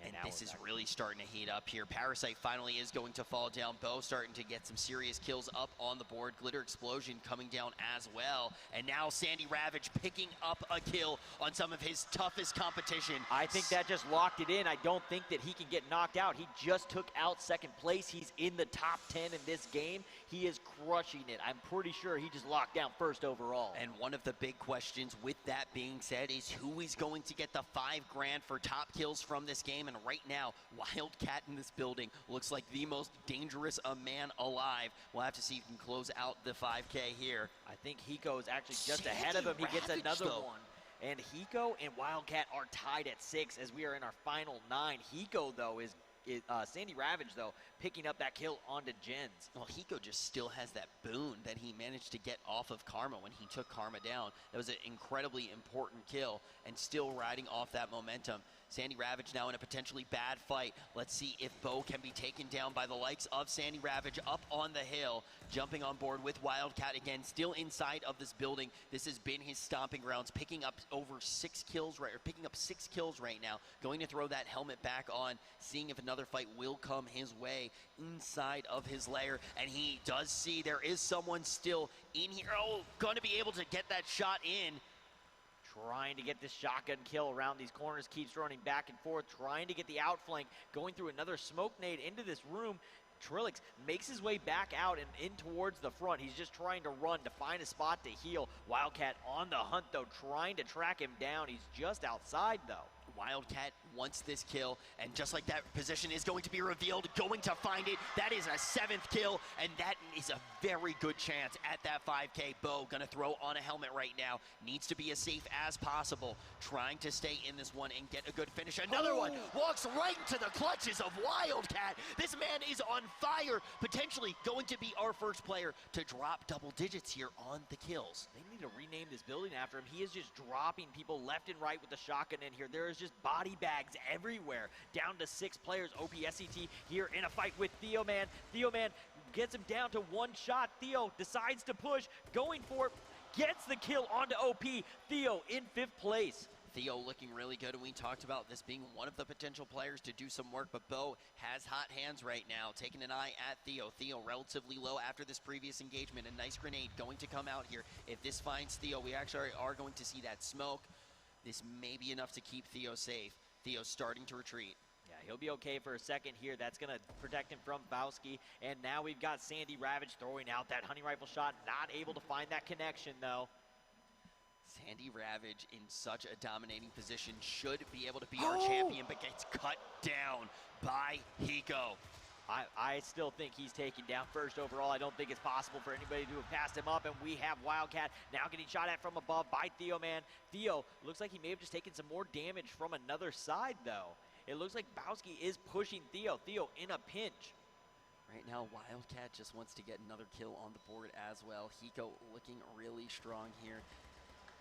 S2: And this is really starting to heat up here. Parasite finally is going to fall down. Bo starting to get some serious kills up on the board. Glitter Explosion coming down as well. And now Sandy Ravage picking up a kill on some of his toughest competition.
S1: I think that just locked it in. I don't think that he can get knocked out. He just took out second place. He's in the top 10 in this game. He is crushing it. I'm pretty sure he just locked down first overall.
S2: And one of the big questions with that being said is who is going to get the $5 grand for top kills from this game? And right now, Wildcat in this building looks like the most dangerous man alive. We'll have to see if he can close out the 5K here.
S1: I think Hiko is actually just ahead of him. He gets another one. And Hiko and Wildcat are tied at 6 as we are in our final 9. Hiko, though, is Sandy Ravage, though, picking up that kill onto Jens.
S2: Well, Hiko just still has that boon that he managed to get off of Karma when he took Karma down. That was an incredibly important kill and still riding off that momentum. Sandy Ravage now in a potentially bad fight. Let's see if Bo can be taken down by the likes of Sandy Ravage up on the hill. Jumping on board with Wildcat again, still inside of this building. This has been his stomping grounds, picking up over 6 kills picking up 6 kills right now. Going to throw that helmet back on, seeing if another fight will come his way inside of his lair. And he does see there is someone still in here. Oh, going to be able to get that shot in.
S1: Trying to get this shotgun kill around these corners, keeps running back and forth, trying to get the outflank, going through another smoke nade into this room. Trilix makes his way back out and in towards the front. He's just trying to run to find a spot to heal. Wildcat on the hunt, though, trying to track him down. He's just outside, though.
S2: Wildcat wants this kill, and just like that, position is going to be revealed, going to find it. That is a 7th kill, and that is a very good chance at that 5K. Bo gonna throw on a helmet right now. Needs to be as safe as possible. Trying to stay in this one and get a good finish. Another one walks right into the clutches of Wildcat. This man is on fire, potentially going to be our first player to drop double digits here on the kills.
S1: They need to rename this building after him. He is just dropping people left and right with the shotgun in here. There is just body bags everywhere. Down to 6 players. OPSCT here in a fight with Theo Man. Theo Man gets him down to 1 shot. Theo decides to push, going for it, gets the kill onto OP. Theo in 5th place.
S2: Theo looking really good, and we talked about this being one of the potential players to do some work, but Bo has hot hands right now, taking an eye at Theo. Theo relatively low after this previous engagement. A nice grenade going to come out here. If this finds Theo, we actually are going to see that smoke. This may be enough to keep Theo safe. Theo's starting to retreat.
S1: Yeah, he'll be okay for a second here. That's going to protect him from Bowski. And now we've got Sandy Ravage throwing out that hunting rifle shot. Not able to find that connection, though.
S2: Sandy Ravage in such a dominating position should be able to be our champion, but gets cut down by Hiko.
S1: I still think he's taken down first overall. I don't think it's possible for anybody to have passed him up, and we have Wildcat now getting shot at from above by Theo, man. Theo looks like he may have just taken some more damage from another side, though. It looks like Bowski is pushing Theo. Theo in a pinch.
S2: Right now, Wildcat just wants to get another kill on the board as well. Hiko looking really strong here.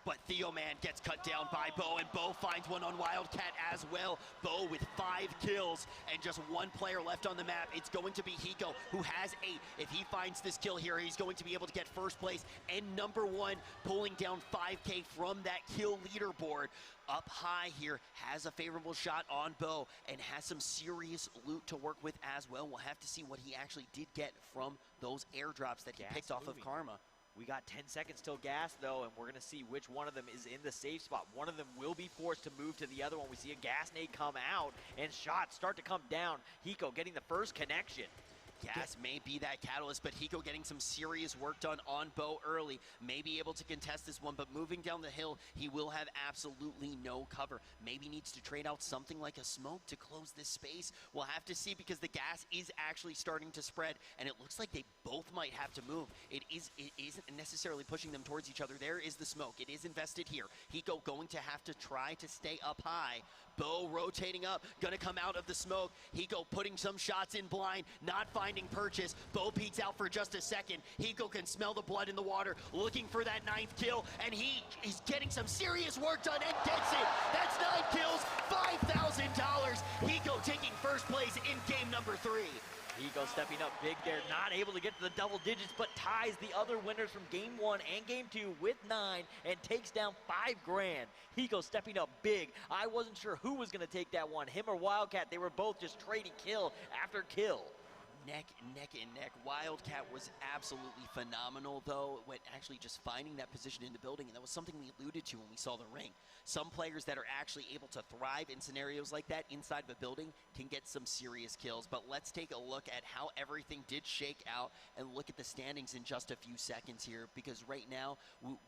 S2: But Theo Man gets cut down by Bo, and Bo finds one on Wildcat as well. Bo with 5 kills and just 1 player left on the map. It's going to be Hiko, who has 8. If he finds this kill here, he's going to be able to get first place and #1, pulling down 5K from that kill leaderboard. Up high here, has a favorable shot on Bo, and has some serious loot to work with as well. We'll have to see what he actually did get from those airdrops that he picked off of Karma.
S1: We got 10 seconds till gas, though, and we're going to see which one of them is in the safe spot. One of them will be forced to move to the other one. We see a gas nade come out, and shots start to come down. Hiko getting the first connection.
S2: Gas may be that catalyst, but Hiko getting some serious work done on Bo early. May be able to contest this one, but moving down the hill, he will have absolutely no cover. Maybe needs to trade out something like a smoke to close this space. We'll have to see, because the gas is actually starting to spread, and it looks like they both might have to move. It isn't necessarily pushing them towards each other. There is the smoke. It is invested here. Hiko going to have to try to stay up high. Bo rotating up, gonna come out of the smoke. Hiko putting some shots in blind, not finding purchase. Bo peeks out for just a second. Hiko can smell the blood in the water, looking for that 9th kill, and he is getting some serious work done and gets it. That's 9 kills, $5,000. Hiko taking first place in game #3.
S1: Hiko stepping up big there, not able to get to the double digits, but ties the other winners from game 1 and game 2 with 9 and takes down $5 grand. Hiko stepping up big. I wasn't sure who was going to take that one, him or Wildcat. They were both just trading kill after kill.
S2: Neck and neck. Wildcat was absolutely phenomenal, though, when actually just finding that position in the building, and that was something we alluded to when we saw the ring. Some players that are actually able to thrive in scenarios like that inside of a building can get some serious kills. But let's take a look at how everything did shake out and look at the standings in just a few seconds here, because right now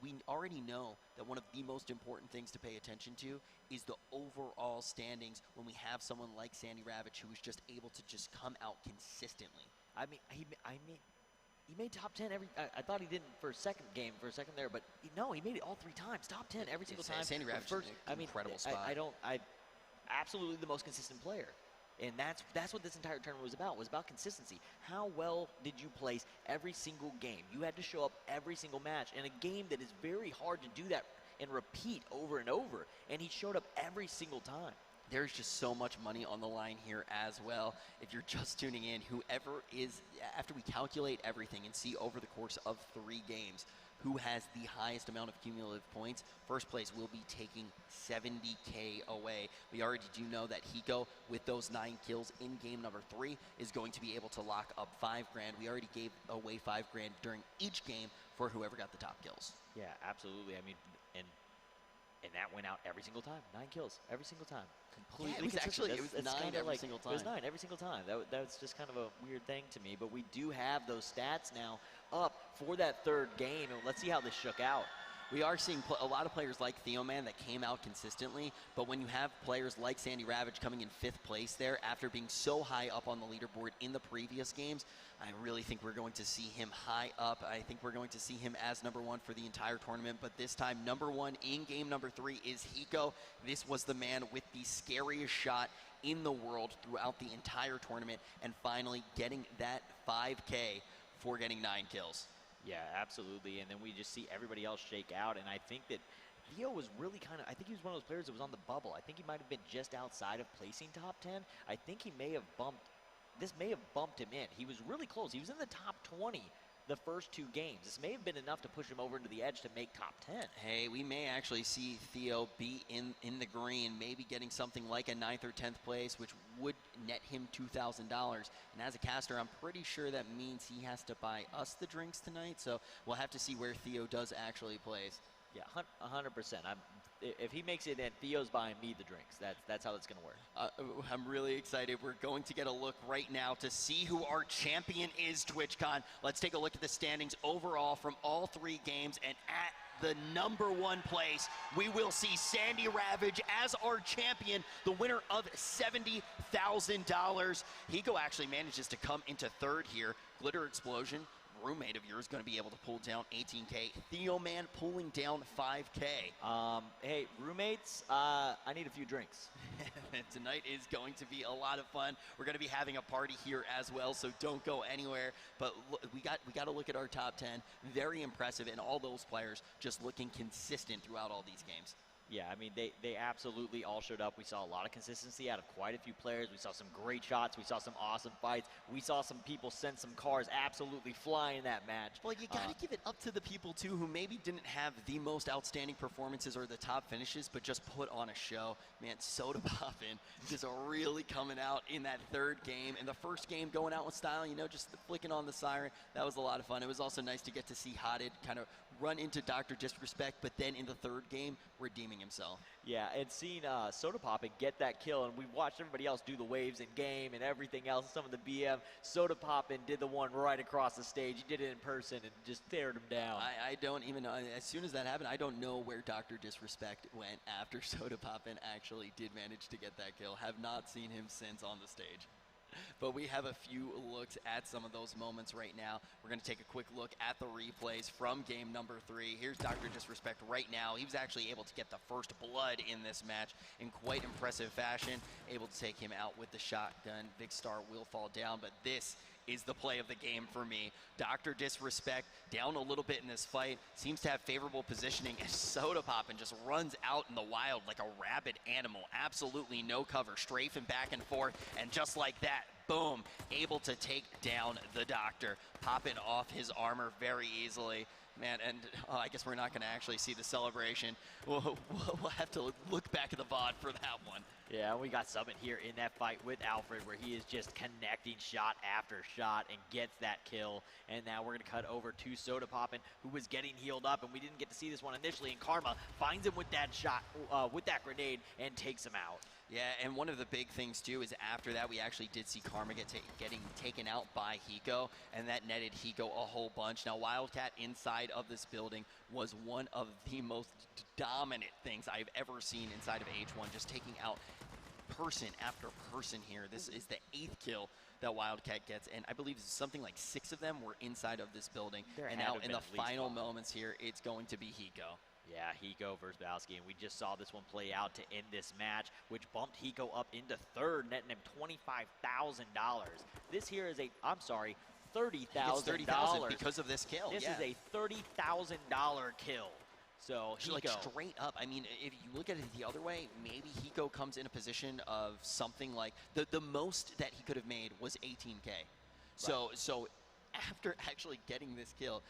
S2: we already know that one of the most important things to pay attention to is the overall standings when we have someone like Sandy Ravitch, who is just able to just come out consistently.
S1: I mean, he made top 10 every. I thought he didn't for a second there, but no, he made it all 3 times, top 10 every single time.
S2: Sandy Ravitch is an incredible spot.
S1: I absolutely the most consistent player, and that's what this entire tournament was about consistency. How well did you place every single game? You had to show up every single match in a game that is very hard to do that and repeat over and over, and he showed up every single time.
S2: There's just so much money on the line here as well. If you're just tuning in, whoever is, after we calculate everything and see over the course of 3 games who has the highest amount of cumulative points, first place will be taking 70K away. We already do know that Hiko, with those 9 kills in game #3, is going to be able to lock up $5 grand. We already gave away $5 grand during each game for whoever got the top kills.
S1: Yeah, absolutely. I mean, and that went out every single time. 9 kills every single time. Completely
S2: consistent. It was 9 every single time.
S1: It was 9 every single time. That's just kind of a weird thing to me. But we do have those stats now up for that 3rd game, and let's see how this shook out.
S2: We are seeing a lot of players like Theo Man that came out consistently, but when you have players like Sandy Ravitch coming in 5th place there after being so high up on the leaderboard in the previous games, I really think we're going to see him high up. I think we're going to see him as #1 for the entire tournament, but this time #1 in game #3 is Hiko. This was the man with the scariest shot in the world throughout the entire tournament, and finally getting that 5K for getting 9 kills.
S1: Yeah, absolutely. And then we just see everybody else shake out. And I think that Theo was really I think he was one of those players that was on the bubble. I think he might have been just outside of placing top 10. I think he may have this may have bumped him in. He was really close. He was in the top 20 the first 2 games. This may have been enough to push him over into the edge to make top 10.
S2: Hey, we may actually see Theo be in the green, maybe getting something like a 9th or 10th place, which would net him $2,000. And as a caster, I'm pretty sure that means he has to buy us the drinks tonight. So we'll have to see where Theo does actually place.
S1: Yeah, 100%. If he makes it in, Theo's buying me the drinks. That's how it's going to work.
S2: I'm really excited. We're going to get a look right now to see who our champion is, Twitchcon. Let's take a look at the standings overall from all 3 games. And at the #1 place. We will see Sandy Ravage as our champion, the winner of $70,000. Hiko actually manages to come into third here. Glitter Explosion, roommate of yours, going to be able to pull down 18K. Theo Man pulling down 5K.
S1: Hey, roommates, I need a few drinks.
S2: Tonight is going to be a lot of fun. We're going to be having a party here as well, so don't go anywhere. But look, we got to look at our top 10. Very impressive, and all those players just looking consistent throughout all these games.
S1: Yeah, I mean, they absolutely all showed up. We saw a lot of consistency out of quite a few players. We saw some great shots. We saw some awesome fights. We saw some people send some cars absolutely fly in that match.
S2: Well, you got to give it up to the people, too, who maybe didn't have the most outstanding performances or the top finishes, but just put on a show. Man, Soda Poppin' just really coming out in that third game. In the first game, going out with style, you know, just flicking on the siren. That was a lot of fun. It was also nice to get to see Hotted kind of run into Dr. Disrespect, but then in the third game, redeeming himself.
S1: Yeah, and seeing Soda Poppin' get that kill, and we watched everybody else do the waves in game and everything else, some of the BM. Soda Poppin' did the one right across the stage. He did it in person and just stared him down.
S2: I don't even know. As soon as that happened, I don't know where Dr. Disrespect went after Soda Poppin' actually did manage to get that kill. Have not seen him since on the stage. But we have a few looks at some of those moments right now. We're going to take a quick look at the replays from game #3. Here's Dr. Disrespect right now. He was actually able to get the first blood in this match in quite impressive fashion. Able to take him out with the shotgun. Big Star will fall down, but this is the play of the game for me. Dr. Disrespect down a little bit in this fight, seems to have favorable positioning as Soda Poppin' just runs out in the wild like a rabid animal. Absolutely no cover, strafing back and forth, and just like that, boom, able to take down the Doctor, popping off his armor very easily. Man, and I guess we're not going to actually see the celebration. We'll have to look back at the VOD for that one.
S1: Yeah, we got Summit here in that fight with Alfred where he is just connecting shot after shot and gets that kill. And now we're going to cut over to Soda Poppin', who was getting healed up, and we didn't get to see this one initially. And Karma finds him with that shot, with that grenade, and takes him out.
S2: Yeah, and one of the big things, too, is after that, we actually did see Karma getting taken out by Hiko, and that netted Hiko a whole bunch. Now, Wildcat inside of this building was one of the most dominant things I've ever seen inside of H1, just taking out person after person here. This is the 8th kill that Wildcat gets, and I believe something like 6 of them were inside of this building. And now in the final moments here, it's going to be Hiko.
S1: Yeah, Hiko versus Bowski, and we just saw this one play out to end this match, which bumped Hiko up into third, netting him $25,000. This here is $30,000.
S2: $30,000 because of this kill.
S1: This is a $30,000 kill. So Hiko,
S2: like straight up. I mean, if you look at it the other way, maybe Hiko comes in a position of something like the most that he could have made was 18K. So after actually getting this kill,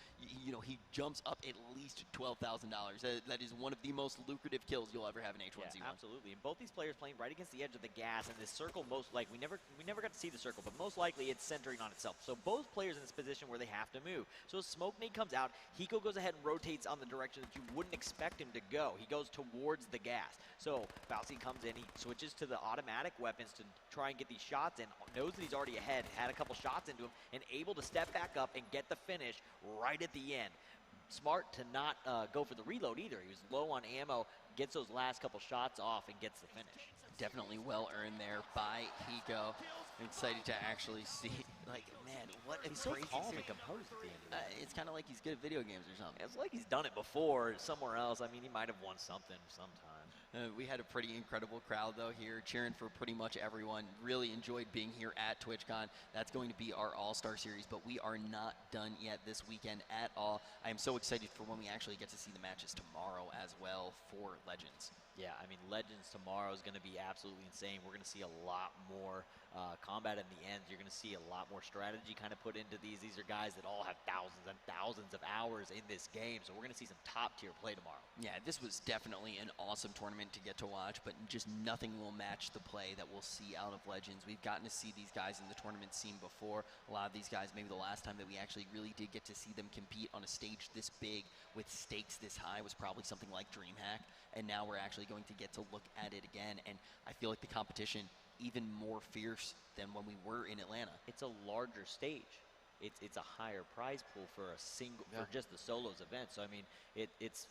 S2: you know, he jumps up at least $12,000. That is one of the most lucrative kills you'll ever have in H1Z1.
S1: Yeah, absolutely. And both these players playing right against the edge of the gas, and this circle we never got to see the circle, but most likely it's centering on itself. So both players in this position where they have to move. So Smoke Nade comes out, Hiko goes ahead and rotates on the direction that you wouldn't expect him to go. He goes towards the gas. So Bouncy comes in, he switches to the automatic weapons to try and get these shots in, knows that he's already ahead, had a couple shots into him, and able to step back up and get the finish right at the end. Smart to not go for the reload either. He was low on ammo, gets those last couple shots off, and gets the finish.
S2: Definitely well earned there by Hiko. I'm excited to actually see, like, man, what a
S1: he's so
S2: crazy
S1: calm
S2: series.
S1: and composed at the end of it.
S2: It's kind of like he's good at video games or something.
S1: It's like he's done it before somewhere else. I mean, he might have won something sometime.
S2: We had a pretty incredible crowd, though, here, cheering for pretty much everyone. Really enjoyed being here at Twitchcon. That's going to be our All-Star Series, but we are not done yet this weekend at all. I am so excited for when we actually get to see the matches tomorrow as well for Legends.
S1: Yeah, I mean, Legends tomorrow is going to be absolutely insane. We're going to see a lot more combat in the end. You're going to see a lot more strategy kind of put into these. These are guys that all have thousands and thousands of hours in this game, so we're going to see some top-tier play tomorrow.
S2: Yeah, this was definitely an awesome tournament to get to watch, but just nothing will match the play that we'll see out of Legends. We've gotten to see these guys in the tournament scene before. A lot of these guys, maybe the last time that we actually really did get to see them compete on a stage this big with stakes this high was probably something like DreamHack, and now we're actually going to get to look at it again, and I feel like the competition even more fierce than when we were in Atlanta.
S1: It's a larger stage. It's a higher prize pool for a single, for just the solos event. So I mean, it's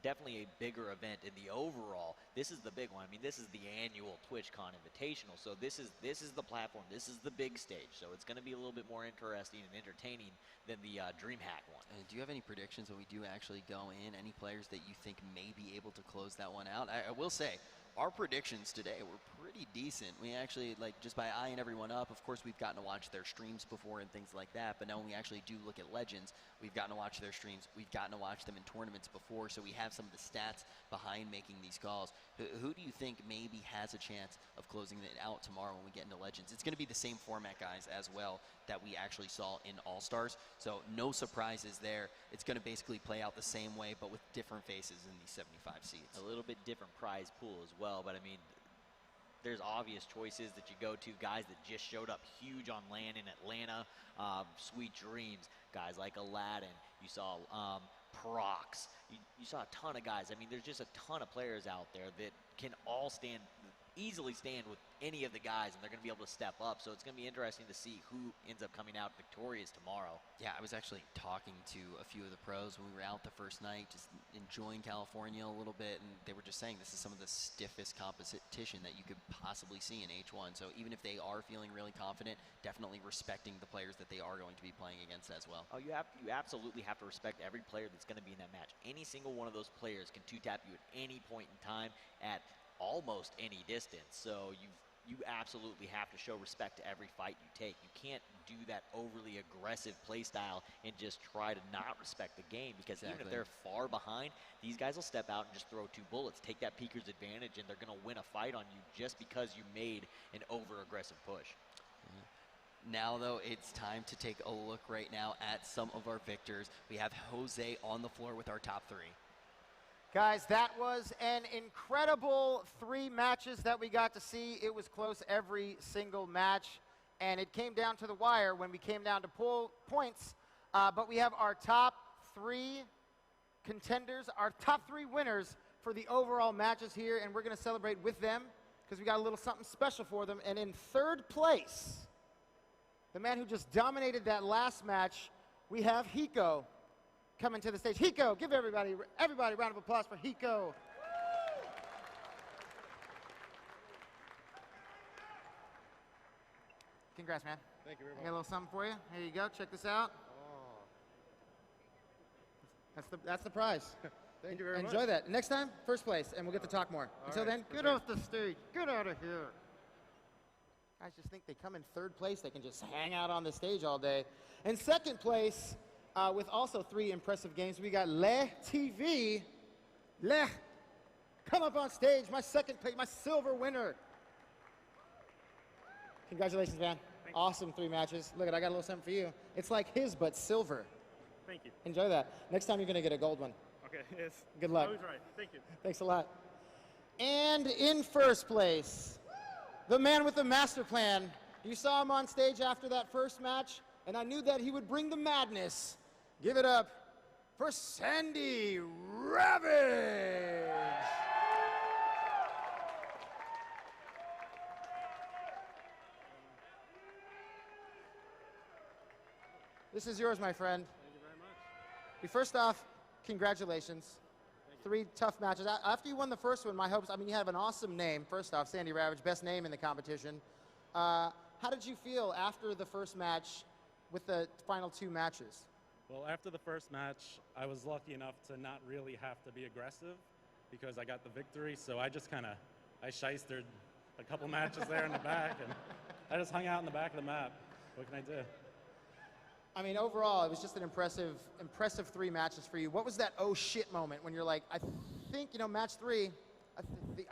S1: definitely a bigger event in the overall. This is the big one. I mean, this is the annual TwitchCon Invitational, so this is the platform. This is the big stage, so it's going to be a little bit more interesting and entertaining than the DreamHack one.
S2: And do you have any predictions when we do actually go in? Any players that you think may be able to close that one out? I will say, our predictions today were pretty decent. We actually, like, just by eyeing everyone up, of course, we've gotten to watch their streams before and things like that, but now when we actually do look at Legends, we've gotten to watch their streams, we've gotten to watch them in tournaments before, so we have some of the stats behind making these calls. Who do you think maybe has a chance of closing it out tomorrow when we get into Legends? It's going to be the same format, guys, as well, that we actually saw in All-Stars, so no surprises there. It's going to basically play out the same way, but with different faces in these 75 seats.
S1: A little bit different prize pool as well, but I mean, there's obvious choices that you go to, guys that just showed up huge on LAN in Atlanta, Sweet Dreams, guys like Aladdin, you saw Prox, you saw a ton of guys. I mean, there's just a ton of players out there that can all easily stand with any of the guys, and they're going to be able to step up, so it's going to be interesting to see who ends up coming out victorious tomorrow.
S2: Yeah, I was actually talking to a few of the pros when we were out the first night, just enjoying California a little bit, and they were just saying this is some of the stiffest competition that you could possibly see in H1, so even if they are feeling really confident, definitely respecting the players that they are going to be playing against as well.
S1: Oh, you absolutely have to respect every player that's going to be in that match. Any single one of those players can two-tap you at any point in time at almost any distance, so you absolutely have to show respect to every fight you take. You can't do that overly aggressive play style and just try to not respect the game, because even if they're far behind, these guys will step out and just throw 2 bullets, take that peeker's advantage, and they're going to win a fight on you just because you made an over-aggressive push.
S2: Now, though, it's time to take a look right now at some of our victors. We have Jose on the floor with our top 3.
S8: Guys, that was an incredible 3 matches that we got to see. It was close every single match, and it came down to the wire when we came down to pull points. But we have our top 3 contenders, our top 3 winners for the overall matches here, and we're going to celebrate with them because we got a little something special for them. And in 3rd place, the man who just dominated that last match, we have Hiko coming to the stage. Hiko, give everybody a round of applause for Hiko. Congrats, man.
S11: Thank you very much.
S8: I got a little something for you. Here you go. Check this out. That's the prize.
S11: Thank you very much.
S8: Enjoy that. Next time, 1st place, and we'll get to talk more. Until then, get off the stage. Get out of here. Guys just think they come in 3rd place, they can just hang out on the stage all day. In 2nd place, with also 3 impressive games, we got Le TV. Le, come up on stage, my 2nd place, my silver winner. Congratulations, man. Awesome 3 matches. Look, I got a little something for you. It's like his, but silver.
S11: Thank you.
S8: Enjoy that. Next time, you're going to get a gold one.
S11: Okay, yes.
S8: Good luck.
S11: Always right. Thank you.
S8: Thanks a lot. And in 1st place, the man with the master plan. You saw him on stage after that 1st match, and I knew that he would bring the madness. Give it up for Sandy Ravage. This is yours, my friend.
S11: Thank you very much.
S8: First off, congratulations. 3 tough matches. After you won the 1st one, my hopes, I mean, you have an awesome name. First off, Sandy Ravage, best name in the competition. How did you feel after the 1st match with the final 2 matches?
S11: Well, after the 1st match, I was lucky enough to not really have to be aggressive because I got the victory, so I just kind of, I shystered a couple matches there in the back, and I just hung out in the back of the map. What can I do?
S8: I mean, overall, it was just an impressive 3 matches for you. What was that oh shit moment when you're like, I think, match 3,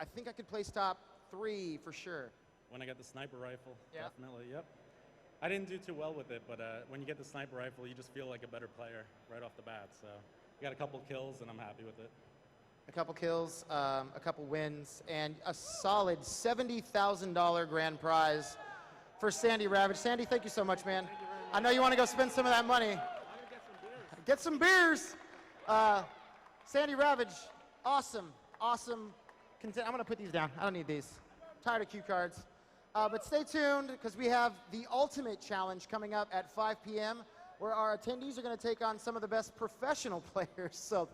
S8: I think I could place top 3 for sure?
S11: When I got the sniper rifle,
S8: yeah.
S11: Definitely, yep. I didn't do too well with it, but when you get the sniper rifle, you just feel like a better player right off the bat. So I got a couple kills, and I'm happy with it.
S8: A couple kills, a couple wins, and a solid $70,000 grand prize for Sandy Ravage. Sandy, thank you so much, man. I know you want to go spend some of that money.
S11: I'm gonna
S8: Get some beers. Sandy Ravage, awesome. I'm going to put these down. I don't need these. I'm tired of cue cards. But stay tuned because we have the Ultimate Challenge coming up at 5 p.m. where our attendees are going to take on some of the best professional players. So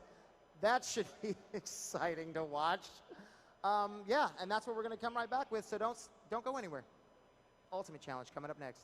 S8: That should be exciting to watch. Yeah, and that's what we're going to come right back with, so don't go anywhere. Ultimate Challenge coming up next.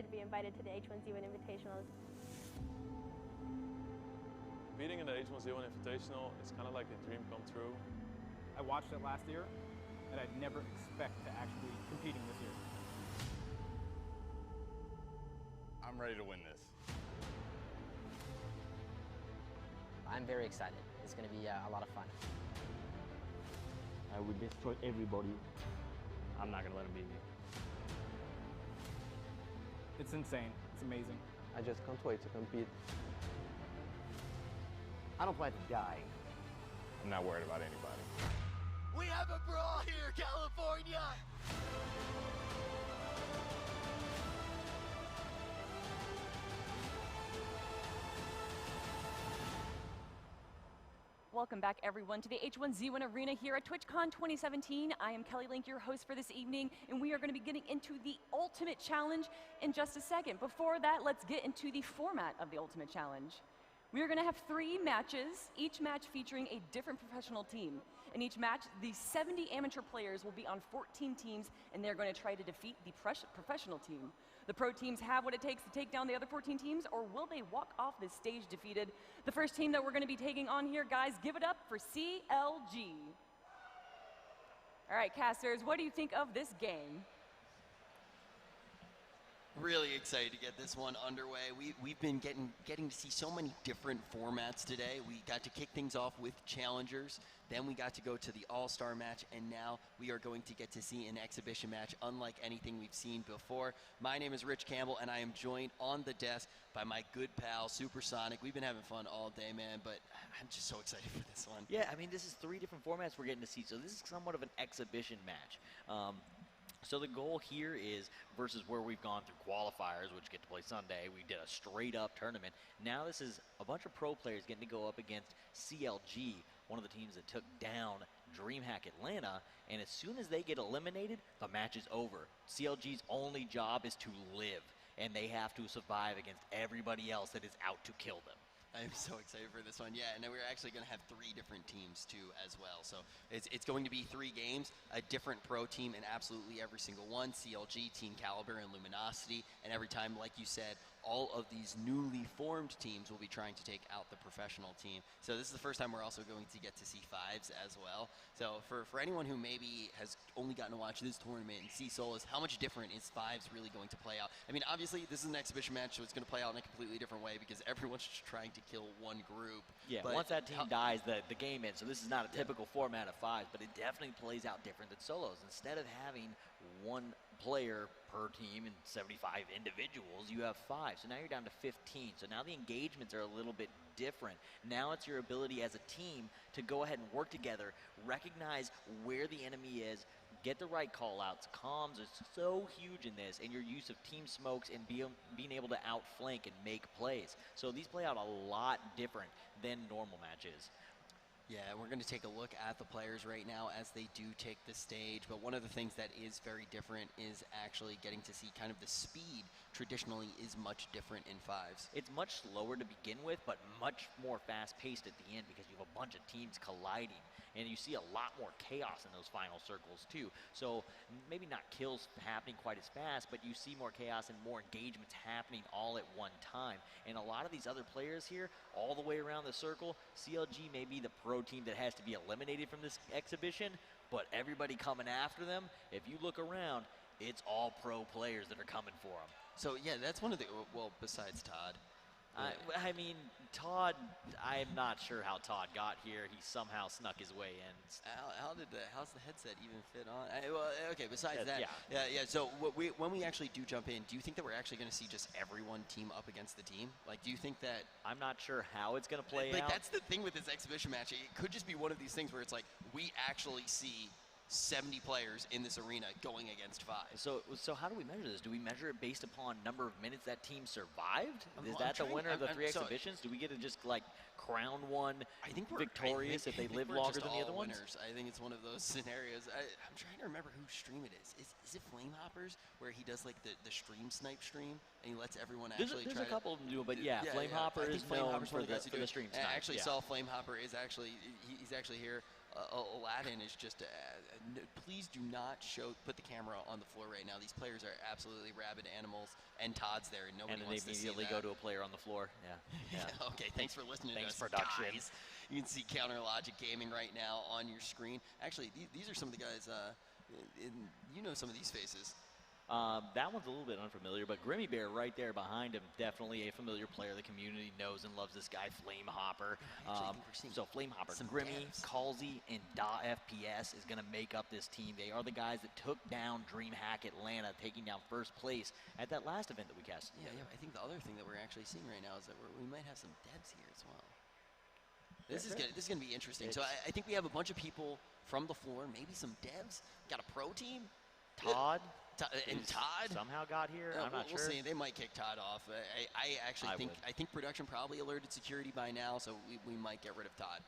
S3: excited to be invited to the H1Z1 Invitationals.
S4: Competing in the H1Z1 Invitational is kind of like a dream come true.
S7: I watched it last year, and I'd never expect to actually be competing this year.
S12: I'm ready to win this.
S13: I'm very excited. It's going to be a lot of fun.
S14: I will destroy everybody. I'm not going to let him beat me.
S7: It's insane. It's amazing.
S15: I just can't wait to compete.
S14: I don't plan to die.
S12: I'm not worried about anybody.
S2: We have a brawl here, California!
S16: Welcome back, everyone, to the H1Z1 Arena here at Twitchcon 2017. I am Kelly Link, your host for this evening, and we are going to be getting into the Ultimate Challenge in just a second. Before that, let's get into the format of the Ultimate Challenge. We are going to have 3 matches, each match featuring a different professional team. In each match, the 70 amateur players will be on 14 teams, and they're going to try to defeat the professional team. The pro teams have what it takes to take down the other 14 teams, or will they walk off this stage defeated? The first team that we're going to be taking on here, guys, give it up for CLG. All right, casters, what do you think of this game?
S2: Really excited to get this one underway. We've been getting to see so many different formats today. We got to kick things off with challengers, then we got to go to the all-star match, and now we are going to get to see an exhibition match unlike anything we've seen before. My name is Rich Campbell, and I am joined on the desk by my good pal, Supersonic. We've been having fun all day, man, but I'm just so excited for this one.
S1: Yeah, I mean, this is 3 different formats we're getting to see, so this is somewhat of an exhibition match. So the goal here is, versus where we've gone through qualifiers, which get to play Sunday, we did a straight-up tournament. Now this is a bunch of pro players getting to go up against CLG, one of the teams that took down DreamHack Atlanta, and as soon as they get eliminated, the match is over. CLG's only job is to live, and they have to survive against everybody else that is out to kill them.
S2: I'm so excited for this one. Yeah, and then we're actually going to have 3 different teams, too, as well. So it's going to be 3 games, a different pro team in absolutely every single one, CLG, Team Caliber, and Luminosity. And every time, like you said, all of these newly formed teams will be trying to take out the professional team. So this is the first time we're also going to get to see 5s as well. So for anyone who maybe has only gotten to watch this tournament and see solos, how much different is 5s really going to play out? I mean, obviously, this is an exhibition match, so it's going to play out in a completely different way because everyone's just trying to kill one group.
S1: Yeah,
S2: but
S1: once that team dies, the game ends. So this is not a typical format of 5s, but it definitely plays out different than solos. Instead of having 1 player per team and 75 individuals, you have 5. So now you're down to 15. So now the engagements are a little bit different. Now it's your ability as a team to go ahead and work together, recognize where the enemy is, get the right call-outs. Comms is so huge in this, and your use of team smokes and being able to outflank and make plays. So these play out a lot different than normal matches.
S2: Yeah, we're going to take a look at the players right now as they do take the stage, but one of the things that is very different is actually getting to see kind of the speed traditionally is much different in 5s.
S1: It's much slower to begin with, but much more fast-paced at the end because you have a bunch of teams colliding, and you see a lot more chaos in those final circles too. So maybe not kills happening quite as fast, but you see more chaos and more engagements happening all at one time. And a lot of these other players here, all the way around the circle, CLG may be the pro team that has to be eliminated from this exhibition, but everybody coming after them, if you look around, it's all pro players that are coming for them.
S2: So yeah, that's one of the, well, besides Todd.
S1: I mean, Todd, I'm not sure how Todd got here. He somehow snuck his way in.
S2: How's the headset even fit on? Well, okay, besides that. Yeah. So when we actually do jump in, do you think that we're actually going to see just everyone team up against the team? Like, do you think that...
S1: I'm not sure how it's going to play out.
S2: But that's the thing with this exhibition match. It could just be one of these things where it's like, we actually see 70 players in this arena going against 5.
S1: So how do we measure this? Do we measure it based upon number of minutes that team survived? Is that the winner of the 3 exhibitions? Do we get to just like crown one victorious if they live longer than the other ones?
S2: I think it's one of those scenarios. I'm trying to remember whose stream it is. Is it Flame Hoppers, where he does like the stream snipe stream and he lets everyone actually
S1: There's a couple of them do it, but yeah, Flame Hopper is known for the stream snipe.
S2: I actually saw Flame Hopper is actually, he's actually here. Aladdin is just, please do not put the camera on the floor right now. These players are absolutely rabid animals, and Todd's there, and nobody
S1: and then
S2: wants
S1: they
S2: to see
S1: immediately
S2: that.
S1: go to a player on the floor. Yeah.
S2: Okay, thanks for listening
S1: Thanks,
S2: to us,
S1: production.
S2: guys. You can see Counter Logic Gaming right now on your screen. Actually, these are some of the guys, you know some of these faces.
S1: That one's a little bit unfamiliar, but Grimmy Bear right there behind him, definitely a familiar player. The community knows and loves this guy, Flame Hopper. So Flame Hopper, Grimmy, Calzy, and Da FPS is going to make up this team. They are the guys that took down DreamHack Atlanta, taking down first place at that last event that we casted together.
S2: Yeah, I think the other thing that we're actually seeing right now is that we might have some devs here as well. This is going to be interesting. So I think we have a bunch of people from the floor, maybe some devs. Got a pro team.
S1: Todd.
S2: And Todd
S1: somehow got here. I'm not sure.
S2: We'll see. They might kick Todd off. I actually think production probably alerted security by now, so we might get rid of Todd.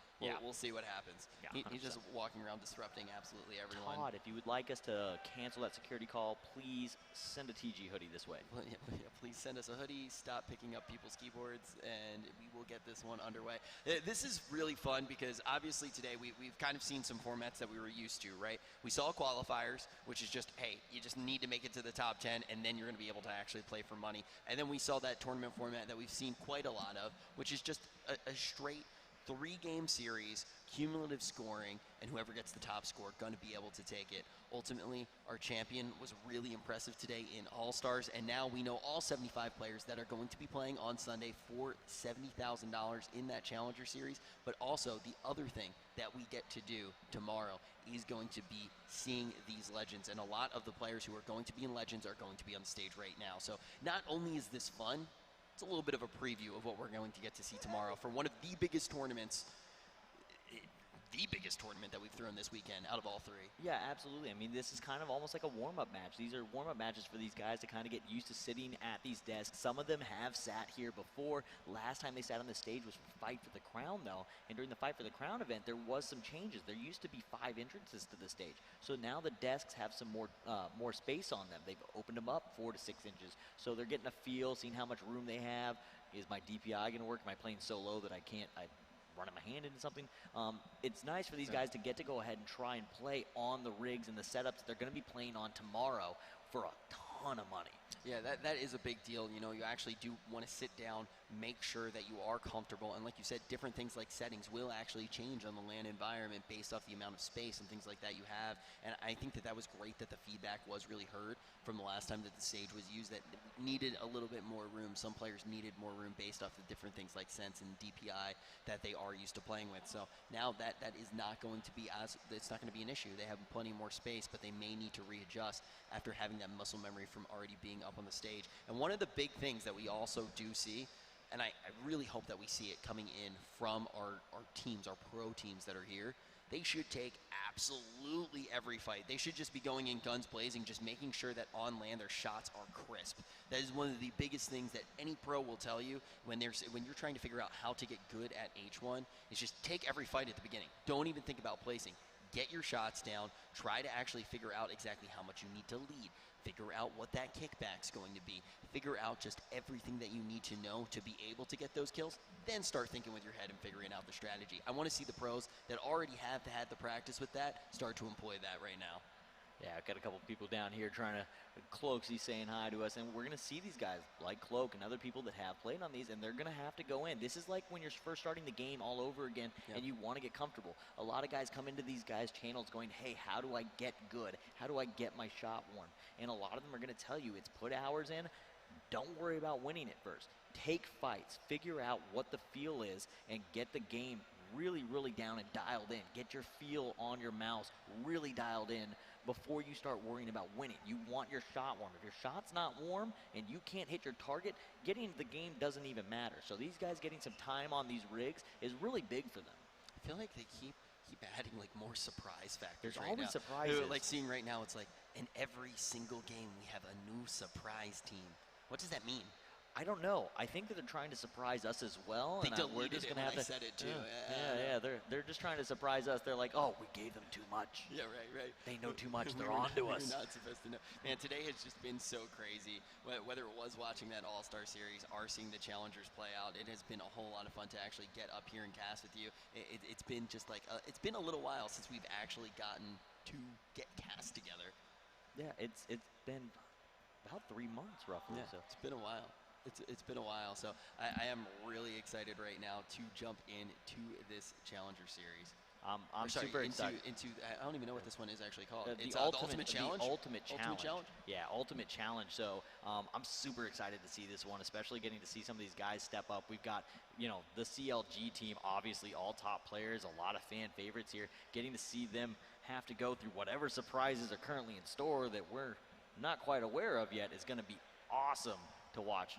S2: We'll see what happens.
S1: Yeah,
S2: he's just walking around disrupting absolutely everyone.
S1: Todd, if you would like us to cancel that security call, please send a TG hoodie this way.
S2: Well, please send us a hoodie. Stop picking up people's keyboards, and we will get this one underway. This is really fun because obviously today we've kind of seen some formats that we were used to, right? We saw qualifiers, which is just, hey, you just need to make it to the top 10, and then you're going to be able to actually play for money. And then we saw that tournament format that we've seen quite a lot of, which is just a straight 3-game series, cumulative scoring, and whoever gets the top score going to be able to take it. Ultimately, our champion was really impressive today in All-Stars, and now we know all 75 players that are going to be playing on Sunday for $70,000 in that Challenger Series. But also, the other thing that we get to do tomorrow is going to be seeing these legends, and a lot of the players who are going to be in Legends are going to be on the stage right now. So not only is this fun, it's a little bit of a preview of what we're going to get to see tomorrow for one of the biggest tournaments, the biggest tournament that we've thrown this weekend out of all 3.
S1: Yeah, absolutely. I mean, this is kind of almost like a warm-up match. These are warm-up matches for these guys to kind of get used to sitting at these desks. Some of them have sat here before. Last time they sat on the stage was for Fight for the Crown, though. And during the Fight for the Crown event, there was some changes. There used to be 5 entrances to the stage. So now the desks have some more space on them. They've opened them up 4 to 6 inches. So they're getting a feel, seeing how much room they have. Is my DPI going to work? Am I playing so low that I can't... running my hand into something. It's nice for these guys to get to go ahead and try and play on the rigs and the setups that they're going to be playing on tomorrow for a ton of money.
S2: Yeah, that is a big deal. You know, you actually do want to sit down, make sure that you are comfortable, and like you said, different things like settings will actually change on the LAN environment based off the amount of space and things like that you have. And I think that was great that the feedback was really heard from the last time that the stage was used, that needed a little bit more room. Some players needed more room based off the different things like sense and DPI that they are used to playing with. So now that is not going to be it's not going to be an issue. They have plenty more space, but they may need to readjust after having that muscle memory from already being up on the stage. And one of the big things that we also do see, and I really hope that we see it coming in from our teams, our pro teams that are here, they should take absolutely every fight. They should just be going in guns blazing, just making sure that on land their shots are crisp. That is one of the biggest things that any pro will tell you when you're trying to figure out how to get good at H1, is just take every fight at the beginning. Don't even think about placing. Get your shots down. Try to actually figure out exactly how much you need to lead. Figure out what that kickback's going to be. Figure out just everything that you need to know to be able to get those kills. Then start thinking with your head and figuring out the strategy. I want to see the pros that already have had the practice with that start to employ that right now.
S1: Yeah, I've got a couple people down here trying to, Cloaksy saying hi to us, and we're going to see these guys like Cloak and other people that have played on these, and they're going to have to go in. This is like when you're first starting the game all over again, and you want to get comfortable. A lot of guys come into these guys' channels going, hey, how do I get good? How do I get my shot warm? And a lot of them are going to tell you it's put hours in. Don't worry about winning it first. Take fights. Figure out what the feel is and get the game really, really down and dialed in. Get your feel on your mouse really dialed in before you start worrying about winning. You want your shot warm. If your shot's not warm and you can't hit your target, getting into the game doesn't even matter. So these guys getting some time on these rigs is really big for them.
S2: I feel like they keep adding like more surprise factors.
S1: There's
S2: right
S1: always
S2: now.
S1: surprises.
S2: Like seeing right now, it's like in every single game we have a new surprise team. What does that mean?
S1: I don't know. I think that they're trying to surprise us as well.
S2: They
S1: and we're
S2: deleted
S1: just
S2: it
S1: gonna
S2: when
S1: have
S2: I
S1: to,
S2: said it too.
S1: Yeah. They're just trying to surprise us. They're like, oh, we gave them too much.
S2: Yeah, right.
S1: They know too much. They're
S2: We're
S1: on to us.
S2: We're not supposed to know. Man, today has just been so crazy. Whether it was watching that All-Star Series or seeing the Challengers play out, it has been a whole lot of fun to actually get up here and cast with you. It's been just like, it's been a little while since we've actually gotten to get cast together.
S1: Yeah, it's been about 3 months roughly.
S2: Yeah,
S1: so
S2: it's been a while. It's been a while, so I am really excited right now to jump into this Challenger Series.
S1: I'm super excited.
S2: I don't even know what this one is actually called.
S1: The
S2: Ultimate Challenge?
S1: The Ultimate Challenge.
S2: Ultimate Challenge?
S1: Yeah, Ultimate Challenge. So I'm super excited to see this one, especially getting to see some of these guys step up. We've got, the CLG team, obviously all top players, a lot of fan favorites here. Getting to see them have to go through whatever surprises are currently in store that we're not quite aware of yet is going to be awesome to watch.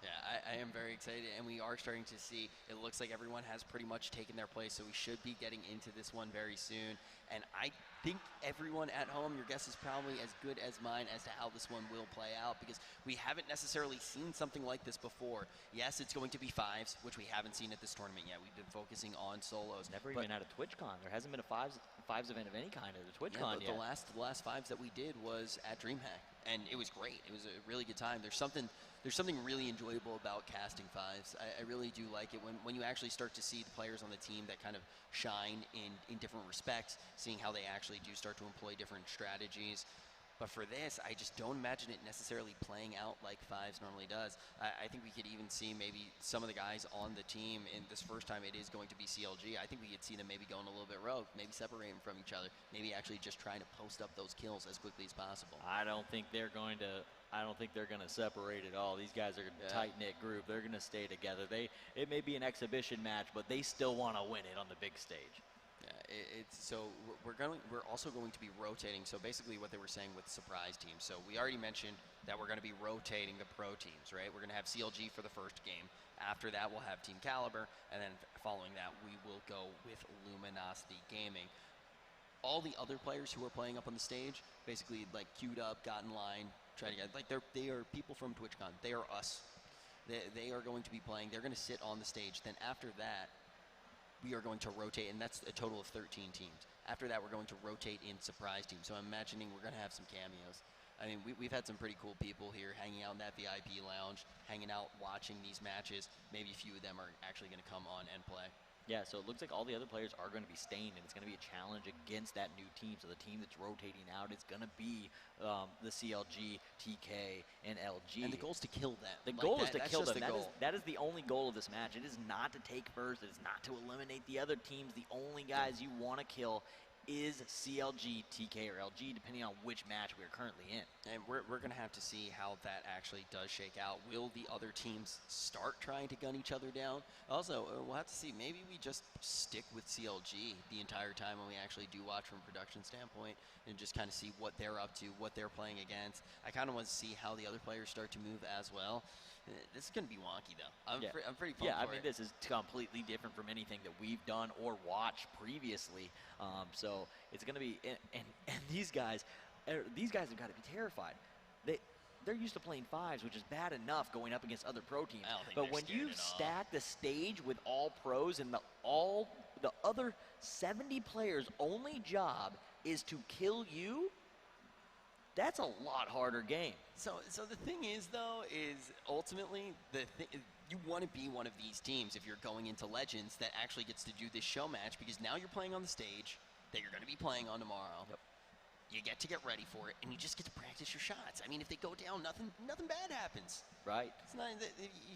S2: Yeah, I am very excited, and we are starting to see, it looks like everyone has pretty much taken their place, so we should be getting into this one very soon. And I think everyone at home, your guess is probably as good as mine as to how this one will play out, because we haven't necessarily seen something like this before. Yes, it's going to be fives, which we haven't seen at this tournament yet. We've been focusing on solos.
S1: Never even had a Twitchcon. There hasn't been a fives event of any kind at a Twitchcon yet.
S2: The last fives that we did was at DreamHack, and it was great. It was a really good time. There's something really enjoyable about casting fives. I really do like it when you actually start to see the players on the team that kind of shine in different respects, seeing how they actually do start to employ different strategies. But for this, I just don't imagine it necessarily playing out like fives normally does. I think we could even see maybe some of the guys on the team, in this first time it is going to be CLG, I think we could see them maybe going a little bit rogue, maybe separating from each other, maybe actually just trying to post up those kills as quickly as possible.
S1: I don't think they're going to separate at all. These guys are a tight-knit group. They're going to stay together. It may be an exhibition match, but they still want to win it on the big stage.
S2: Yeah, we're also going to be rotating. So basically what they were saying with surprise teams. So we already mentioned that we're going to be rotating the pro teams, right? We're going to have CLG for the first game. After that, we'll have Team Caliber, and then following that, we will go with Luminosity Gaming. All the other players who are playing up on the stage, basically like queued up, got in line, trying to get, like they are people from Twitchcon. They are us. They are going to be playing. They're going to sit on the stage. Then after that, we are going to rotate, and that's a total of 13 teams. After that, we're going to rotate in surprise teams. So I'm imagining we're going to have some cameos. I mean, we've had some pretty cool people here hanging out in that VIP lounge, hanging out, watching these matches. Maybe a few of them are actually going to come on and play.
S1: Yeah, so it looks like all the other players are going to be staying, and it's going to be a challenge against that new team. So the team that's rotating out is going to be the CLG, TK, and LG.
S2: And the goal is to kill them.
S1: The goal is to kill them. That is the only goal of this match. It is not to take first. It is not to eliminate the other teams. The only guys you want to kill is CLG, TK, or LG, depending on which match we're currently in.
S2: And we're going to have to see how that actually does shake out. Will the other teams start trying to gun each other down? Also, we'll have to see. Maybe we just stick with CLG the entire time when we actually do watch from a production standpoint and just kind of see what they're up to, what they're playing against. I kind of want to see how the other players start to move as well. This is going to be wonky, though. I'm pretty pumped for it.
S1: This is completely different from anything that we've done or watched previously. So it's going to be, and these guys have got to be terrified. They're used to playing fives, which is bad enough going up against other pro teams. But when you stack the stage with all pros and the other 70 players' only job is to kill you, that's a lot harder game.
S2: So the thing is, though, is ultimately you want to be one of these teams if you're going into Legends that actually gets to do this show match, because now you're playing on the stage that you're going to be playing on tomorrow.
S1: Yep.
S2: You get to get ready for it, and you just get to practice your shots. I mean, if they go down, nothing bad happens.
S1: Right.
S2: It's not that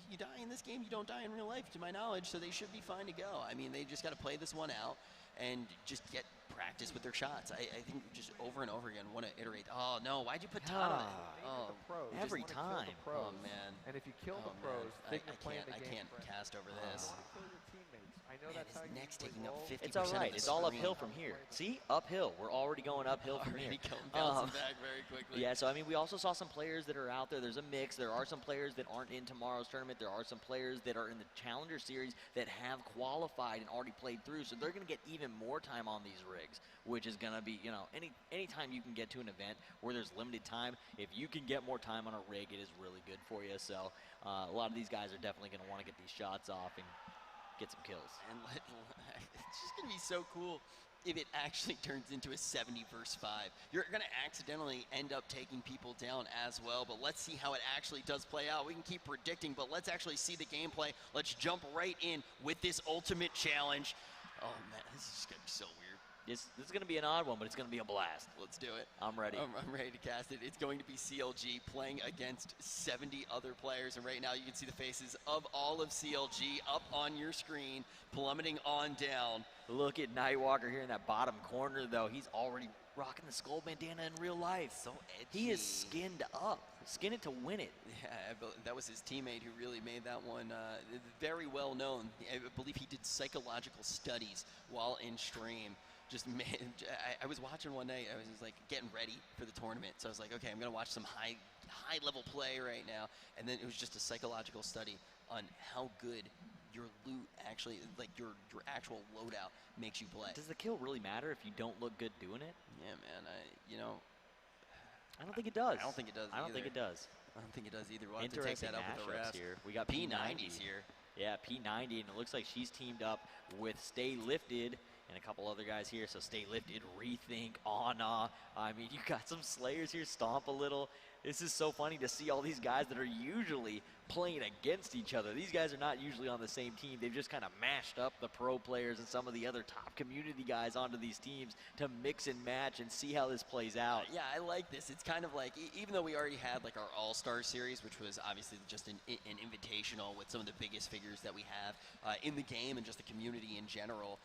S2: you die in this game, you don't die in real life, to my knowledge, so they should be fine to go. I mean, they just got to play this one out and just get practice with their shots. I think just over and over again want to iterate. Oh no, why'd you put Tana in?
S17: The pros.
S1: Every time.
S2: Oh man.
S17: And if you kill the pros, then you're playing the game.
S2: I can't cast over this.
S17: You want to kill your teammates. I know that's how you
S2: neck's
S17: usually
S2: taking up
S17: roll.
S2: 50%.
S1: It's all right.
S2: Of the
S1: It's all
S2: screen.
S1: uphill from here. See? Uphill. We're already going uphill from here.
S2: Bouncing back very quickly.
S1: Yeah, so I mean, we also saw some players that are out there. There's a mix. There are some players that aren't in tomorrow's tournament. There are some players that are in the Challenger Series that have qualified and already played through. So they're going to get even more time on these rigs, which is going to be, you know, anytime you can get to an event where there's limited time, if you can get more time on a rig, it is really good for you. So a lot of these guys are definitely going to want to get these shots off and get some kills.
S2: And it's just going to be so cool if it actually turns into a 70 versus 5. You're going to accidentally end up taking people down as well, but let's see how it actually does play out. We can keep predicting, but let's actually see the gameplay. Let's jump right in with this ultimate challenge. Oh, man, this is just going to be so weird.
S1: This is going to be an odd one, but it's going to be a blast.
S2: Let's do it.
S1: I'm ready.
S2: I'm ready to cast it. It's going to be CLG playing against 70 other players. And right now you can see the faces of all of CLG up on your screen, plummeting on down.
S1: Look at Nightwalker here in that bottom corner, though. He's already rocking the skull bandana in real life.
S2: So edgy.
S1: He is skinned up. Skin it to win it.
S2: Yeah, that was his teammate who really made that one very well known. I believe he did psychological studies while in stream. Just man, I was watching one night. I was just like getting ready for the tournament, so I was like, okay, I'm gonna watch some high level play right now. And then it was just a psychological study on how good your loot actually, like your actual loadout, makes you play.
S1: Does the kill really matter if you don't look good doing it?
S2: Yeah, man.
S1: I don't think it does.
S2: I don't think it does.
S1: I don't think it does.
S2: I don't think it does either. We'll have to take that up with the refs.
S1: Here. We got
S2: P90's here.
S1: Yeah, P90, and it looks like she's teamed up with Stay Lifted and a couple other guys here. So Stay Lifted, Rethink, Anna. I mean, you got some Slayers here, Stomp a little. This is so funny to see all these guys that are usually playing against each other. These guys are not usually on the same team. They've just kind of mashed up the pro players and some of the other top community guys onto these teams to mix and match and see how this plays out.
S2: Yeah, I like this. It's kind of like, even though we already had like our All-Star series, which was obviously just an invitational with some of the biggest figures that we have in the game and just the community in general,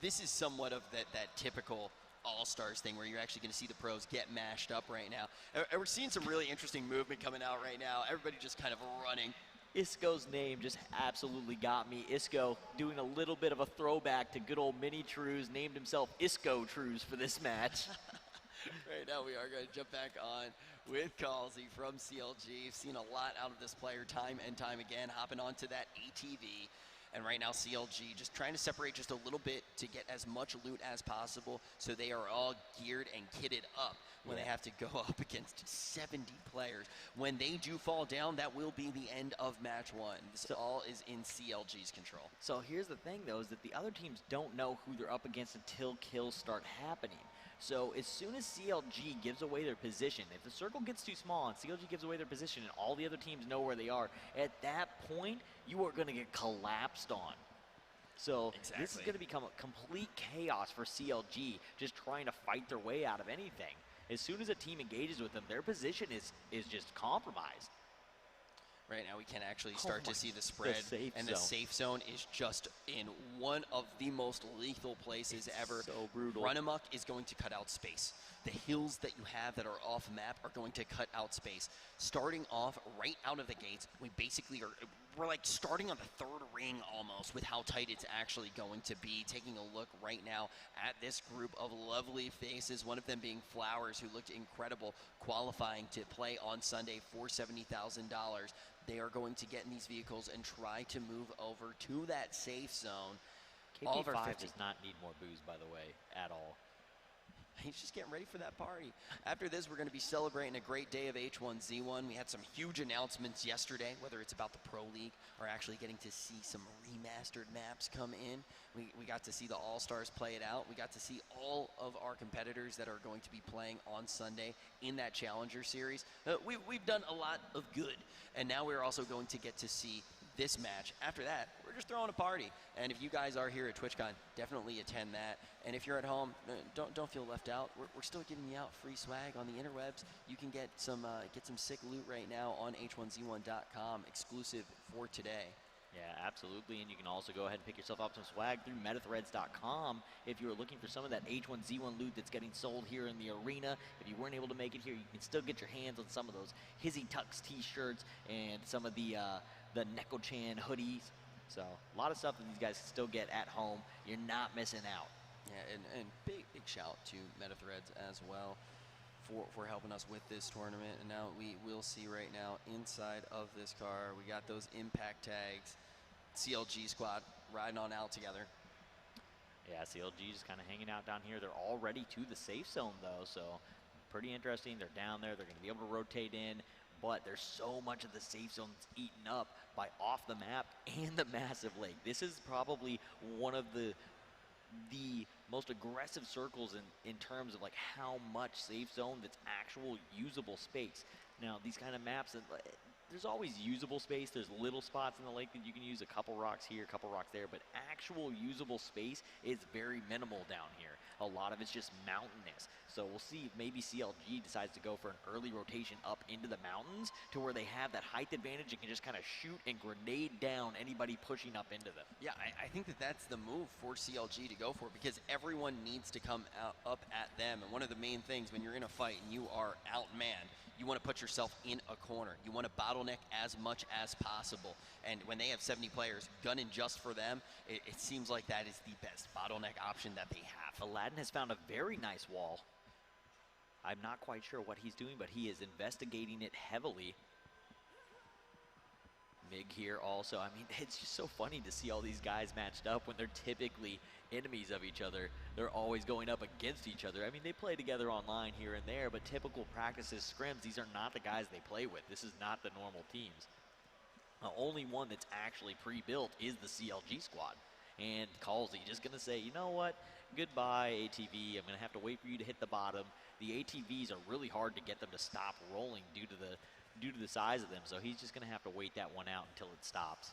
S2: this is somewhat of that typical All-Stars thing where you're actually going to see the pros get mashed up right now. And we're seeing some really interesting movement coming out right now. Everybody just kind of running.
S1: Isco's name just absolutely got me. Isco doing a little bit of a throwback to good old Mini Trues, named himself Isco Trues for this match.
S2: Right now we are going to jump back on with Calsey from CLG. Seen a lot out of this player time and time again, hopping onto that ATV. And right now CLG just trying to separate just a little bit to get as much loot as possible so they are all geared and kitted up when they have to go up against 70 players. When they do fall down, that will be the end of match one. This all is in CLG's control.
S1: So here's the thing, though, is that the other teams don't know who they're up against until kills start happening. So as soon as CLG gives away their position, if the circle gets too small and CLG gives away their position and all the other teams know where they are, at that point, you are going to get collapsed on. So this is going to become a complete chaos for CLG, just trying to fight their way out of anything. As soon as a team engages with them, their position is just compromised.
S2: Right now we can actually start to see the spread, and the safe zone is just in one of the most lethal places ever.
S1: So brutal.
S2: Run Amok is going to cut out space. The hills that you have that are off map are going to cut out space. Starting off right out of the gates, we're like starting on the third ring almost with how tight it's actually going to be. Taking a look right now at this group of lovely faces, one of them being Flowers, who looked incredible qualifying to play on Sunday for $70,000. They are going to get in these vehicles and try to move over to that safe zone.
S1: KT5 does not need more booze, by the way, at all.
S2: He's just getting ready for that party. After this, we're going to be celebrating a great day of H1Z1. We had some huge announcements yesterday, whether it's about the Pro League or actually getting to see some remastered maps come in. We got to see the All-Stars play it out. We got to see all of our competitors that are going to be playing on Sunday in that Challenger Series. We've done a lot of good, and now we're also going to get to see this match. After that, we're just throwing a party. And if you guys are here at Twitchcon, definitely attend that. And if you're at home, don't feel left out. We're still giving you out free swag on the interwebs. You can get some sick loot right now on H1Z1.com, exclusive for today.
S1: Yeah, absolutely, and you can also go ahead and pick yourself up some swag through metathreads.com if you're looking for some of that H1Z1 loot that's getting sold here in the arena. If you weren't able to make it here, you can still get your hands on some of those Hizzy Tux t-shirts and some of the Neko-chan hoodies. So a lot of stuff that these guys can still get at home. You're not missing out.
S2: Yeah, and big shout to MetaThreads as well for helping us with this tournament. And now we will see right now inside of this car, we got those impact tags. CLG squad riding on out together.
S1: Yeah, CLG just kind of hanging out down here. They're already to the safe zone, though, so pretty interesting. They're down there. They're going to be able to rotate in, but there's so much of the safe zone that's eaten up by off the map and the massive lake. This is probably one of the most aggressive circles in terms of like how much safe zone that's actual usable space. Now, these kind of maps, there's always usable space. There's little spots in the lake that you can use, a couple rocks here, a couple rocks there, but actual usable space is very minimal down here. A lot of it's just mountainous. So we'll see if maybe CLG decides to go for an early rotation up into the mountains to where they have that height advantage and can just kind of shoot and grenade down anybody pushing up into them.
S2: Yeah, I think that's the move for CLG to go for, because everyone needs to come up at them. And one of the main things when you're in a fight and you are outmanned, you want to put yourself in a corner. You want to bottleneck as much as possible. And when they have 70 players gunning just for them, it seems like that is the best bottleneck option that they have.
S1: Aladdin has found a very nice wall. I'm not quite sure what he's doing, but he is investigating it heavily. Mig here also. I mean, it's just so funny to see all these guys matched up when they're typically enemies of each other. They're always going up against each other. I mean, they play together online here and there, but typical practices, scrims, these are not the guys they play with. This is not the normal teams. The only one that's actually pre-built is the CLG squad. And Calsey just going to say, you know what, goodbye ATV. I'm going to have to wait for you to hit the bottom. The ATVs are really hard to get them to stop rolling due to the size of them. So he's just going to have to wait that one out until it stops.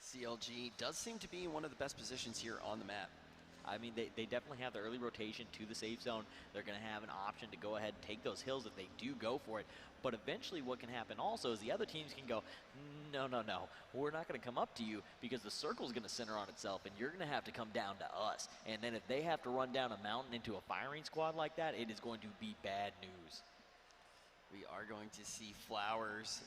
S2: CLG does seem to be in one of the best positions here on the map.
S1: I mean, they definitely have the early rotation to the safe zone. They're going to have an option to go ahead and take those hills if they do go for it. But eventually what can happen also is the other teams can go, no, we're not going to come up to you because the circle's going to center on itself and you're going to have to come down to us. And then if they have to run down a mountain into a firing squad like that, it is going to be bad news.
S2: We are going to see Flowers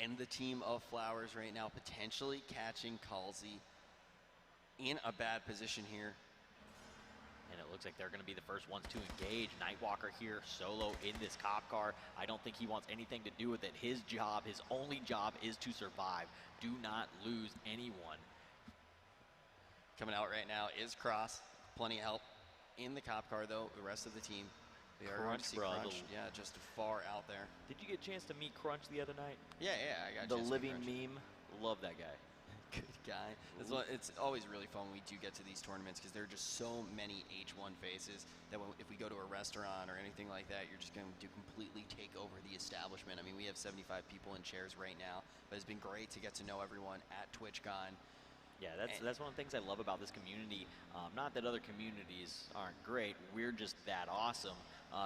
S2: and the team of Flowers right now potentially catching Calsey in a bad position here.
S1: And it looks like they're going to be the first ones to engage. Nightwalker here solo in this cop car. I don't think he wants anything to do with it. His job, his only job is to survive. Do not lose anyone.
S2: Coming out right now is Cross. Plenty of help in the cop car though. The rest of the team. They are going to see Crunch. Yeah, just far out there.
S1: Did you get a chance to meet Crunch the other night?
S2: Yeah, I got
S1: the living meme. Love that guy.
S2: Good guy. It's always really fun when we do get to these tournaments because there are just so many H1 faces that if we go to a restaurant or anything like that, you're just going to completely take over the establishment. I mean, we have 75 people in chairs right now, but it's been great to get to know everyone at Twitchcon.
S1: Yeah, that's one of the things I love about this community. Not that other communities aren't great. We're just that awesome.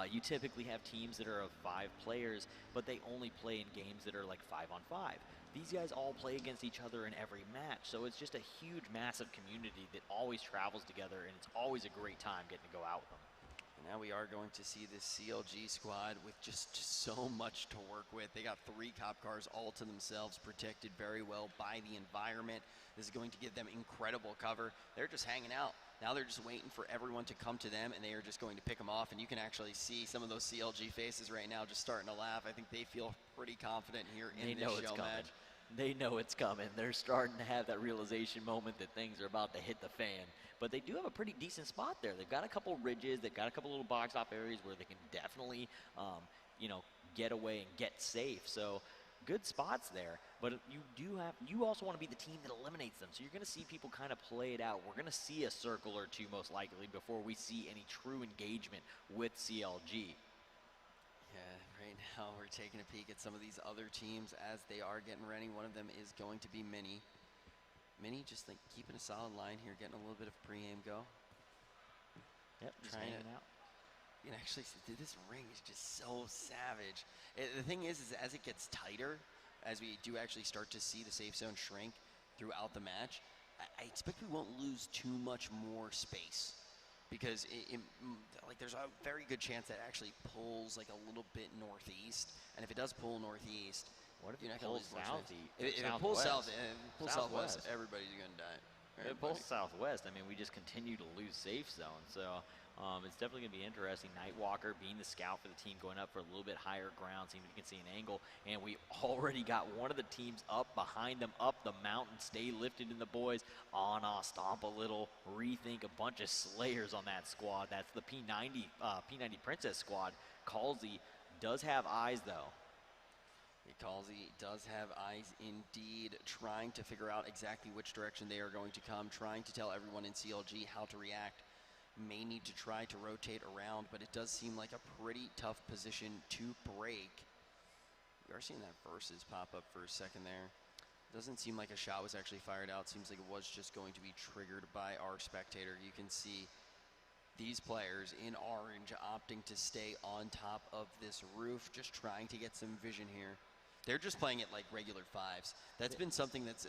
S1: You typically have teams that are of 5 players, but they only play in games that are like 5-on-5. These guys all play against each other in every match, so it's just a huge, massive community that always travels together, and it's always a great time getting to go out with them.
S2: And now we are going to see this CLG squad with just so much to work with. They got 3 cop cars all to themselves, protected very well by the environment. This is going to give them incredible cover. They're just hanging out. Now they're just waiting for everyone to come to them, and they are just going to pick them off. And you can actually see some of those CLG faces right now just starting to laugh. I think they feel pretty confident here in this show match.
S1: They know it's coming. They're starting to have that realization moment that things are about to hit the fan. But they do have a pretty decent spot there. They've got a couple ridges. They've got a couple little box off areas where they can definitely, get away and get safe. So good spots there. But you also want to be the team that eliminates them. So you're going to see people kind of play it out. We're going to see a circle or two most likely before we see any true engagement with CLG.
S2: Yeah, right now we're taking a peek at some of these other teams as they are getting ready. One of them is going to be Mini. Mini just like keeping a solid line here, getting a little bit of pre-aim go.
S1: Yep, just hanging out.
S2: You can actually see this ring is just so savage. The thing is as it gets tighter, as we do actually start to see the safe zone shrink throughout the match, I expect we won't lose too much more space. Because there's a very good chance that it actually pulls like a little bit northeast, and if it does pull northeast,
S1: What if
S2: you're
S1: it
S2: not going to
S1: pulls
S2: lose much.
S1: south?
S2: If it pulls southwest, everybody's going to die.
S1: If it pulls southwest, I mean, we just continue to lose safe zone. So it's definitely going to be interesting. Nightwalker being the scout for the team, going up for a little bit higher ground, seeing if we can see an angle. And we already got one of the teams up behind them, up the mountain. Stay lifted in the boys. Stomp a little, rethink, a bunch of slayers on that squad. That's the P90 Princess squad. Calsey does have eyes, though.
S2: Calsey does have eyes indeed, trying to figure out exactly which direction they are going to come, trying to tell everyone in CLG how to react. May need to try to rotate around, but it does seem like a pretty tough position to break. We are seeing that versus pop up for a second there. Doesn't seem like a shot was actually fired out. Seems like it was just going to be triggered by our spectator. You can see these players in orange opting to stay on top of this roof, just trying to get some vision here. They're just playing it like regular fives. That's been something that's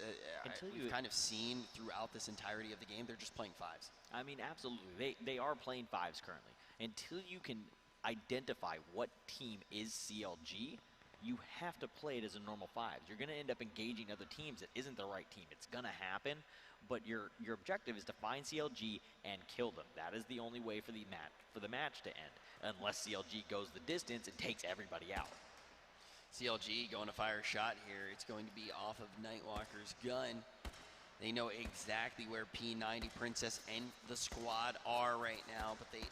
S2: we've kind of seen throughout this entirety of the game. They're just playing fives.
S1: I mean, absolutely. They are playing fives currently. Until you can identify what team is CLG, you have to play it as a normal fives. You're going to end up engaging other teams that isn't the right team. It's going to happen, but your objective is to find CLG and kill them. That is the only way for the match to end, unless CLG goes the distance and takes everybody out.
S2: CLG going to fire a shot here. It's going to be off of Nightwalker's gun. They know exactly where P90 Princess and the squad are right now, but they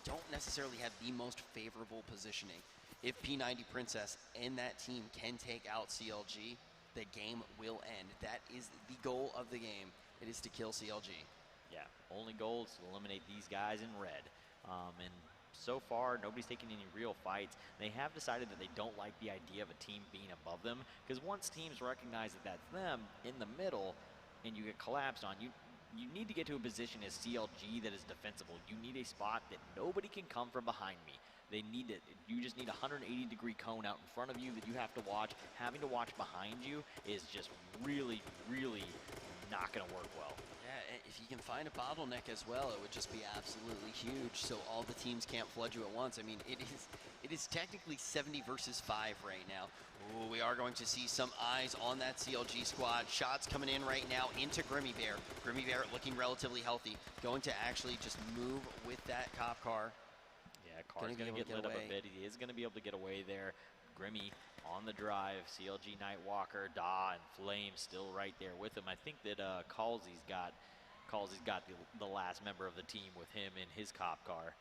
S2: don't necessarily have the most favorable positioning. If P90 Princess and that team can take out CLG, the game will end. That is the goal of the game. It is to kill CLG.
S1: Yeah, only goal is to eliminate these guys in red. And so far, nobody's taking any real fights. They have decided that they don't like the idea of a team being above them, because once teams recognize that that's them in the middle and you get collapsed on, you need to get to a position as CLG that is defensible. You need a spot that nobody can come from behind me. You just need a 180-degree cone out in front of you that you have to watch. Having to watch behind you is just really, really not going to work well.
S2: Yeah, if you can find a bottleneck as well, it would just be absolutely huge. So all the teams can't flood you at once. I mean, it is technically 70 versus 5 right now. Ooh, we are going to see some eyes on that CLG squad. Shots coming in right now into Grimmy Bear. Grimmy Bear looking relatively healthy. Going to actually just move with that cop car.
S1: Yeah, car's going to get lit up a bit. He is going to be able to get away there. Grimmy on the drive. CLG Nightwalker, Da, and Flame still right there with him. I think that Calsey's got the last member of the team with him in his cop car.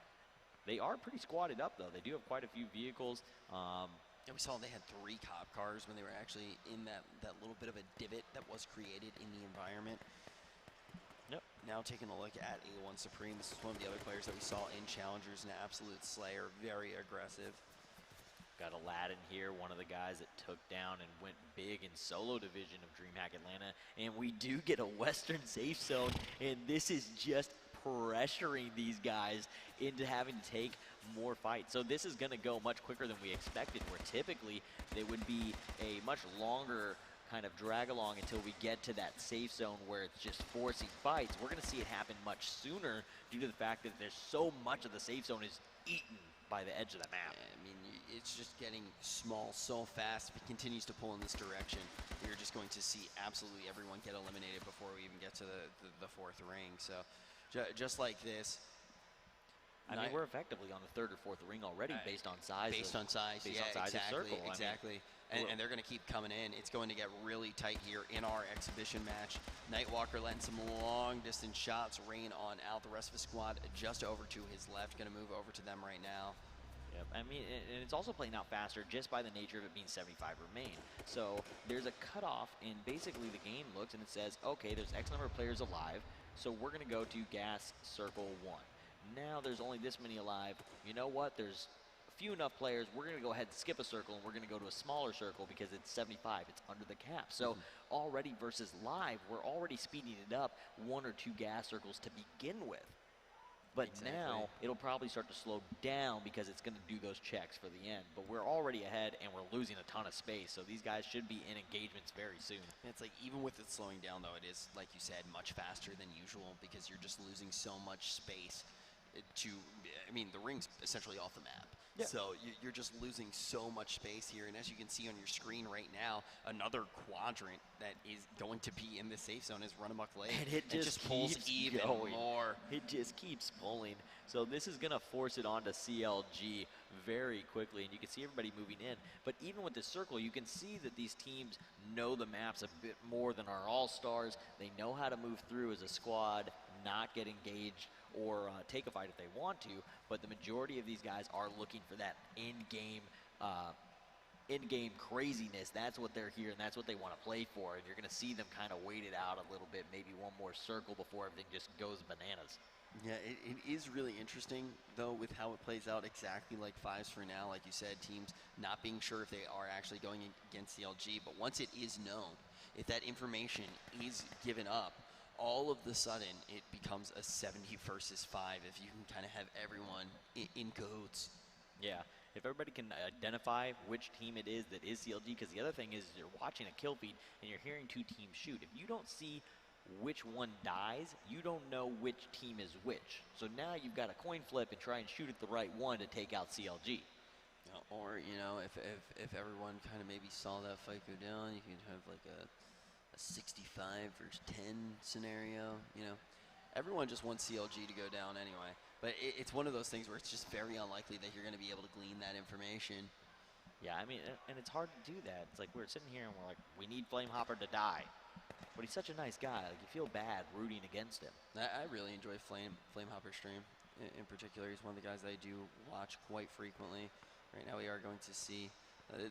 S1: They are pretty squatted up, though. They do have quite a few vehicles.
S2: Yeah, we saw they had 3 cop cars when they were actually in that little bit of a divot that was created in the environment.
S1: Yep.
S2: Now taking a look at A1 Supreme. This is one of the other players that we saw in Challengers, an absolute slayer, very aggressive.
S1: Got Aladdin here, one of the guys that took down and went big in solo division of DreamHack Atlanta. And we do get a Western safe zone, and this is just pressuring these guys into having to take more fights. So this is going to go much quicker than we expected, where typically there would be a much longer kind of drag along until we get to that safe zone where it's just forcing fights. We're going to see it happen much sooner due to the fact that there's so much of the safe zone is eaten by the edge of the map.
S2: I mean, it's just getting small so fast. If it continues to pull in this direction, we're just going to see absolutely everyone get eliminated before we even get to the 4th ring. So just like this.
S1: I mean, we're effectively on the 3rd or 4th ring already based on size.
S2: Based on size,
S1: of circle.
S2: Exactly.
S1: I mean,
S2: and they're going to keep coming in. It's going to get really tight here in our exhibition match. Nightwalker letting some long-distance shots rain on out. The rest of the squad just over to his left. Going to move over to them right now.
S1: Yep. I mean, and it's also playing out faster just by the nature of it being 75 remain. So there's a cutoff, and basically the game looks and it says, okay, there's X number of players alive, so we're going to go to gas circle 1. Now there's only this many alive. You know what? There's few enough players. We're going to go ahead and skip a circle, and we're going to go to a smaller circle because it's 75. It's under the cap. So already versus live, we're already speeding it up 1 or 2 gas circles to begin with. But now it'll probably start to slow down because it's going to do those checks for the end. But we're already ahead, and we're losing a ton of space. So these guys should be in engagements very soon.
S2: It's like even with it slowing down, though, it is, like you said, much faster than usual because you're just losing so much space. I mean, the ring's essentially off the map.
S1: Yeah.
S2: So you're just losing so much space here. And as you can see on your screen right now, another quadrant that is going to be in the safe zone is Run Amok Lake.
S1: And it just
S2: pulls
S1: keeps
S2: even
S1: going.
S2: more.
S1: It just keeps pulling. So this is going to force it onto CLG very quickly, and you can see everybody moving in. But even with this circle, you can see that these teams know the maps a bit more than our all-stars. They know how to move through as a squad, not get engaged or take a fight if they want to, but the majority of these guys are looking for that in-game craziness. That's what they're here, and that's what they want to play for, and you're going to see them kind of wait it out a little bit, maybe one more circle before everything just goes bananas.
S2: Yeah, it is really interesting, though, with how it plays out exactly like Fives for now. Like you said, teams not being sure if they are actually going against CLG, but once it is known, if that information is given up, all of the sudden it becomes a 70 versus 5 if you can kind of have everyone in cahoots.
S1: Yeah, if everybody can identify which team it is that is CLG, because the other thing is you're watching a kill feed and you're hearing two teams shoot. If you don't see which one dies, you don't know which team is which. So now you've got a coin flip and try and shoot at the right one to take out CLG.
S2: Or, you know, if everyone kind of maybe saw that fight go down, you could have like a 65 versus 10 scenario, you know. Everyone just wants CLG to go down anyway. But it's one of those things where it's just very unlikely that you're going to be able to glean that information.
S1: Yeah, I mean, and it's hard to do that. It's like we're sitting here and we're like, we need Flamehopper to die. But he's such a nice guy. Like, you feel bad rooting against him.
S2: I really enjoy Flamehopper's stream in particular. He's one of the guys that I do watch quite frequently. Right now we are going to see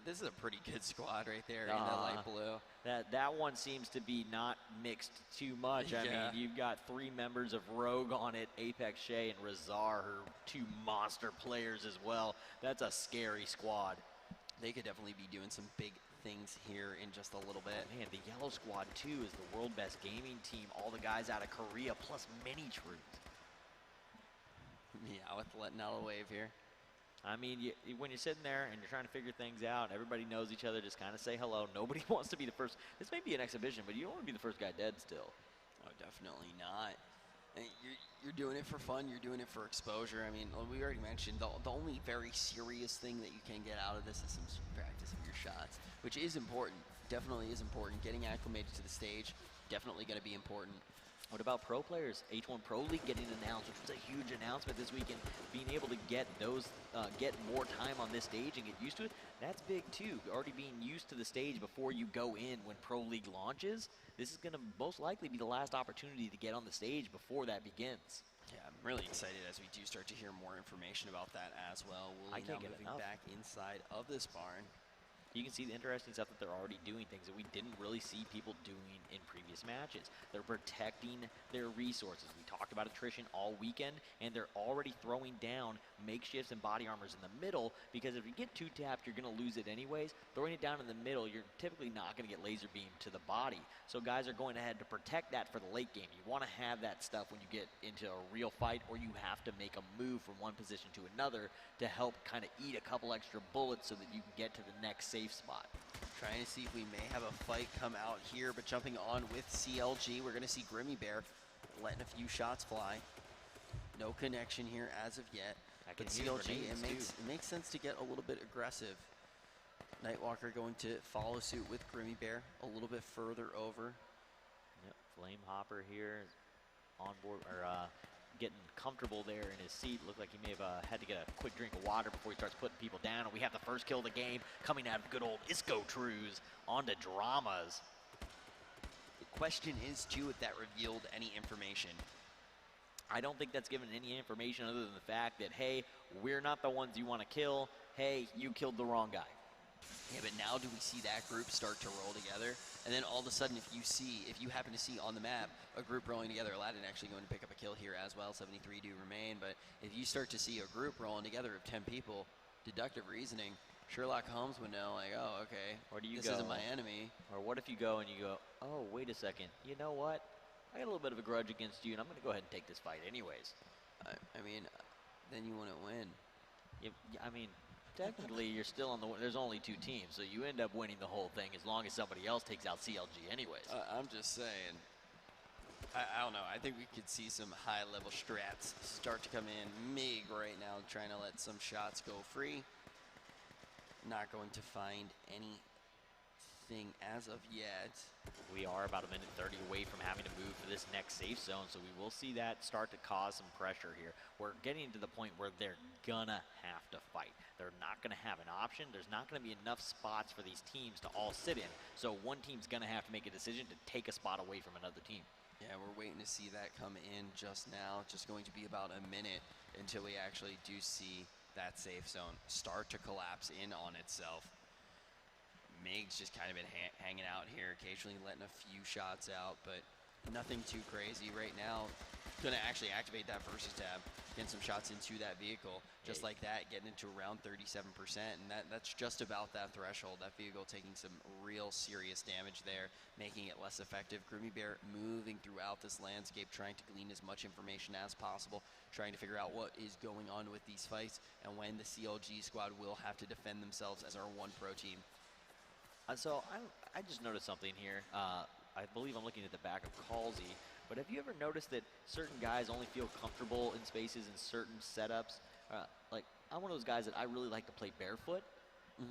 S2: this is a pretty good squad right there in the light blue.
S1: That one seems to be not mixed too much. I mean, you've got 3 members of Rogue on it, Apex Shay and Razar, who are 2 monster players as well. That's a scary squad.
S2: They could definitely be doing some big things here in just a little bit.
S1: Oh, man, the Yellow Squad, too, is the world best gaming team. All the guys out of Korea, plus mini troops.
S2: Yeah, with letting out a wave here.
S1: I mean, when you're sitting there and you're trying to figure things out, everybody knows each other, just kind of say hello. Nobody wants to be the first. This may be an exhibition, but you don't want to be the first guy dead still.
S2: Oh, definitely not. You're doing it for fun. You're doing it for exposure. I mean, we already mentioned the only very serious thing that you can get out of this is some practice of your shots, which is important. Definitely is important. Getting acclimated to the stage, definitely going to be important.
S1: What about pro players? H1 Pro League getting announced, which was a huge announcement this weekend. Being able to get those, get more time on this stage and get used to it, that's big too. Already being used to the stage before you go in when Pro League launches, this is going to most likely be the last opportunity to get on the stage before that begins.
S2: Yeah, I'm really excited as we do start to hear more information about that as well. We'll be now moving back inside of this barn.
S1: You can see the interesting stuff that they're already doing, things that we didn't really see people doing in previous matches. They're protecting their resources. We talked about attrition all weekend, and they're already throwing down makeshifts and body armors in the middle, because if you get 2-tapped, you're going to lose it anyways. Throwing it down in the middle, you're typically not going to get laser beamed to the body. So guys are going ahead to protect that for the late game. You want to have that stuff when you get into a real fight, or you have to make a move from one position to another to help kind of eat a couple extra bullets so that you can get to the next safe spot.
S2: Trying to see if we may have a fight come out here, but jumping on with CLG, we're going to see Grimmy Bear letting a few shots fly. No connection here as of yet. But CLG, it makes sense to get a little bit aggressive. Nightwalker going to follow suit with Grimmy Bear a little bit further over.
S1: Yep, Flamehopper here is on board, or getting comfortable there in his seat. Looked like he may have had to get a quick drink of water before he starts putting people down. And we have the first kill of the game coming out of good old Isco Trues onto Dramas.
S2: The question is, too, if that revealed any information.
S1: I don't think that's given any information other than the fact that, hey, we're not the ones you want to kill. Hey, you killed the wrong guy.
S2: Yeah, but now do we see that group start to roll together? And then all of a sudden, if you happen to see on the map a group rolling together, Aladdin actually going to pick up a kill here as well, 73 do remain, but if you start to see a group rolling together of 10 people, deductive reasoning, Sherlock Holmes would know, like, oh, okay,
S1: or do you
S2: this isn't my enemy.
S1: Or what if you go and you go, oh, wait a second, you know what? I got a little bit of a grudge against you, and I'm going to go ahead and take this fight anyways.
S2: I mean, then you wouldn't win.
S1: I mean, technically, you're still on the. There's only 2 teams, so you end up winning the whole thing as long as somebody else takes out CLG anyways.
S2: I'm just saying. I don't know. I think we could see some high-level strats start to come in. Mig right now trying to let some shots go free. Not going to find anything as of yet.
S1: We are about 1:30 away from having to move for this next safe zone, so we will see that start to cause some pressure here. We're getting to the point where they're gonna have to fight. They're not gonna have an option. There's not gonna be enough spots for these teams to all sit in. So one team's gonna have to make a decision to take a spot away from another team.
S2: Yeah, we're waiting to see that come in just now. Just going to be about a minute until we actually do see that safe zone start to collapse in on itself. Mig's just kind of been hanging out here, occasionally letting a few shots out, but nothing too crazy right now. Gonna actually activate that versus tab, getting some shots into that vehicle, just like that, getting into around 37%, and that's just about that threshold. That vehicle taking some real serious damage there, making it less effective. Grimmy Bear moving throughout this landscape, trying to glean as much information as possible, trying to figure out what is going on with these fights, and when the CLG squad will have to defend themselves as our one pro team.
S1: So I just noticed something here. I believe I'm looking at the back of Calsey, but have you ever noticed that certain guys only feel comfortable in spaces in certain setups? Like, I'm one of those guys that I really like to play barefoot,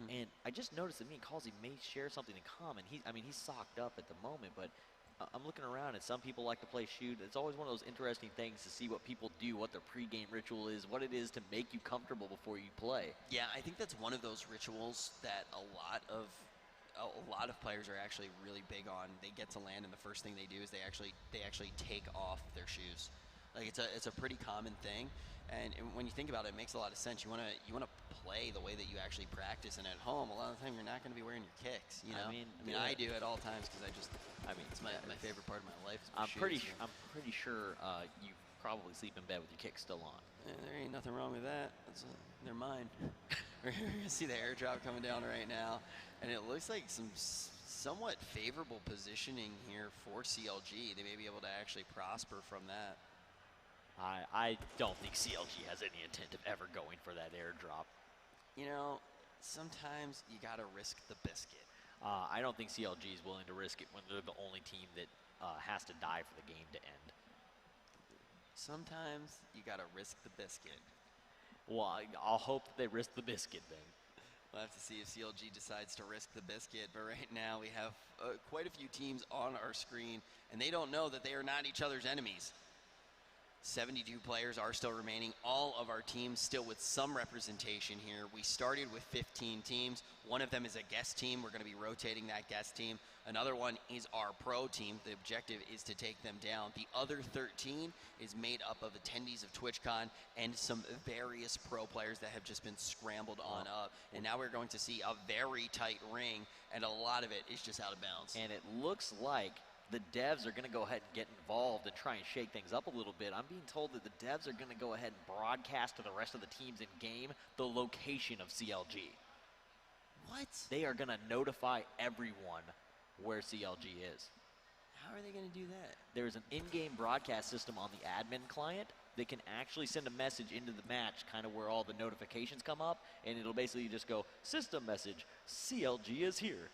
S1: and I just noticed that me and Calsey may share something in common. He's socked up at the moment, but I'm looking around, and some people like to play shoot. It's always one of those interesting things to see what people do, what their pregame ritual is, what it is to make you comfortable before you play.
S2: Yeah, I think that's one of those rituals that a lot of players are actually really big on. They get to land, and the first thing they do is they actually take off their shoes. Like, it's a pretty common thing, and when you think about it, it makes a lot of sense. You want to play the way that you actually practice, and at home, a lot of the time you're not going to be wearing your kicks. You know, I do at all times because it's my favorite part of my life. Is my shoes.
S1: I'm pretty sure you probably sleep in bed with your kicks still on.
S2: Yeah, there ain't nothing wrong with that. They're mine. We're gonna see the airdrop coming down right now, and it looks like some somewhat favorable positioning here for CLG. They may be able to actually prosper from that.
S1: I don't think CLG has any intent of ever going for that airdrop.
S2: You know, sometimes you gotta risk the biscuit.
S1: I don't think CLG is willing to risk it when they're the only team that has to die for the game to end.
S2: Sometimes you gotta risk the biscuit.
S1: Well, I'll hope that they risk the biscuit then.
S2: We'll have to see if CLG decides to risk the biscuit, but right now we have quite a few teams on our screen, and they don't know that they are not each other's enemies. 72 players are still remaining. All of our teams still with some representation here. We started with 15 teams. One of them is a guest team. We're going to be rotating that guest team. Another one is our pro team. The objective is to take them down. The other 13 is made up of attendees of Twitchcon and some various pro players that have just been scrambled on up. And now we're going to see a very tight ring, and a lot of it is just out of bounds.
S1: And it looks like the devs are going to go ahead and get involved and try and shake things up a little bit. I'm being told that the devs are going to go ahead and broadcast to the rest of the teams in game the location of CLG.
S2: What?
S1: They are going to notify everyone where CLG is.
S2: How are they going to do that?
S1: There's an in-game broadcast system on the admin client that can actually send a message into the match, kind of where all the notifications come up, and it'll basically just go, system message, CLG is here.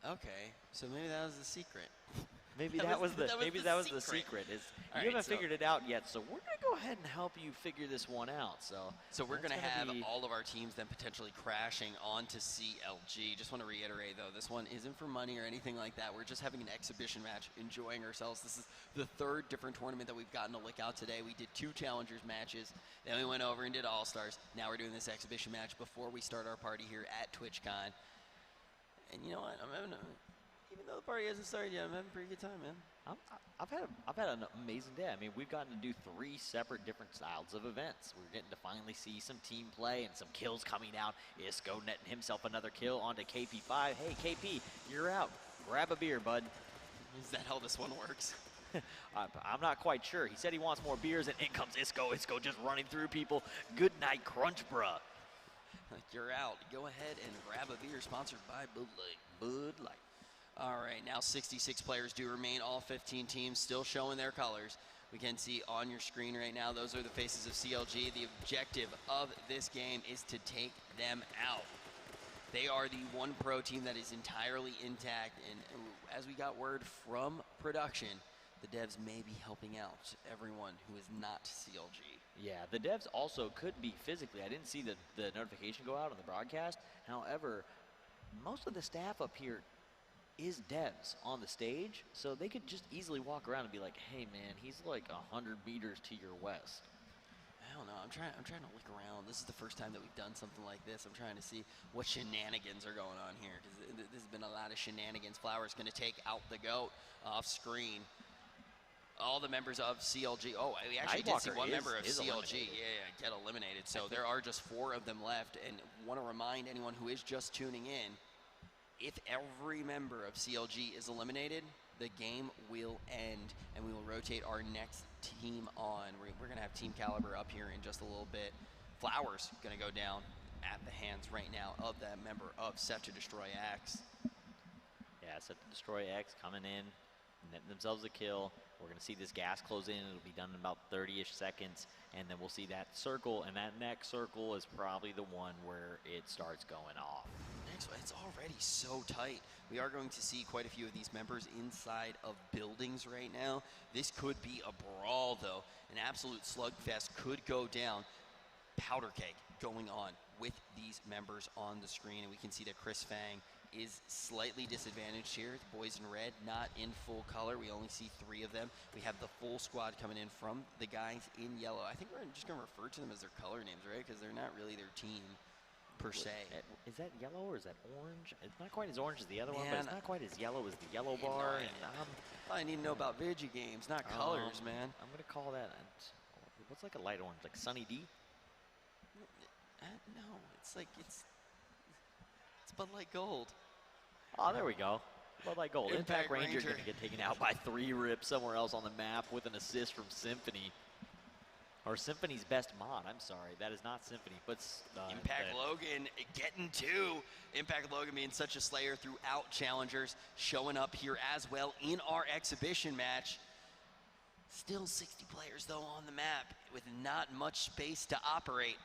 S2: Okay, so maybe that was the secret.
S1: Maybe that was the secret. You haven't figured it out yet, so we're gonna go ahead and help you figure this one out.
S2: So we're gonna have all of our teams then potentially crashing onto CLG. Just want to reiterate though, this one isn't for money or anything like that. We're just having an exhibition match, enjoying ourselves. This is the third different tournament that we've gotten to lick out today. We did 2 challengers matches, then we went over and did all stars. Now we're doing this exhibition match before we start our party here at TwitchCon. And you know what? Even though the party hasn't started yet, I'm having a pretty good time, man.
S1: I've had an amazing day. I mean, we've gotten to do 3 separate different styles of events. We're getting to finally see some team play and some kills coming out. Isco netting himself another kill onto KP5. Hey, KP, you're out. Grab a beer, bud.
S2: Is that how this one works?
S1: I'm not quite sure. He said he wants more beers, and in comes Isco. Isco just running through people. Good night, Crunch, bruh.
S2: You're out. Go ahead and grab a beer sponsored by Bud Light. Bud Light. All right, now 66 players do remain. All 15 teams still showing their colors. We can see on your screen right now, those are the faces of CLG. The objective of this game is to take them out. They are the one pro team that is entirely intact, and as we got word from production, the devs may be helping out everyone who is not CLG.
S1: Yeah, the devs also could be physically. I didn't see the notification go out on the broadcast. However, most of the staff up here is devs on the stage, so they could just easily walk around and be like, hey man, he's like 100 meters to your west.
S2: I don't know. I'm trying to look around. This is the first time that we've done something like this. I'm trying to see what shenanigans are going on here, because this has been a lot of shenanigans. Flowers going to take out the GOAT off screen. All the members of CLG. Oh, we actually did see one member of CLG get eliminated. So there are just 4 of them left. And want to remind anyone who is just tuning in, if every member of CLG is eliminated, the game will end, and we will rotate our next team on. We're going to have Team Caliber up here in just a little bit. Flowers going to go down at the hands right now of that member of Set to Destroy X.
S1: Yeah, Set to Destroy X coming in, netting themselves a kill. We're going to see this gas close in. It'll be done in about 30-ish seconds, and then we'll see that circle, and that next circle is probably the one where it starts going off.
S2: Next one, it's already so tight. We are going to see quite a few of these members inside of buildings right now. This could be a brawl, though. An absolute slugfest could go down. Powder keg going on with these members on the screen, and we can see that Chris Fang is slightly disadvantaged here. The boys in red not in full color. We only see 3 of them. We have the full squad coming in from the guys in yellow. I think we're just going to refer to them as their color names, right? Because they're not really their team per se.
S1: Is that yellow or is that orange? It's not quite as orange as the other one, but it's not quite as yellow as the yellow bar.
S2: I need to know about video games, not colors, man.
S1: I'm going to call that, what's like a light orange, like Sunny D?
S2: No, it's Bud Light Gold.
S1: Oh, there we go. Bud Light Gold. Impact Ranger going to get taken out by 3 rips somewhere else on the map with an assist from Symphony. Or Symphony's best mod. I'm sorry. That is not Symphony, but
S2: Impact Logan getting 2. Impact Logan being such a slayer throughout challengers, showing up here as well in our exhibition match. Still 60 players, though, on the map with not much space to operate.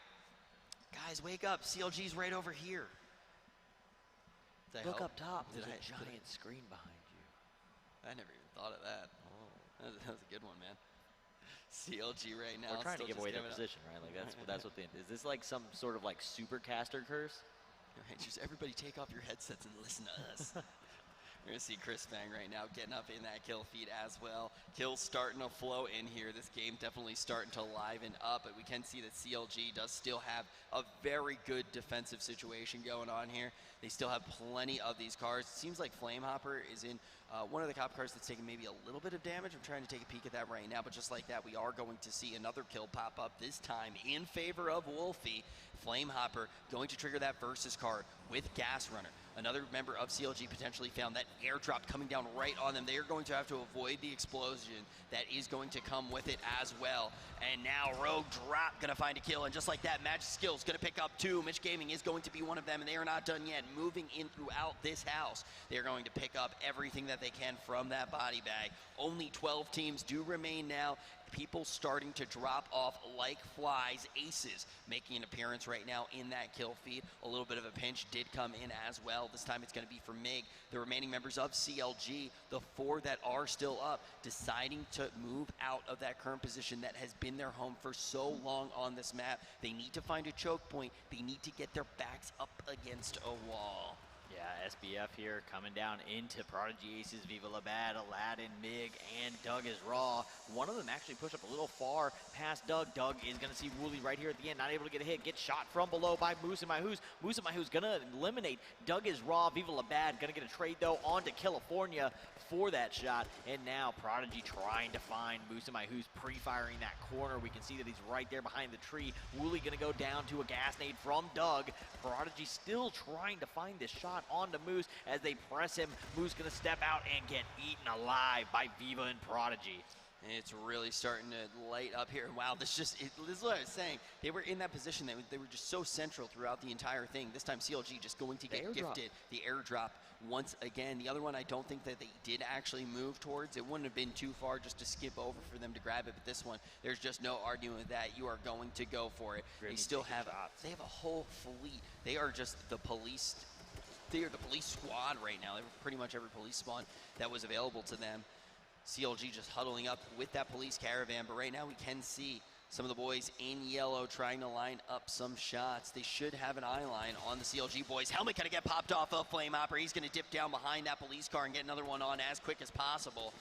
S2: Guys, wake up. CLG's right over here.
S1: Look up top. There's a giant screen behind you.
S2: I never even thought of that. Oh. That was a good one, man. CLG right now.
S1: We're trying to give away their position, right? Like that's what is this like some sort of like supercaster curse?
S2: Rangers, everybody take off your headsets and listen to us. We're going to see Chris Fang right now getting up in that kill feed as well. Kills starting to flow in here. This game definitely starting to liven up, but we can see that CLG does still have a very good defensive situation going on here. They still have plenty of these cars. It seems like Flamehopper is in one of the cop cars that's taking maybe a little bit of damage. I'm trying to take a peek at that right now, but just like that, we are going to see another kill pop up, this time in favor of Wolfie. Flamehopper going to trigger that versus card with Gas Runner. Another member of CLG potentially found that airdrop coming down right on them. They are going to have to avoid the explosion that is going to come with it as well. And now Rogue Drop going to find a kill. And just like that, Magic Skills going to pick up 2. Mitch Gaming is going to be one of them, and they are not done yet. Moving in throughout this house, they are going to pick up everything that they can from that body bag. Only 12 teams do remain now. People starting to drop off like flies. Aces making an appearance right now in that kill feed. A little bit of a pinch did come in as well. This time it's going to be for MiG. The remaining members of CLG, the 4 that are still up, deciding to move out of that current position that has been their home for so long on this map. They need to find a choke point. They need to get their backs up against a wall.
S1: Yeah, SBF here coming down into Prodigy Aces, Viva La Bad, Aladdin, MiG, and Doug is raw. One of them actually pushed up a little far past Doug. Doug is going to see Wooly right here at the end, not able to get a hit. Gets shot from below by Moose and Mahoos. Moose and Mahoos going to eliminate. Doug is raw, Viva La Bad going to get a trade, though, onto California for that shot. And now Prodigy trying to find Moose and Mahoos, pre-firing that corner. We can see that he's right there behind the tree. Wooly going to go down to a gas nade from Doug. Prodigy still trying to find this shot onto Moose as they press him. Moose gonna step out and get eaten alive by Viva and Prodigy.
S2: And it's really starting to light up here. Wow, this is what I was saying. They were in that position. They were just so central throughout the entire thing. This time CLG just going to get gifted the airdrop once again. The other one I don't think that they did actually move towards. It wouldn't have been too far just to skip over for them to grab it, but this one, there's just no arguing with that. You are going to go for it. They still have, they have a whole fleet. They are just the police. They are the police squad right now. They have pretty much every police spawn that was available to them. CLG just huddling up with that police caravan, but right now we can see some of the boys in yellow trying to line up some shots. They should have an eye line on the CLG boys. Helmet gonna get popped off of Flamehopper. He's gonna dip down behind that police car and get another one on as quick as possible.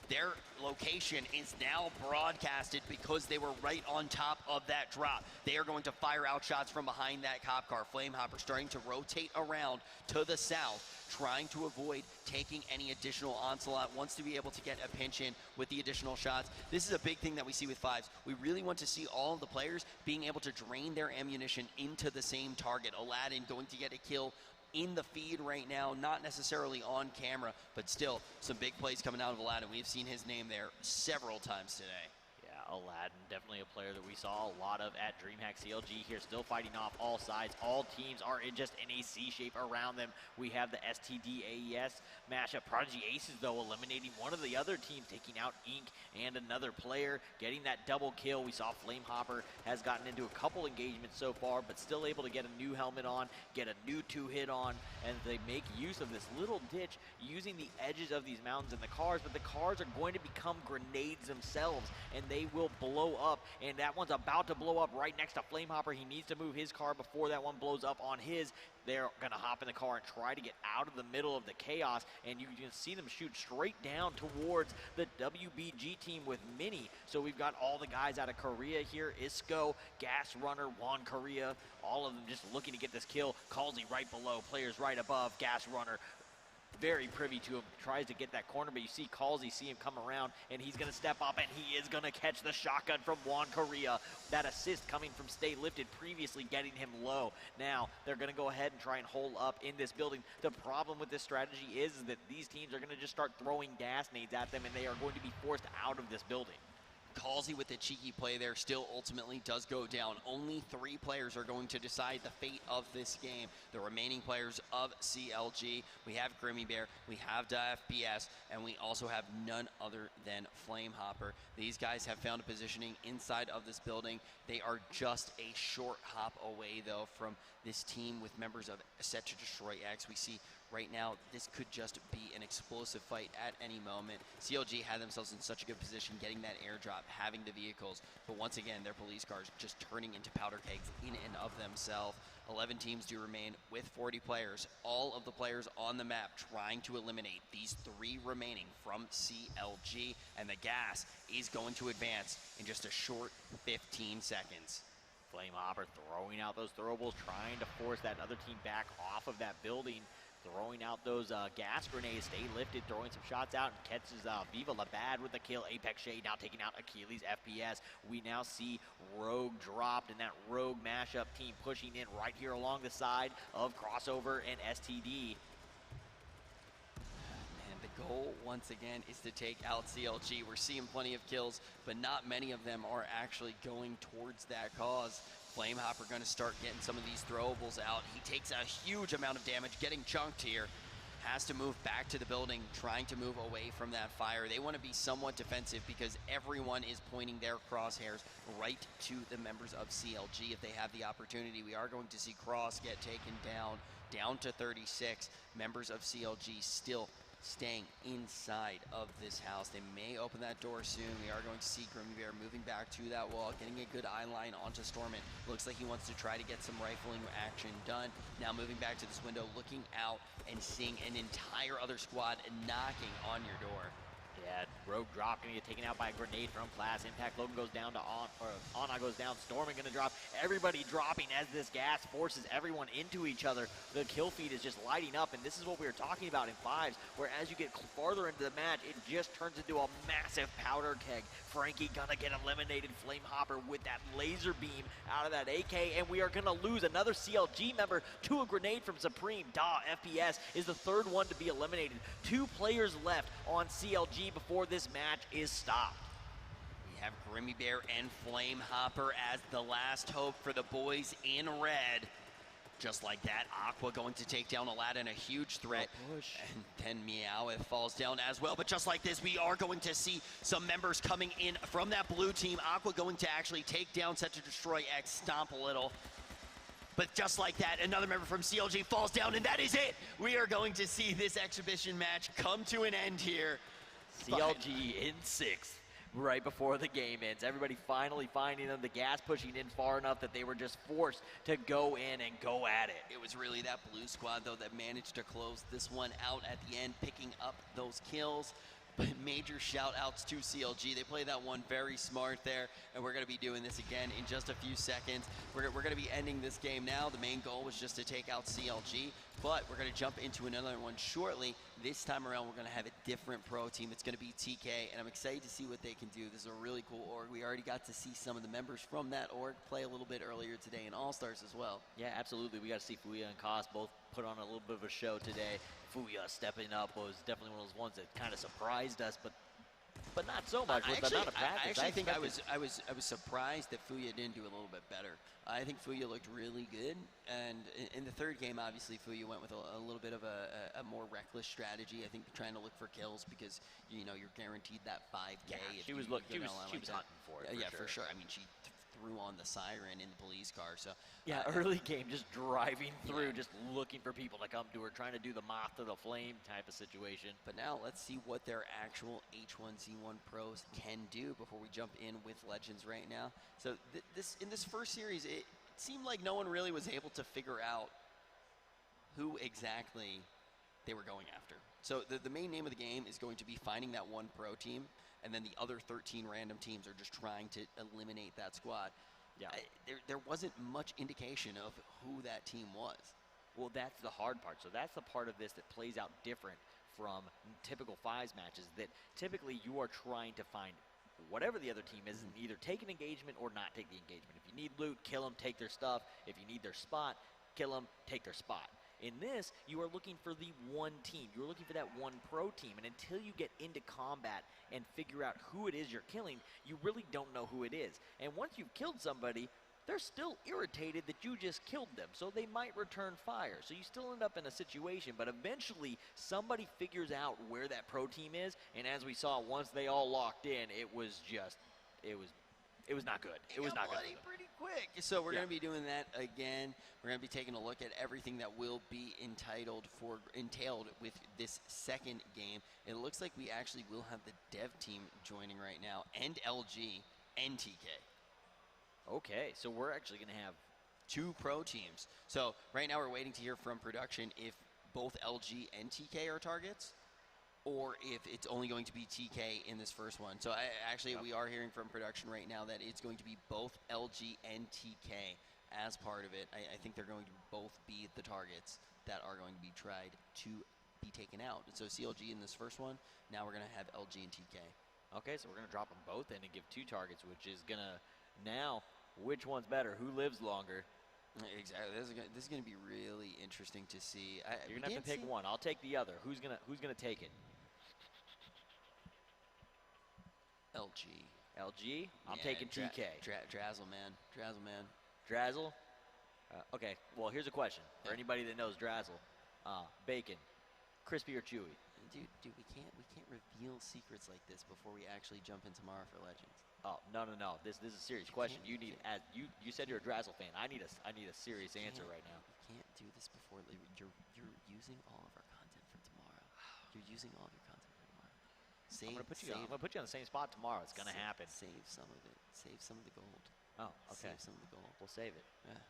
S2: Their location is now broadcasted because they were right on top of that drop. They are going to fire out shots from behind that cop car. Flamehopper starting to rotate around to the south, trying to avoid taking any additional onslaught, wants to be able to get a pinch in with the additional shots. This is a big thing that we see with fives. We really want to see all of the players being able to drain their ammunition into the same target. Aladdin going to get a kill in the feed right now, not necessarily on camera, but still some big plays coming out of Aladdin. We've seen his name there several times today.
S1: Yeah, Aladdin, definitely a player that we saw a lot of at DreamHack CLG here, still fighting off all sides. All teams are just in a C shape around them. We have the STD AES matchup. Prodigy Aces, though, eliminating one of the other teams, taking out Ink and another player, getting that double kill. We saw Flamehopper has gotten into a couple engagements so far, but still able to get a new helmet on, get a new 2-hit on, and they make use of this little ditch using the edges of these mountains and the cars, but the cars are going to become grenades themselves, and they will blow up, and that one's about to blow up right next to Flamehopper. He needs to move his car before that one blows up on his. They're gonna hop in the car and try to get out of the middle of the chaos, and you can see them shoot straight down towards the WBG team with Mini. So we've got all the guys out of Korea here, Isco, Gas Runner, Juan Korea, all of them just looking to get this kill. Calzy right below, players right above, Gas Runner very privy to him, tries to get that corner, but you see Calzy see him come around, and he's going to step up, and he is going to catch the shotgun from Juan Korea. That assist coming from Stay Lifted, previously getting him low. Now, they're going to go ahead and try and hole up in this building. The problem with this strategy is that these teams are going to just start throwing gas nades at them, and they are going to be forced out of this building.
S2: Calzy with the cheeky play there still ultimately does go down. Only 3 players are going to decide the fate of this game. The remaining players of CLG, we have Grimmy Bear, we have FBS, and we also have none other than Flamehopper. These guys have found a positioning inside of this building. They are just a short hop away, though, from this team with members of Set to Destroy X. We see right now this could just be an explosive fight at any moment. CLG had themselves in such a good position getting that airdrop, having the vehicles, but once again their police cars just turning into powder kegs in and of themselves. 11 teams do remain with 40 players, all of the players on the map trying to eliminate these 3 remaining from CLG, and the gas is going to advance in just a short 15 seconds.
S1: Flamehopper throwing out those throwables, trying to force that other team back off of that building, throwing out those gas grenades. Stay Lifted, throwing some shots out, and catches Viva La Bad with the kill. Apex Shade now taking out Achilles FPS. We now see Rogue dropped, and that Rogue mashup team pushing in right here along the side of Crossover and STD.
S2: And the goal, once again, is to take out CLG. We're seeing plenty of kills, but not many of them are actually going towards that cause. Flamehopper going to start getting some of these throwables out. He takes a huge amount of damage, getting chunked here. Has to move back to the building, trying to move away from that fire. They want to be somewhat defensive because everyone is pointing their crosshairs right to the members of CLG if they have the opportunity. We are going to see Cross get taken down to 36. Members of CLG still staying inside of this house. They may open that door soon. We are going to see Grimmy Bear moving back to that wall, getting a good eye line onto Stormin. Looks like he wants to try to get some rifling action done. Now moving back to this window, looking out and seeing an entire other squad knocking on your door.
S1: Yeah, Rogue drop, gonna get taken out by a grenade from Class Impact. Logan goes down to Ana goes down. Stormin gonna drop. Everybody dropping as this gas forces everyone into each other. The kill feed is just lighting up, and this is what we were talking about in fives, where as you get farther into the match, it just turns into a massive powder keg. Frankie gonna get eliminated. Flamehopper with that laser beam out of that AK, and we are gonna lose another CLG member to a grenade from Supreme. FPS is the 3rd one to be eliminated. 2 players left on CLG before this match is stopped.
S2: We have Grimmy Bear and Flamehopper as the last hope for the boys in red. Just like that, Aqua going to take down Aladdin, a huge threat. And then Meowth falls down as well. But just like this, we are going to see some members coming in from that blue team. Aqua going to actually take down Set to Destroy X, stomp a little. But just like that, another member from CLG falls down, and that is it. We are going to see this exhibition match come to an end here.
S1: CLG in 6th. Right before the game ends. Everybody finally finding them, the gas pushing in far enough that they were just forced to go in and go at it.
S2: It was really that blue squad, though, that managed to close this one out at the end, picking up those kills. But major shout-outs to CLG. They played that one very smart there, and we're going to be doing this again in just a few seconds. We're going to be ending this game now. The main goal was just to take out CLG, but we're going to jump into another one shortly. This time around, we're going to have a different pro team. It's going to be TK, and I'm excited to see what they can do. This is a really cool org. We already got to see some of the members from that org play a little bit earlier today in All-Stars as well.
S1: Yeah, absolutely. We got to see Fuya and Koss both put on a little bit of a show today. Fuya stepping up was definitely one of those ones that kind of surprised us, but not so much with the amount of practice.
S2: I actually think I was surprised that Fuya didn't do a little bit better. I think Fuya looked really good, and in the third game, obviously Fuya went with a little bit of a more reckless strategy. I think trying to look for kills because you're guaranteed that 5K.
S1: Yeah, she was hunting for it.
S2: For sure. I mean, she threw on the siren in the police car. So
S1: yeah, early game, just driving through, just looking for people to come to her, trying to do the moth to the flame type of situation.
S2: But now let's see what their actual H1Z1 pros can do before we jump in with Legends right now. So in this first series, it seemed like no one really was able to figure out who exactly they were going after. So the main name of the game is going to be finding that one pro team, and then the other 13 random teams are just trying to eliminate that squad.
S1: Yeah.
S2: There wasn't much indication of who that team was.
S1: Well, that's the hard part. So that's the part of this that plays out different from typical fives matches, that typically you are trying to find whatever the other team is and either take an engagement or not take the engagement. If you need loot, kill them, take their stuff. If you need their spot, kill them, take their spot. In this, you are looking for the one team. You're looking for that one pro team. And until you get into combat and figure out who it is you're killing, you really don't know who it is. And once you've killed somebody, they're still irritated that you just killed them. So they might return fire. So you still end up in a situation, but eventually somebody figures out where that pro team is. And as we saw, once they all locked in, it was not good. It was not good.
S2: Pretty quick. So we're going to be doing that again. We're going to be taking a look at everything that will be entailed with this second game. It looks like we actually will have the dev team joining right now, and LG and TK.
S1: Okay, so we're actually going to have
S2: 2 pro teams. So right now we're waiting to hear from production if both LG and TK are targets, or if it's only going to be TK in this first one. So we are hearing from production right now that it's going to be both LG and TK as part of it. I think they're going to both be the targets that are going to be tried to be taken out. So CLG in this first one, now we're going to have LG and TK.
S1: Okay, so we're going to drop them both in and give 2 targets, which is going to, now, which one's better? Who lives longer?
S2: Exactly. This is going to be really interesting to see.
S1: You're going to have to pick one. I'll take the other. Who's going to take it?
S2: LG.
S1: LG? I'm taking TK.
S2: Drazzle, man. Drazzle, man.
S1: Drazzle? Okay, well, here's a question. For anybody that knows Drazzle. Bacon, crispy or chewy?
S2: Dude, we can't reveal secrets like this before we actually jump in tomorrow for Legends.
S1: Oh, no. This is a serious question. You said you're a Drazzle fan. I need a serious answer right now.
S2: You can't do this before. You're using all of our content for tomorrow. You're using all of your content for tomorrow.
S1: I'm gonna put you on the same spot tomorrow. It's gonna happen.
S2: Save some of it. Save some of the gold.
S1: Oh, okay.
S2: Save some of the gold.
S1: We'll save it.
S2: Yeah.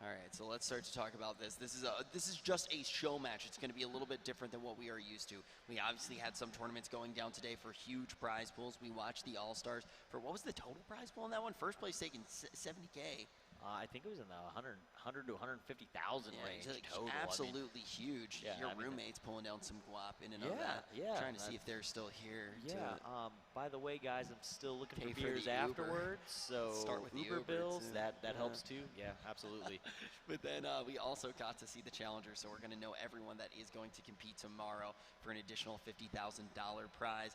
S2: All right, so let's start to talk about this. This is just a show match. It's going to be a little bit different than what we are used to. We obviously had some tournaments going down today for huge prize pools. We watched the All-Stars for, what was the total prize pool in that one? First place taking 70K.
S1: I think it was in the 100 to 150,000 range total.
S2: Absolutely huge.
S1: Yeah,
S2: your roommate's pulling down some guap in and of that.
S1: Yeah.
S2: Trying to see if they're still here.
S1: Yeah. By the way, guys, I'm still looking for
S2: for
S1: beers
S2: the
S1: afterwards. So
S2: start with
S1: Uber
S2: the
S1: bills. That helps too. Yeah, absolutely.
S2: But then we also got to see the challengers, so we're going to know everyone that is going to compete tomorrow for an additional $50,000 prize.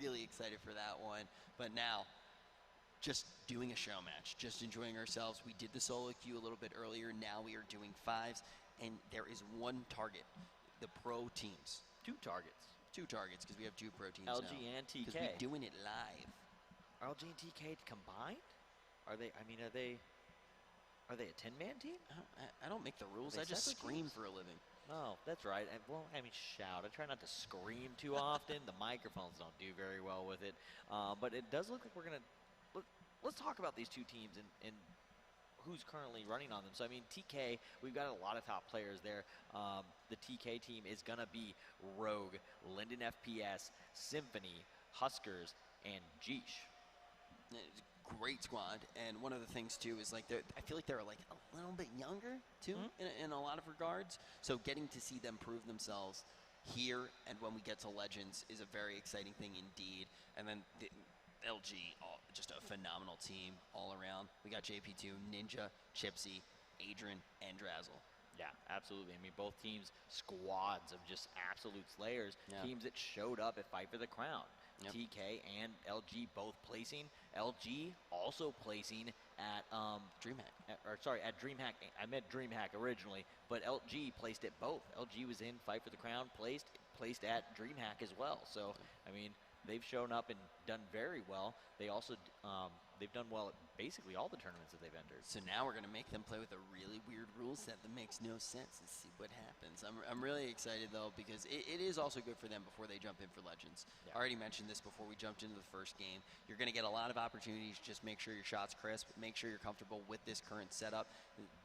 S2: Really excited for that one. But now, just doing a show match, just enjoying ourselves. We did the solo queue a little bit earlier. Now we are doing 5s, and there is one target, the pro teams.
S1: 2 targets.
S2: 2 targets, because we have 2 pro teams
S1: LG
S2: now.
S1: and TK.
S2: Because we're doing it live.
S1: Are LG and TK combined? Are they a 10-man team?
S2: I don't make the rules. I just scream for a living.
S1: Oh, that's right. And, well, I mean, shout. I try not to scream too often. The microphones don't do very well with it. But it does look like we're going to let's talk about these two teams and who's currently running on them. So, I mean, TK, we've got a lot of top players there. The TK team is going to be Rogue, Linden FPS, Symphony, Huskers, and Jeesh.
S2: Great squad, and one of the things too is like I feel like they're like a little bit younger too in a lot of regards. So getting to see them prove themselves here and when we get to Legends is a very exciting thing indeed. And then the LG, just a phenomenal team all around. We got JP2, Ninja, Chipsy, Adrian, and Drazzle.
S1: Yeah, absolutely. I mean, both teams, squads of just absolute slayers, teams that showed up at Fight for the Crown. Yep. TK and LG both placing. LG also placing at
S2: DreamHack.
S1: At DreamHack. I meant DreamHack originally, but LG placed at both. LG was in Fight for the Crown, placed at DreamHack as well. So, I mean, they've shown up and done very well. They also they've done well at basically all the tournaments that they've entered.
S2: So now we're going to make them play with a really weird rule set that makes no sense and see what happens. I'm really excited, though, because it is also good for them before they jump in for Legends. Yeah. I already mentioned this before we jumped into the first game. You're going to get a lot of opportunities. Just make sure your shot's crisp. Make sure you're comfortable with this current setup.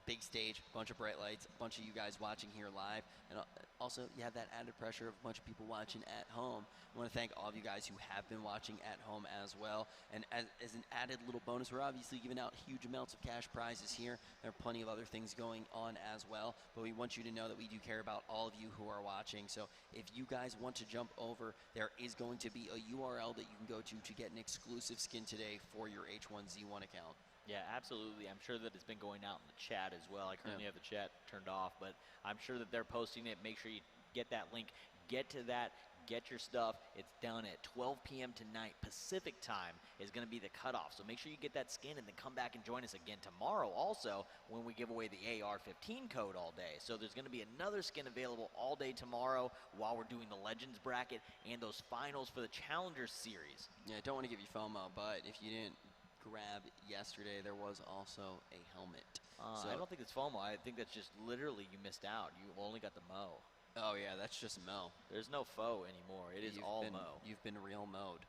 S2: Big stage, bunch of bright lights, a bunch of you guys watching here live. And also, you have that added pressure of a bunch of people watching at home. I want to thank all of you guys who have been watching at home as well. And as an added little bonus, we're obviously giving out huge amounts of cash prizes here. There are plenty of other things going on as well. But we want you to know that we do care about all of you who are watching. So if you guys want to jump over, there is going to be a URL that you can go to get an exclusive skin today for your H1Z1 account.
S1: Yeah, absolutely. I'm sure that it's been going out in the chat as well. I currently have the chat turned off, but I'm sure that they're posting it. Make sure you get that link. Get to that. Get your stuff. It's done at 12 p.m. tonight. Pacific time is going to be the cutoff. So make sure you get that skin and then come back and join us again tomorrow also when we give away the AR15 code all day. So there's going to be another skin available all day tomorrow while we're doing the Legends bracket and those finals for the Challengers series.
S2: Yeah, I don't want to give you FOMO, but if you didn't grab yesterday, there was also a helmet.
S1: I don't think it's FOMO. I think that's just literally you missed out. You only got the Mo.
S2: Oh, yeah, that's just Mo.
S1: There's no foe anymore. It is all Mo.
S2: You've been real mode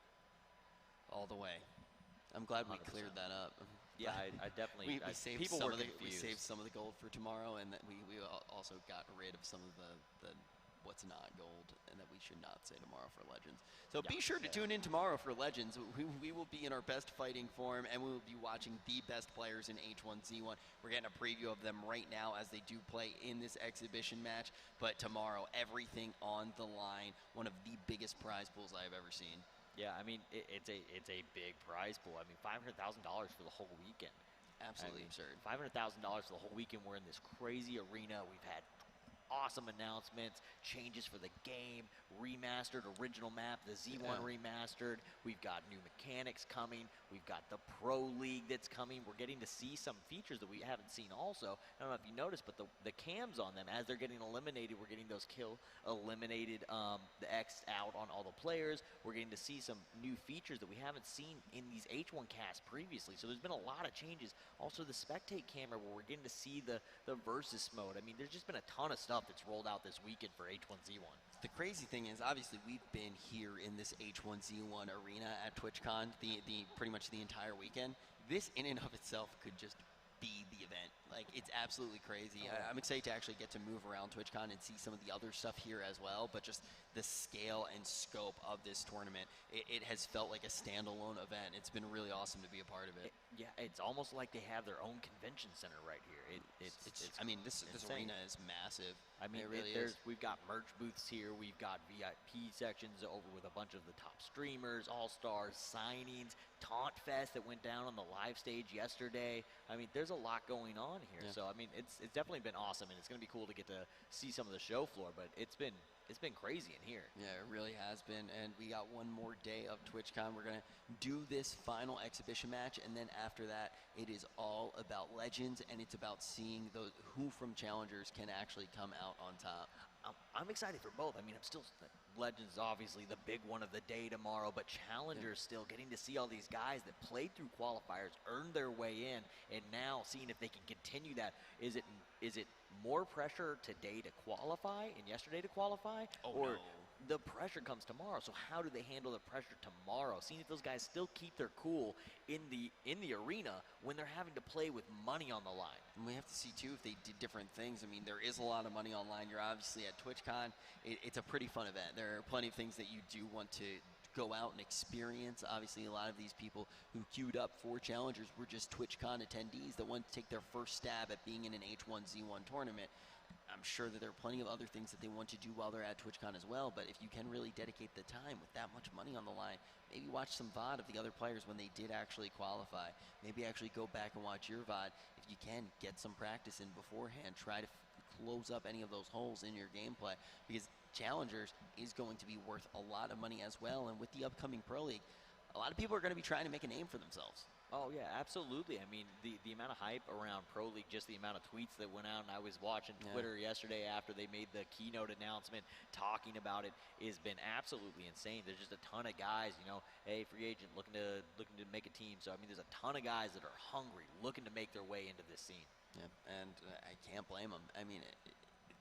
S2: all the way. I'm glad we
S1: 100%.
S2: cleared that up.
S1: Yeah, I definitely.
S2: We saved
S1: people
S2: some
S1: were
S2: of the,
S1: confused.
S2: we saved some of the gold for tomorrow, and that we also got rid of some of the what's not gold, and that we should not say tomorrow for Legends. So be sure to tune in tomorrow for Legends. We will be in our best fighting form, and we will be watching the best players in H1Z1. We're getting a preview of them right now as they do play in this exhibition match. But tomorrow, everything on the line. One of the biggest prize pools I have ever seen.
S1: Yeah, I mean, it's a big prize pool. I mean, $500,000 for the whole weekend.
S2: Absolutely absurd.
S1: $500,000 for the whole weekend. We're in this crazy arena. We've had awesome announcements, changes for the game, remastered original map, the Z1 remastered. We've got new mechanics coming. We've got the Pro League that's coming. We're getting to see some features that we haven't seen also. I don't know if you noticed, but the cams on them, as they're getting eliminated, we're getting those kill eliminated, the X out on all the players. We're getting to see some new features that we haven't seen in these H1 casts previously. So there's been a lot of changes. Also the spectate camera, where we're getting to see the versus mode. I mean, there's just been a ton of stuff that's rolled out this weekend for H1Z1.
S2: The crazy thing is, obviously, we've been here in this H1Z1 arena at TwitchCon pretty much the entire weekend. This in and of itself could just be the event. Like, it's absolutely crazy. I'm excited to actually get to move around TwitchCon and see some of the other stuff here as well, but just the scale and scope of this tournament, it has felt like a standalone event. It's been really awesome to be a part of it.
S1: Yeah, it's almost like they have their own convention center right here.
S2: I mean, this arena is massive.
S1: I mean,
S2: it really is.
S1: We've got merch booths here. We've got VIP sections over with a bunch of the top streamers, all-stars, signings, Taunt Fest that went down on the live stage yesterday. I mean, there's a lot going on here.
S2: Yeah.
S1: So, I mean, it's definitely been awesome, and it's going to be cool to get to see some of the show floor, but it's been crazy in here.
S2: Yeah, it really has been, and we got one more day of TwitchCon. We're going to do this final exhibition match, and then after that, it is all about Legends, and it's about seeing who from Challengers can actually come out on top.
S1: I'm excited for both. I mean, I'm still Legends is obviously the big one of the day tomorrow, but Challengers still getting to see all these guys that played through qualifiers, earned their way in, and now seeing if they can continue that. Is it more pressure today to qualify and yesterday to qualify? Or the pressure comes tomorrow, so how do they handle the pressure tomorrow? Seeing if those guys still keep their cool in the arena when they're having to play with money on the line.
S2: And we have to see, too, if they did different things. I mean, there is a lot of money online. You're obviously at TwitchCon. It's a pretty fun event. There are plenty of things that you do want to go out and experience. Obviously, a lot of these people who queued up for Challengers were just TwitchCon attendees that wanted to take their first stab at being in an H1Z1 tournament. I'm sure that there are plenty of other things that they want to do while they're at TwitchCon as well, but if you can really dedicate the time with that much money on the line, maybe watch some VOD of the other players when they did actually qualify. Maybe actually go back and watch your VOD. If you can, get some practice in beforehand. Try to close up any of those holes in your gameplay, because Challengers is going to be worth a lot of money as well, and with the upcoming Pro League, a lot of people are going to be trying to make a name for themselves.
S1: Oh, yeah, absolutely. I mean, the amount of hype around Pro League, just the amount of tweets that went out, and I was watching Twitter yesterday after they made the keynote announcement talking about it, has been absolutely insane. There's just a ton of guys, you know, hey, free agent looking to make a team. So, I mean, there's a ton of guys that are hungry, looking to make their way into this scene.
S2: Yeah, and I can't blame them. I mean,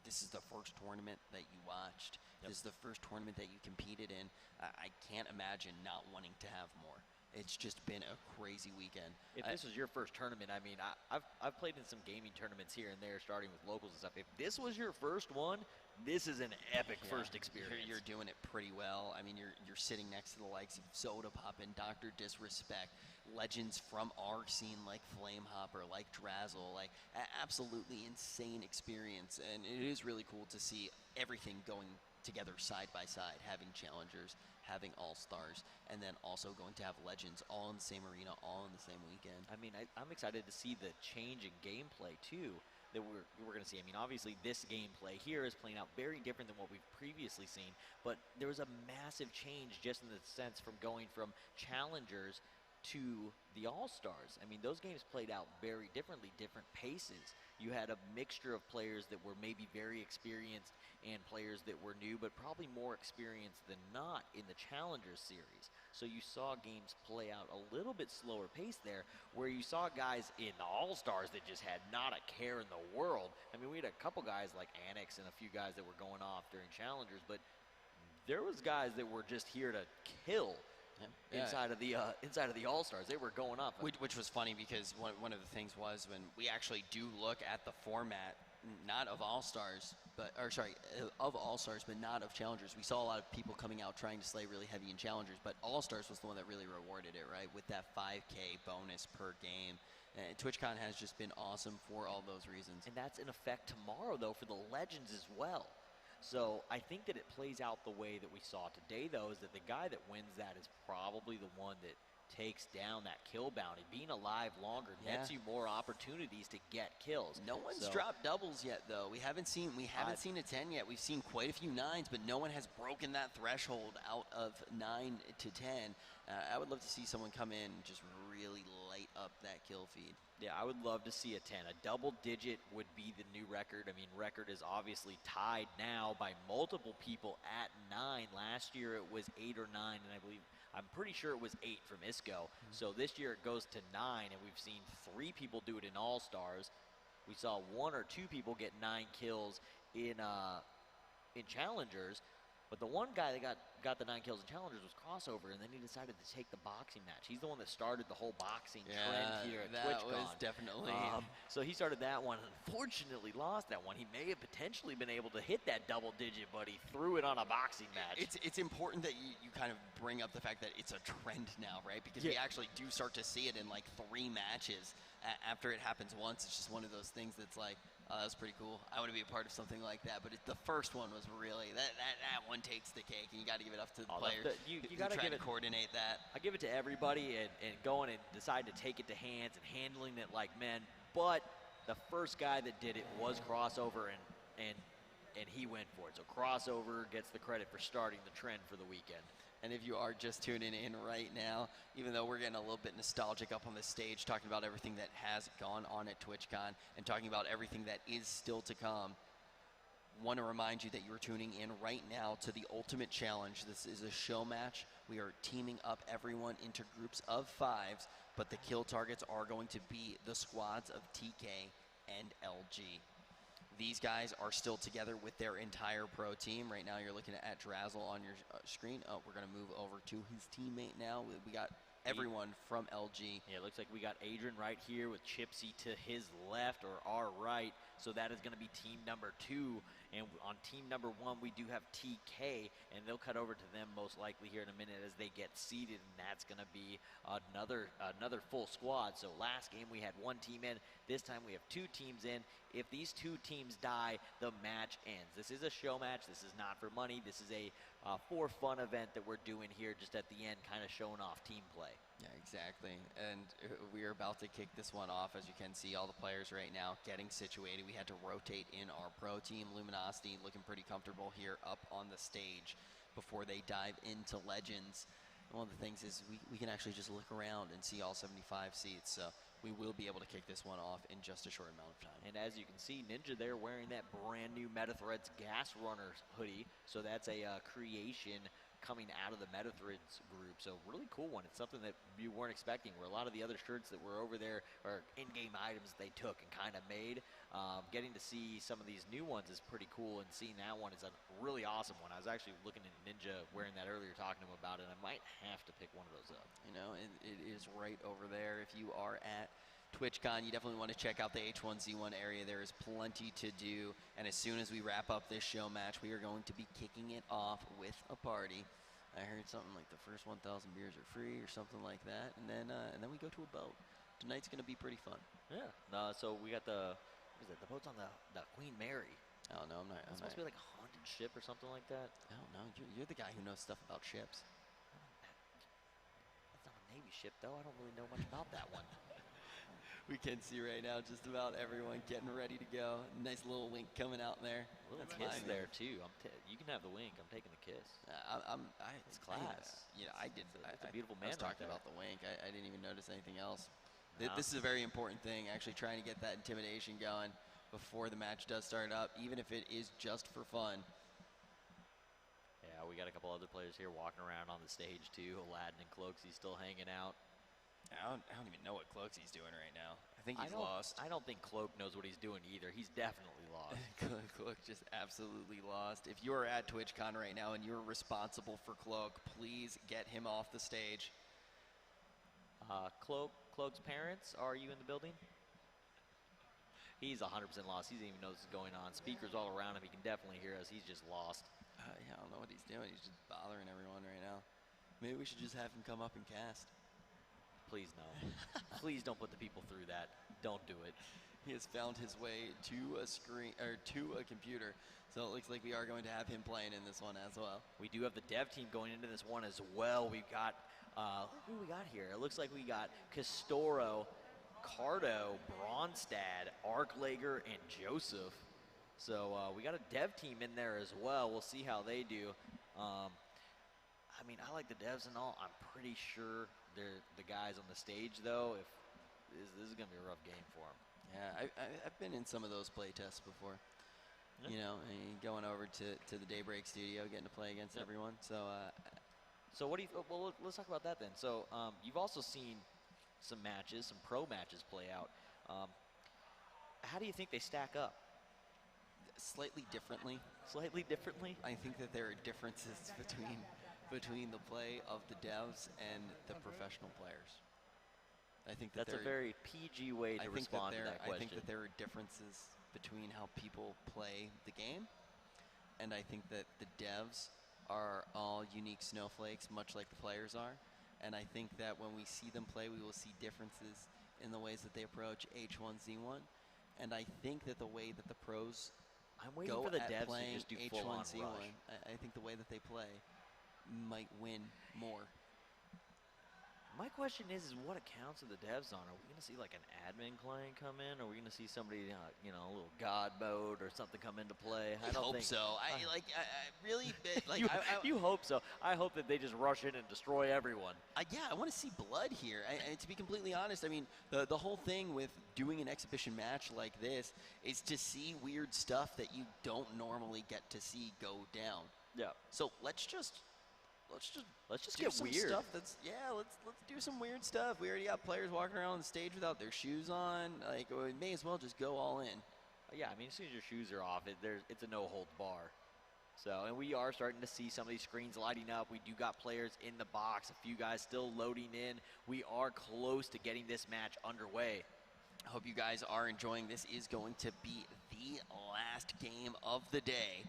S2: this is the first tournament that you watched. This is the first tournament that you competed in. I can't imagine not wanting to have more. It's just been a crazy weekend.
S1: If this was your first tournament, I mean, I've played in some gaming tournaments here and there, starting with locals and stuff. If this was your first one, this is an epic first experience.
S2: You're doing it pretty well. I mean, you're sitting next to the likes of Soda Poppin', Dr. Disrespect, legends from our scene like Flamehopper, like Drazzle, like absolutely insane experience. And it is really cool to see everything going together side by side, having Challengers, having All-Stars, and then also going to have Legends all in the same arena, all in the same weekend.
S1: I mean, I'm excited to see the change in gameplay, too, that we're going to see. I mean, obviously, this gameplay here is playing out very different than what we've previously seen, but there was a massive change just in the sense from going from Challengers to the All-Stars. I mean, those games played out very differently, different paces. You had a mixture of players that were maybe very experienced and players that were new, but probably more experienced than not in the Challengers series. So you saw games play out a little bit slower pace there, where you saw guys in the All-Stars that just had not a care in the world. I mean, we had a couple guys like Annex and a few guys that were going off during Challengers, but there was guys that were just here to kill. Inside of the All-Stars. They were going up.
S2: Which was funny, because one of the things was when we actually do look at the format, not of All-Stars, of All-Stars, but not of Challengers. We saw a lot of people coming out trying to slay really heavy in Challengers, but All-Stars was the one that really rewarded it, right? With that 5K bonus per game. And TwitchCon has just been awesome for all those reasons.
S1: And that's in effect tomorrow, though, for the Legends as well. So I think that it plays out the way that we saw today, though, is that the guy that wins that is probably the one that takes down that kill bounty. Being alive longer nets you more opportunities to get kills.
S2: No one's dropped doubles yet, though. We haven't seen a 10 yet. We've seen quite a few 9s, but no one has broken that threshold out of 9 to 10. I would love to see someone come in and just really light up that kill feed.
S1: Yeah, I would love to see a 10. A double digit would be the new record. I mean, record is obviously tied now by multiple people at 9. Last year it was 8 or 9, and I'm pretty sure it was 8 from Isco. So this year it goes to 9, and we've seen 3 people do it in All-Stars. We saw 1 or 2 people get 9 kills in Challengers. But the one guy that got the 9 kills in Challengers was Crossover, and then he decided to take the boxing match. He's the one that started the whole boxing trend here at TwitchCon.
S2: That was definitely.
S1: So he started that one, and unfortunately lost that one. He may have potentially been able to hit that double digit, but he threw it on a boxing match.
S2: It's important that you kind of bring up the fact that it's a trend now, right? Because we actually do start to see it in like 3 matches. After it happens once, it's just one of those things that's like, that was pretty cool. I want to be a part of something like that. But the first one was really, that one takes the cake, and you got to give it up to the players.
S1: You got to
S2: coordinate that.
S1: I give it to everybody and going and decide to take it to hands and handling it like men. But the first guy that did it was Crossover, and he went for it. So Crossover gets the credit for starting the trend for the weekend.
S2: And if you are just tuning in right now, even though we're getting a little bit nostalgic up on the stage, talking about everything that has gone on at TwitchCon and talking about everything that is still to come, Want to remind you that you are tuning in right now to the Ultimate Challenge. This is a show match. We are teaming up everyone into groups of 5s, but the kill targets are going to be the squads of TK and LG. These guys are still together with their entire pro team. Right now you're looking at Drazzle on your screen. Oh, we're going to move over to his teammate now. We got everyone from LG.
S1: Yeah, it looks like we got Adrian right here with Chipsy to his left or our right. So that is going to be team number 2. And on team number 1, we do have TK, and they'll cut over to them most likely here in a minute as they get seated, and that's going to be another full squad. So last game we had 1 team in. This time we have 2 teams in. If these 2 teams die, the match ends. This is a show match. This is not for money. This is a for fun event that we're doing here just at the end, kind of showing off team play.
S2: Yeah, exactly. And we are about to kick this one off. As you can see, all the players right now getting situated. We had to rotate in our pro team. Luminosity looking pretty comfortable here up on the stage before they dive into Legends. And one of the things is we can actually just look around and see all 75 seats. So we will be able to kick this one off in just a short amount of time.
S1: And as you can see, Ninja there wearing that brand new Metathreads Gas Runner hoodie. So that's a creation coming out of the Metathreads group. So really cool one. It's something that you weren't expecting, where a lot of the other shirts that were over there are in-game items they took and kind of made. Getting to see some of these new ones is pretty cool, and seeing that one is a really awesome one. I was actually looking at Ninja wearing that earlier, talking to him about it, and I might have to pick one of those up.
S2: You know, it is right over there. If you are at TwitchCon, you definitely want to check out the H1Z1 area. There is plenty to do, and as soon as we wrap up this show match, we are going to be kicking it off with a party. I heard something like the first 1,000 beers are free or something like that, and then we go to a boat. Tonight's going to be pretty fun.
S1: Yeah. So we got the boat's on the Queen Mary.
S2: I don't know.
S1: It's supposed to be like a haunted ship or something like that.
S2: I don't know. You're the guy who knows stuff about ships.
S1: It's not a Navy ship, though. I don't really know much about that one.
S2: We can see right now just about everyone getting ready to go. Nice little wink coming out there.
S1: A little kiss there too. You can have the wink. I'm taking the kiss.
S2: It's
S1: class.
S2: I did.
S1: It's a beautiful man.
S2: I was talking about the wink. I didn't even notice anything else. This is a very important thing. Actually, trying to get that intimidation going before the match does start up, even if it is just for fun.
S1: Yeah, we got a couple other players here walking around on the stage too. Aladdin and Cloaksy's still hanging out.
S2: I don't even know what Cloaksy's doing right now. I think he's lost.
S1: I don't think Cloak knows what he's doing either. He's definitely lost.
S2: Cloak just absolutely lost. If you are at TwitchCon right now and you're responsible for Cloak, please get him off the stage.
S1: Cloak's parents, are you in the building? He's 100% lost. He doesn't even know this is going on. Speakers all around him. He can definitely hear us. He's just lost.
S2: Yeah, I don't know what he's doing. He's just bothering everyone right now. Maybe we should just have him come up and cast.
S1: Please no. Please don't put the people through that. Don't do it.
S2: He has found his way to a screen or to a computer. So it looks like we are going to have him playing in this one as well.
S1: We do have the dev team going into this one as well. We've got who do we got here? It looks like we got Castoro, Cardo, Bronstad, Arklager, and Joseph. So we got a dev team in there as well. We'll see how they do. I mean, I like the devs and all. I'm pretty sure they're the guys on the stage, though. If this is going to be a rough game for them.
S2: Yeah, I've been in some of those play tests before. Yeah. You know, and going over to the Daybreak studio, getting to play against everyone.
S1: So what do you? Well, let's talk about that then. So you've also seen some matches, some pro matches play out. How do you think they stack up?
S2: Slightly differently.
S1: Slightly differently?
S2: I think that there are differences between the play of the devs and the professional players. I think
S1: that's a very PG way to respond to that question.
S2: I think that there are differences between how people play the game, and I think that the devs are all unique snowflakes, much like the players are. And I think that when we see them play, we will see differences in the ways that they approach H1Z1. And I think that the way that the pros
S1: go for the devs to just do full-on
S2: H1Z1, I think the way that they play might win more.
S1: My question is what accounts are the devs on? Are we going to see like an admin client come in? Or are we going to see somebody, you know, a little god mode or something come into play?
S2: I don't hope so. I really, like,
S1: you hope so. I hope that they just rush in and destroy everyone.
S2: Yeah, I want to see blood here. And to be completely honest, I mean, the whole thing with doing an exhibition match like this is to see weird stuff that you don't normally get to see go down.
S1: Yeah.
S2: So let's just
S1: do
S2: get
S1: some
S2: weird.
S1: stuff
S2: Let's do some weird stuff. We already got players walking around on the stage without their shoes on. Like, we may as well just go all in.
S1: Yeah, I mean, as soon as your shoes are off, it's a no-holds bar. So, and we are starting to see some of these screens lighting up. We do got players in the box, a few guys still loading in. We are close to getting this match underway.
S2: I hope you guys are enjoying. This is going to be the last game of the day.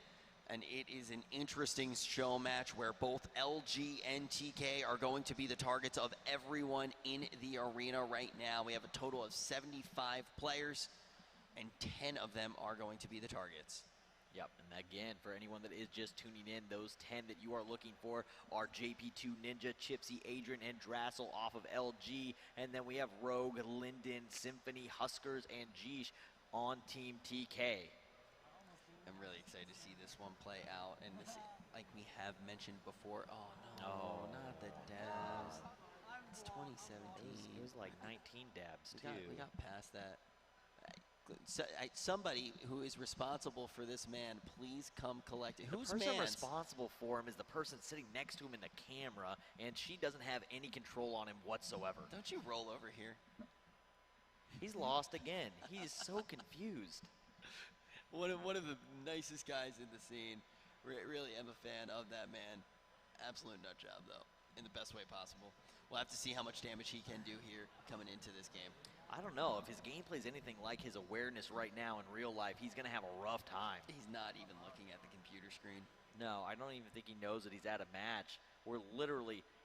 S2: And it is an interesting show match where both LG and TK are going to be the targets of everyone in the arena right now. We have a total of 75 players, and 10 of them are going to be the targets.
S1: Yep, and again, for anyone that is just tuning in, those 10 that you are looking for are JP2 Ninja, Chipsy, Adrian, and Drassel off of LG. And then we have Rogue, Linden, Symphony, Huskers, and Jeesh on Team TK.
S2: I'm really excited to see this one play out, and this, like we have mentioned before. Oh no, not the dabs. It's 2017.
S1: It was like 19 dabs too.
S2: We got past that. Somebody who is responsible for this man, please come collect it. Who's
S1: the person
S2: man's?
S1: responsible for him is the person sitting next to him in the camera, and she doesn't have any control on him whatsoever.
S2: Don't you roll over here?
S1: He's lost again. He is so confused.
S2: One of the nicest guys in the scene. Really am a fan of that man. Absolute nut job, though, in the best way possible. We'll have to see how much damage he can do here coming into this game.
S1: I don't know. If his gameplay is anything like his awareness right now in real life, he's going to have a rough time.
S2: He's not even looking at the computer screen.
S1: No, I don't even think he knows that he's at a match.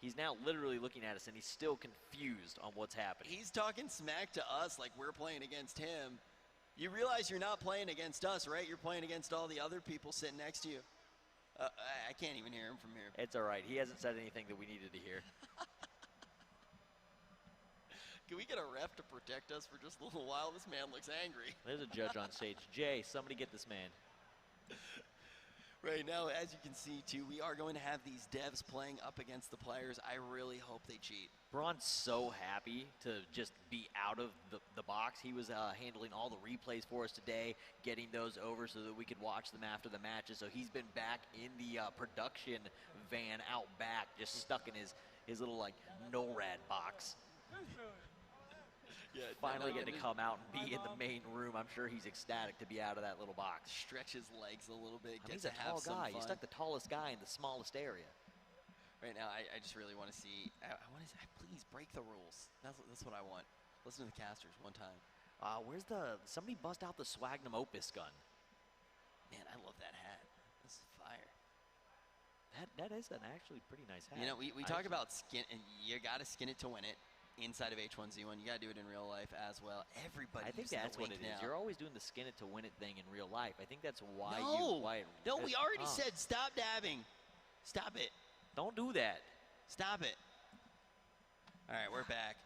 S1: He's now literally looking at us, and he's still confused on what's happening.
S2: He's talking smack to us like we're playing against him. You realize you're not playing against us, right? You're playing against all the other people sitting next to you. I can't even hear him from here.
S1: It's all right. He hasn't said anything that we needed to hear.
S2: Can we get a ref to protect us for just a little while? This man looks angry.
S1: There's a judge on stage. Jay, somebody get this man.
S2: Right now, as you can see, too, we are going to have these devs playing up against the players. I really hope they cheat.
S1: Braun's so happy to just be out of the box. He was handling all the replays for us today, getting those over so that we could watch them after the matches. So he's been back in the production van out back, just stuck in his little, like, NORAD box.
S2: Yeah,
S1: finally getting to come out and be in the main room. I'm sure he's ecstatic to be out of that little box.
S2: Stretch his legs a little bit.
S1: He's a tall guy. He stuck the tallest guy in the smallest area.
S2: Right now, I just really want to see. I want to please break the rules. That's what I want. Listen to the casters one time.
S1: Where's somebody bust out the Swagnum Opus gun?
S2: Man, I love that hat. This is fire.
S1: That is an actually pretty nice hat.
S2: You know, we talk about skin, and you got to skin it to win it. Inside of H1Z1, you got to do it in real life as well. Everybody.
S1: I think that's what it is. You're always doing the skin it to win it thing in real life. I think that's why
S2: No, we already said stop dabbing. Stop it.
S1: Don't do that.
S2: Stop it. All right, we're back.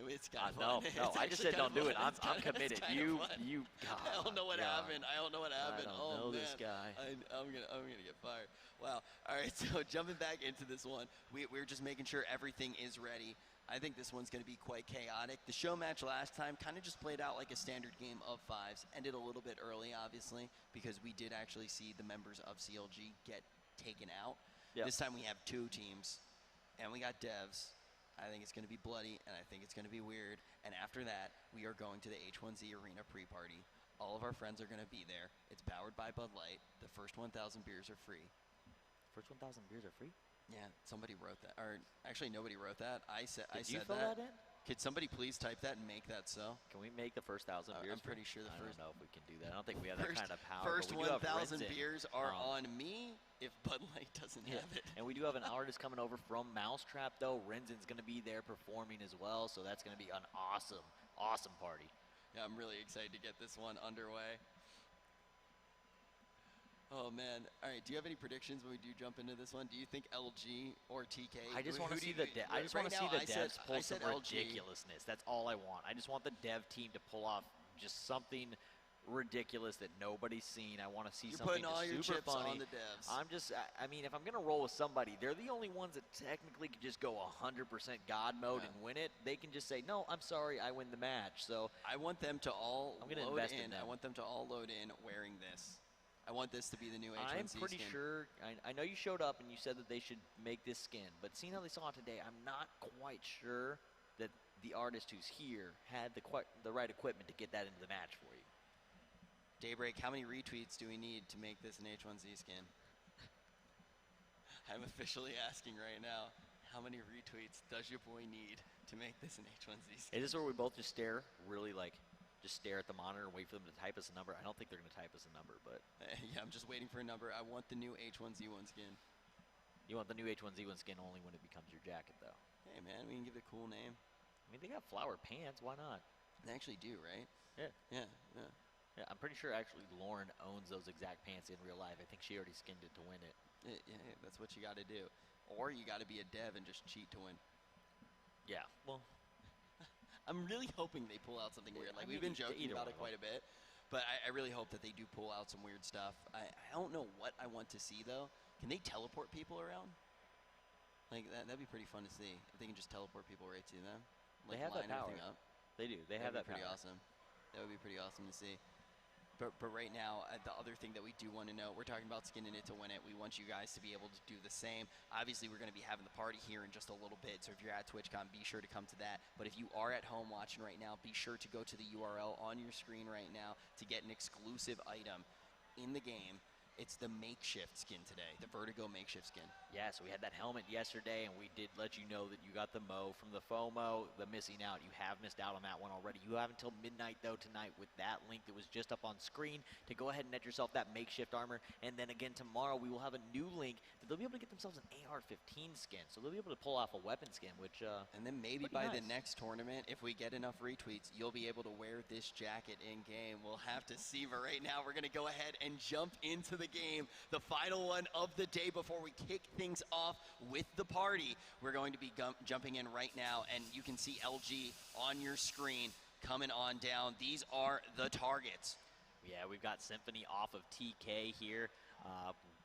S2: It's kind of
S1: no, I just said don't do it. I'm committed.
S2: God, I don't know what happened. I don't know what happened.
S1: I don't know this guy.
S2: I'm gonna get fired. Wow. All right. So jumping back into this one, we're just making sure everything is ready. I think this one's going to be quite chaotic. The show match last time kind of just played out like a standard game of fives. Ended a little bit early, obviously, because we did actually see the members of CLG get taken out. Yep. This time we have 2 teams, and we got devs. I think it's going to be bloody, and I think it's going to be weird. And after that, we are going to the H1Z Arena pre-party. All of our friends are going to be there. It's powered by Bud Light. The first 1,000 beers are free.
S1: First 1,000 beers are free?
S2: Yeah, somebody wrote that. Or actually, nobody wrote that. I said
S1: Did you fill that in?
S2: Could somebody please type that and make that so?
S1: Can we make the first 1,000 beers?
S2: I'm pretty sure the first.
S1: I don't know if we can do that. I don't think we have that kind of power.
S2: First 1,000 beers are on me if Bud Light doesn't have it.
S1: And we do have an artist coming over from Mousetrap, though. Renzen's going to be there performing as well, so that's going to be an awesome, awesome party.
S2: Yeah, I'm really excited to get this one underway. Oh, man. All right, do you have any predictions when we do jump into this one? Do you think LG or TK?
S1: I just want to see the I just want to see the devs pull some ridiculousness. That's all I want. I just want the dev team to pull off just something ridiculous that nobody's seen. I want to see something
S2: putting all your
S1: super
S2: chips
S1: funny.
S2: on the devs.
S1: I mean, if I'm going to roll with somebody, they're the only ones that technically can just go 100% God mode and win it. They can just say, no, I'm sorry, I win the match. So
S2: I want them to all load in.
S1: I
S2: want them to all load in wearing this. I want this to be the new H1Z
S1: I'm pretty sure. I know you showed up and you said that they should make this skin, but seeing how they saw it today, I'm not quite sure that the artist who's here had the right equipment to get that into the match for you.
S2: Daybreak, how many retweets do we need to make this an H1Z skin? I'm officially asking right now, how many retweets does your boy need to make this an H1Z skin?
S1: Is this where we both just stare, just stare at the monitor and wait for them to type us a number? I don't think they're going to type us a number, but...
S2: Yeah, I'm just waiting for a number. I want the new H1Z1 skin.
S1: You want the new H1Z1 skin only when it becomes your jacket, though.
S2: Hey, man, we can give it a cool name.
S1: I mean, they got flower pants. Why not?
S2: They actually do, right?
S1: Yeah.
S2: Yeah.
S1: Yeah, I'm pretty sure actually Lauren owns those exact pants in real life. I think she already skinned it to win it.
S2: Yeah, that's what you got to do. Or you got to be a dev and just cheat to win.
S1: Yeah, well...
S2: I'm really hoping they pull out something weird. Like, we've been joking about it quite a bit, but I really hope that they do pull out some weird stuff. I don't know what I want to see, though. Can they teleport people around? Like, that'd be pretty fun to see. If they can just teleport people right to them. Like,
S1: they have that power.
S2: Up.
S1: They do. They have that
S2: power. Pretty
S1: power.
S2: Awesome. That would be pretty awesome to see. But right now, the other thing that we do want to know, we're talking about skinning it to win it. We want you guys to be able to do the same. Obviously, we're going to be having the party here in just a little bit, so if you're at Twitchcon, be sure to come to that. But if you are at home watching right now, be sure to go to the URL on your screen right now to get an exclusive item in the game. It's the makeshift skin today, the Vertigo makeshift skin.
S1: Yeah, so we had that helmet yesterday, and we did let you know that you got the Mo from the FOMO, the missing out. You have missed out on that one already. You have until midnight, though, tonight with that link that was just up on screen to go ahead and net yourself that makeshift armor. And then again tomorrow, we will have a new link that they'll be able to get themselves an AR-15 skin. So they'll be able to pull off a weapon skin, which
S2: and then maybe by the next tournament, if we get enough retweets, you'll be able to wear this jacket in-game. We'll have to see, but right now, we're going to go ahead and jump into the game. The final one of the day before we kick things off with the party. We're going to be jumping in right now, and you can see LG on your screen coming on down. These are the targets.
S1: Yeah, we've got Symphony off of TK here.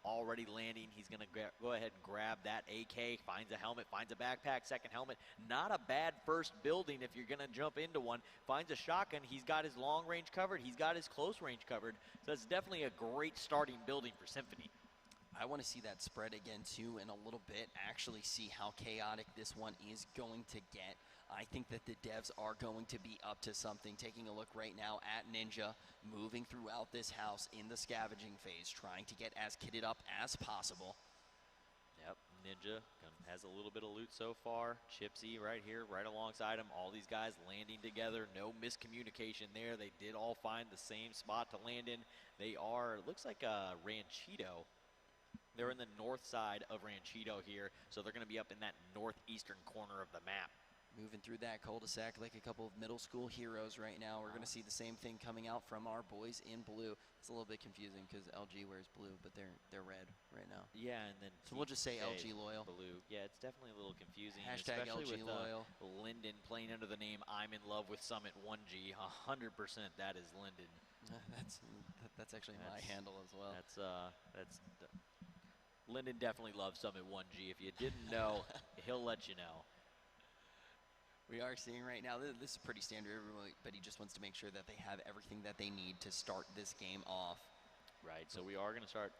S1: Already landing. He's going to go ahead and grab that AK, finds a helmet, finds a backpack, second helmet. Not a bad first building if you're going to jump into one. Finds a shotgun. He's got his long range covered. He's got his close range covered. So that's definitely a great starting building for Symphony.
S2: I want to see that spread again, too, in a little bit. Actually see how chaotic this one is going to get. I think that the devs are going to be up to something. Taking a look right now at Ninja, moving throughout this house in the scavenging phase, trying to get as kitted up as possible.
S1: Yep, Ninja has a little bit of loot so far. Chipsy right here, right alongside him. All these guys landing together. No miscommunication there. They did all find the same spot to land in. They are, it looks like a Ranchito. They're in the north side of Ranchito here, so they're going to be up in that northeastern corner of the map.
S2: Moving through that cul-de-sac like a couple of middle school heroes right now. We're going to see the same thing coming out from our boys in blue. It's a little bit confusing because LG wears blue, but they're red right now.
S1: Yeah, and then
S2: so we'll just say LG loyal.
S1: Blue. Yeah, it's definitely a little confusing.
S2: Hashtag
S1: especially
S2: LG
S1: with,
S2: loyal.
S1: Linden playing under the name I'm in love with Summit 1G. 100% that is Linden.
S2: That's actually my handle as well.
S1: Linden definitely loves Summit 1G. If you didn't know, he'll let you know.
S2: We are seeing right now, this is pretty standard, everybody just wants to make sure that they have everything that they need to start this game off.
S1: Right, so we are going to start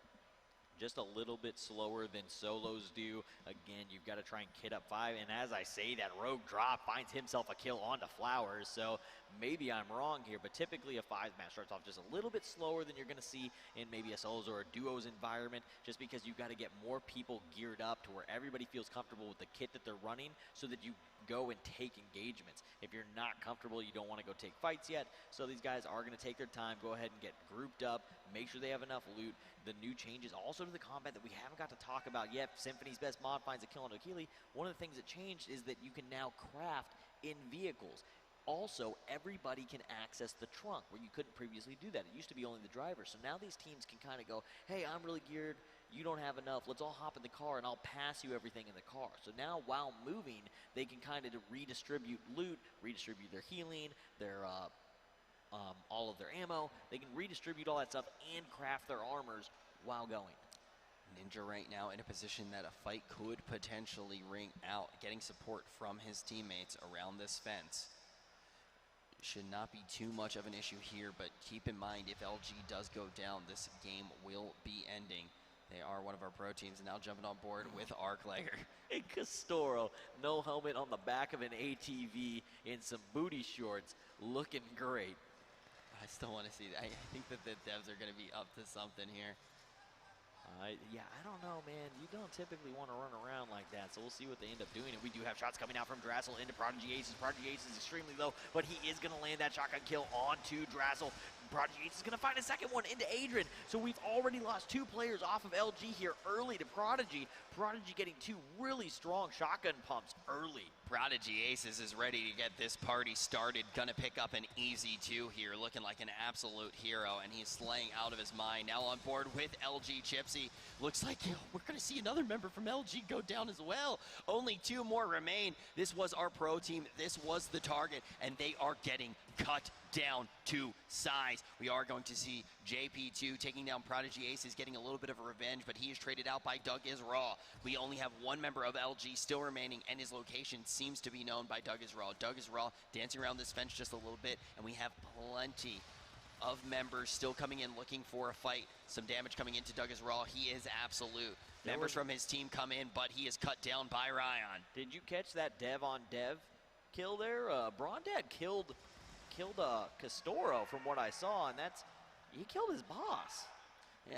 S1: just a little bit slower than solos do. Again, you've got to try and kit up 5, and as I say, that rogue drop finds himself a kill onto Flowers, so maybe I'm wrong here, but typically a 5 match starts off just a little bit slower than you're going to see in maybe a solos or a duos environment, just because you've got to get more people geared up to where everybody feels comfortable with the kit that they're running so that you go and take engagements. If you're not comfortable, you don't want to go take fights yet, so these guys are going to take their time, go ahead and get grouped up, make sure they have enough loot. The new changes also to the combat that we haven't got to talk about yet. Symphony's best mod finds a kill on Okili. One of the things that changed is that you can now craft in vehicles. Also, everybody can access the trunk where you couldn't previously do that. It used to be only the driver. So now these teams can kind of go, hey, I'm really geared. You don't have enough. Let's all hop in the car and I'll pass you everything in the car. So now while moving, they can kind of redistribute loot, redistribute their healing, their all of their ammo. They can redistribute all that stuff and craft their armors while going.
S2: Ninja right now in a position that a fight could potentially ring out, getting support from his teammates around this fence. Should not be too much of an issue here, but keep in mind if LG does go down, this game will be ending. They are one of our pro teams, and now jumping on board with Arclegger.
S1: And Castoro, no helmet on the back of an ATV in some booty shorts, looking great.
S2: I still want to see that. I think that the devs are going to be up to something here.
S1: Yeah, I don't know, man. You don't typically want to run around like that, so we'll see what they end up doing. And we do have shots coming out from Drassel into Prodigy Aces. Prodigy Aces is extremely low, but he is going to land that shotgun kill onto Drassel. Prodigy Aces is going to find a second one into Adrian. So we've already lost 2 players off of LG here early to Prodigy. Prodigy getting 2 really strong shotgun pumps early.
S2: Prodigy Aces is ready to get this party started. Gonna pick up an easy 2 here, looking like an absolute hero, and he's slaying out of his mind. Now on board with LG Chipsy. Looks like we're gonna see another member from LG go down as well. Only 2 more remain. This was our pro team. This was the target, and they are getting cut down to size. We are going to see JP2 taking down Prodigy Aces, getting a little bit of a revenge, but he is traded out by Doug Is Raw. We only have 1 member of LG still remaining, and his location seems to be known by Doug Is Raw. Doug Is Raw dancing around this fence just a little bit, and we have plenty of members still coming in looking for a fight. Some damage coming into Doug Is Raw. He is absolute. Members from his team come in, but he is cut down by Ryan.
S1: Did you catch that dev on dev kill there? Brondad killed Castoro from what I saw, and he killed his boss.
S2: Yeah,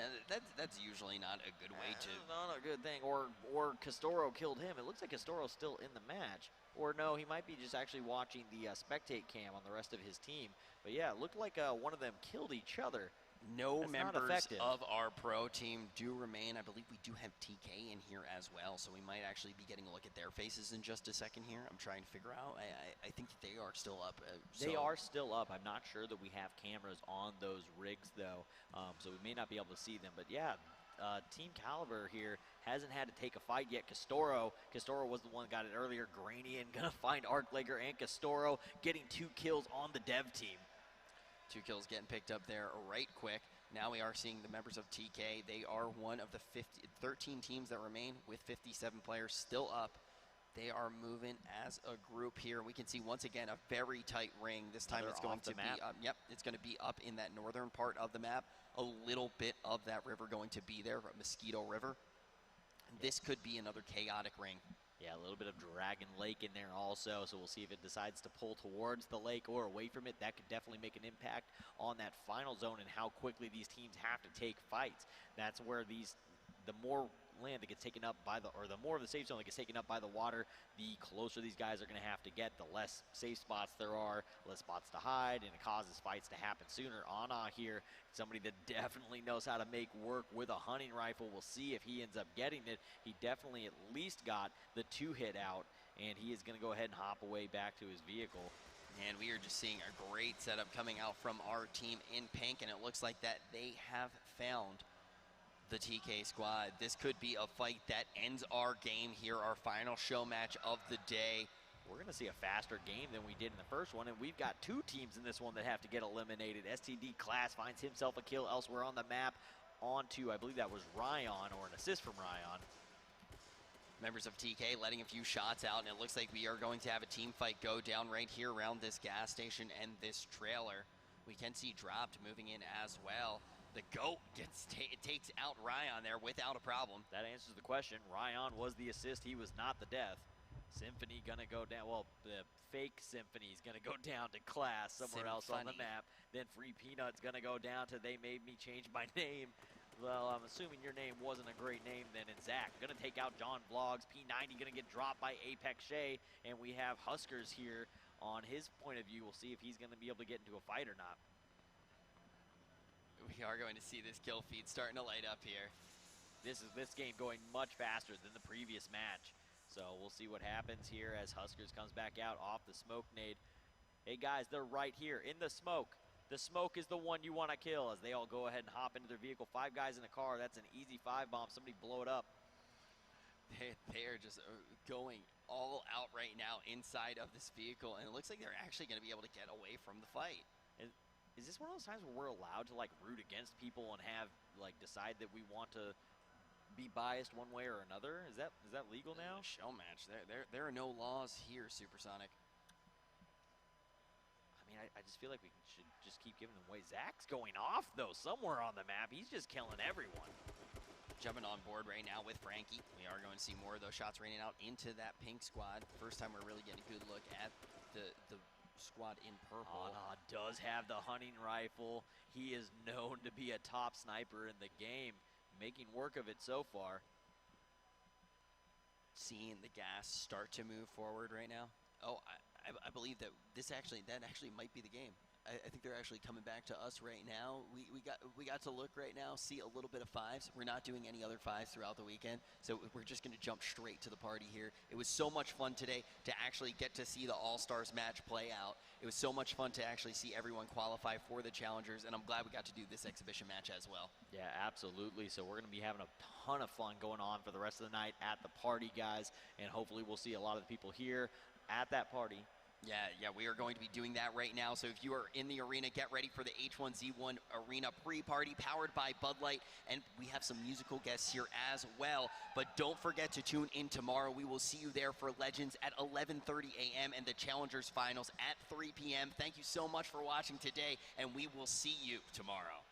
S2: that's usually not a good way to...
S1: Not a good thing. Or Castoro killed him. It looks like Castoro's still in the match. Or no, he might be just actually watching the spectate cam on the rest of his team. But yeah, it looked like one of them killed each other.
S2: No members of our pro team do remain. I believe we do have TK in here as well, so we might actually be getting a look at their faces in just a second here. I'm trying to figure out. I think that they are still up.
S1: They are still up. I'm not sure that we have cameras on those rigs, though, so we may not be able to see them. But yeah, Team Caliber here hasn't had to take a fight yet. Castoro was the one that got it earlier. Granian gonna find Arclegger and Castoro getting 2 kills on the dev team.
S2: 2 kills getting picked up there right quick. Now we are seeing the members of TK. They are one of the 13 teams that remain with 57 players still up. They are moving as a group here. We can see once again a very tight ring. This time it's going to be up. Yep, it's going to be up in that northern part of the map. A little bit of that river going to be there, Mosquito River. This could be another chaotic ring.
S1: Yeah, a little bit of Dragon Lake in there also, so we'll see if it decides to pull towards the lake or away from it. That could definitely make an impact on that final zone and how quickly these teams have to take fights. That's where the more land that gets taken up by the more of the safe zone that gets taken up by the water, the closer these guys are going to have to get, the less safe spots there are, less spots to hide, and it causes fights to happen sooner. Ana here, somebody that definitely knows how to make work with a hunting rifle. We'll see if he ends up getting it. He definitely at least got the 2-hit out, and he is going to go ahead and hop away back to his vehicle.
S2: And we are just seeing a great setup coming out from our team in pink, and it looks like that they have found the TK squad. This could be a fight that ends our game here, our final show match of the day.
S1: We're going to see a faster game than we did in the first one, and we've got 2 teams in this one that have to get eliminated. STD Class finds himself a kill elsewhere on the map onto, I believe that was Ryan, or an assist from Ryan.
S2: Members of TK letting a few shots out, and it looks like we are going to have a team fight go down right here around this gas station and this trailer. We can see Dropped moving in as well. The GOAT takes out Ryan there without a problem.
S1: That answers the question. Ryan was the assist. He was not the death. Symphony going to go down. Well, the fake Symphony is going to go down to Class somewhere else on the map. Then Free Peanut's going to go down to They Made Me Change My Name. Well, I'm assuming your name wasn't a great name then. And Zach going to take out John Vlogs. P90 going to get dropped by Apex Shea. And we have Huskers here on his point of view. We'll see if he's going to be able to get into a fight or not.
S2: We are going to see this kill feed starting to light up here.
S1: This game going much faster than the previous match. So we'll see what happens here as Huskers comes back out off the smoke nade. Hey guys, they're right here in the smoke. The smoke is the one you want to kill as they all go ahead and hop into their vehicle. 5 guys in a car, that's an easy 5 bomb. Somebody blow it up.
S2: They are just going all out right now inside of this vehicle, and it looks like they're actually going to be able to get away from the fight.
S1: Is this one of those times where we're allowed to like root against people and have like decide that we want to be biased one way or another? Is that legal now?
S2: Show match. There are no laws here, Supersonic.
S1: I mean, I just feel like we should just keep giving them away. Zach's going off though somewhere on the map. He's just killing everyone.
S2: Jumping on board right now with Frankie. We are going to see more of those shots raining out into that pink squad. First time we're really getting a good look at the squad in purple.
S1: Ana does have the hunting rifle. He is known to be a top sniper in the game, making work of it so far.
S2: Seeing the gas start to move forward right now. Oh, I believe that that actually might be the game. I think they're actually coming back to us right now. We got to look right now, see a little bit of 5s. We're not doing any other 5s throughout the weekend, so we're just going to jump straight to the party here. It was so much fun today to actually get to see the All-Stars match play out. It was so much fun to actually see everyone qualify for the challengers, and I'm glad we got to do this exhibition match as well.
S1: Yeah, absolutely. So we're going to be having a ton of fun going on for the rest of the night at the party, guys, and hopefully we'll see a lot of the people here at that party.
S2: Yeah, we are going to be doing that right now. So if you are in the arena, get ready for the H1Z1 Arena pre-party powered by Bud Light. And we have some musical guests here as well. But don't forget to tune in tomorrow. We will see you there for Legends at 11:30 a.m. and the Challengers Finals at 3 p.m. Thank you so much for watching today, and we will see you tomorrow.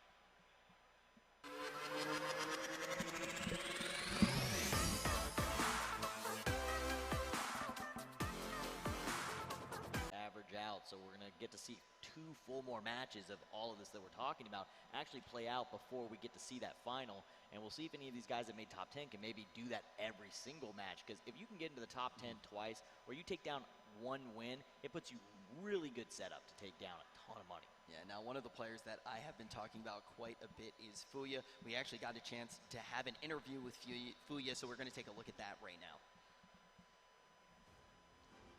S1: Out, so we're going to get to see 2 full more matches of all of this that we're talking about actually play out before we get to see that final, and we'll see if any of these guys that made top 10 can maybe do that every single match, because if you can get into the top 10 twice or you take down 1 win, it puts you really good setup to take down a ton of money.
S2: Yeah, now one of the players that I have been talking about quite a bit is Fuya. We actually got a chance to have an interview with Fuya, so we're going to take a look at that right now.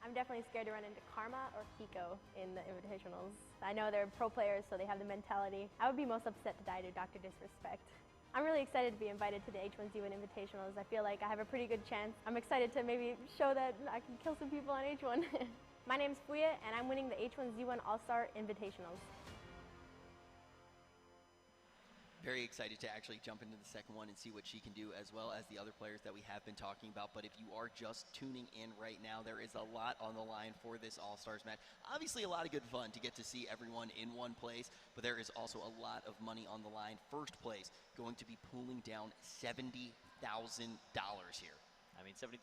S3: I'm definitely scared to run into Karma or Hiko in the Invitationals. I know they're pro players, so they have the mentality. I would be most upset to die to Dr. Disrespect. I'm really excited to be invited to the H1Z1 Invitationals. I feel like I have a pretty good chance. I'm excited to maybe show that I can kill some people on H1. My name's Fuya, and I'm winning the H1Z1 All-Star Invitationals.
S2: Very excited to actually jump into the second one and see what she can do, as well as the other players that we have been talking about. But if you are just tuning in right now, there is a lot on the line for this All-Stars match. Obviously a lot of good fun to get to see everyone in one place, but there is also a lot of money on the line. First place going to be pulling down $70,000 here.
S1: I mean, $70,000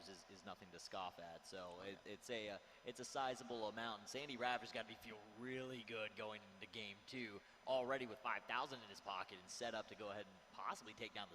S1: is nothing to scoff at, so it's a sizable amount. And Sandy Rafter's got to feel really good going into game 2, already with $5,000 in his pocket and set up to go ahead and possibly take down the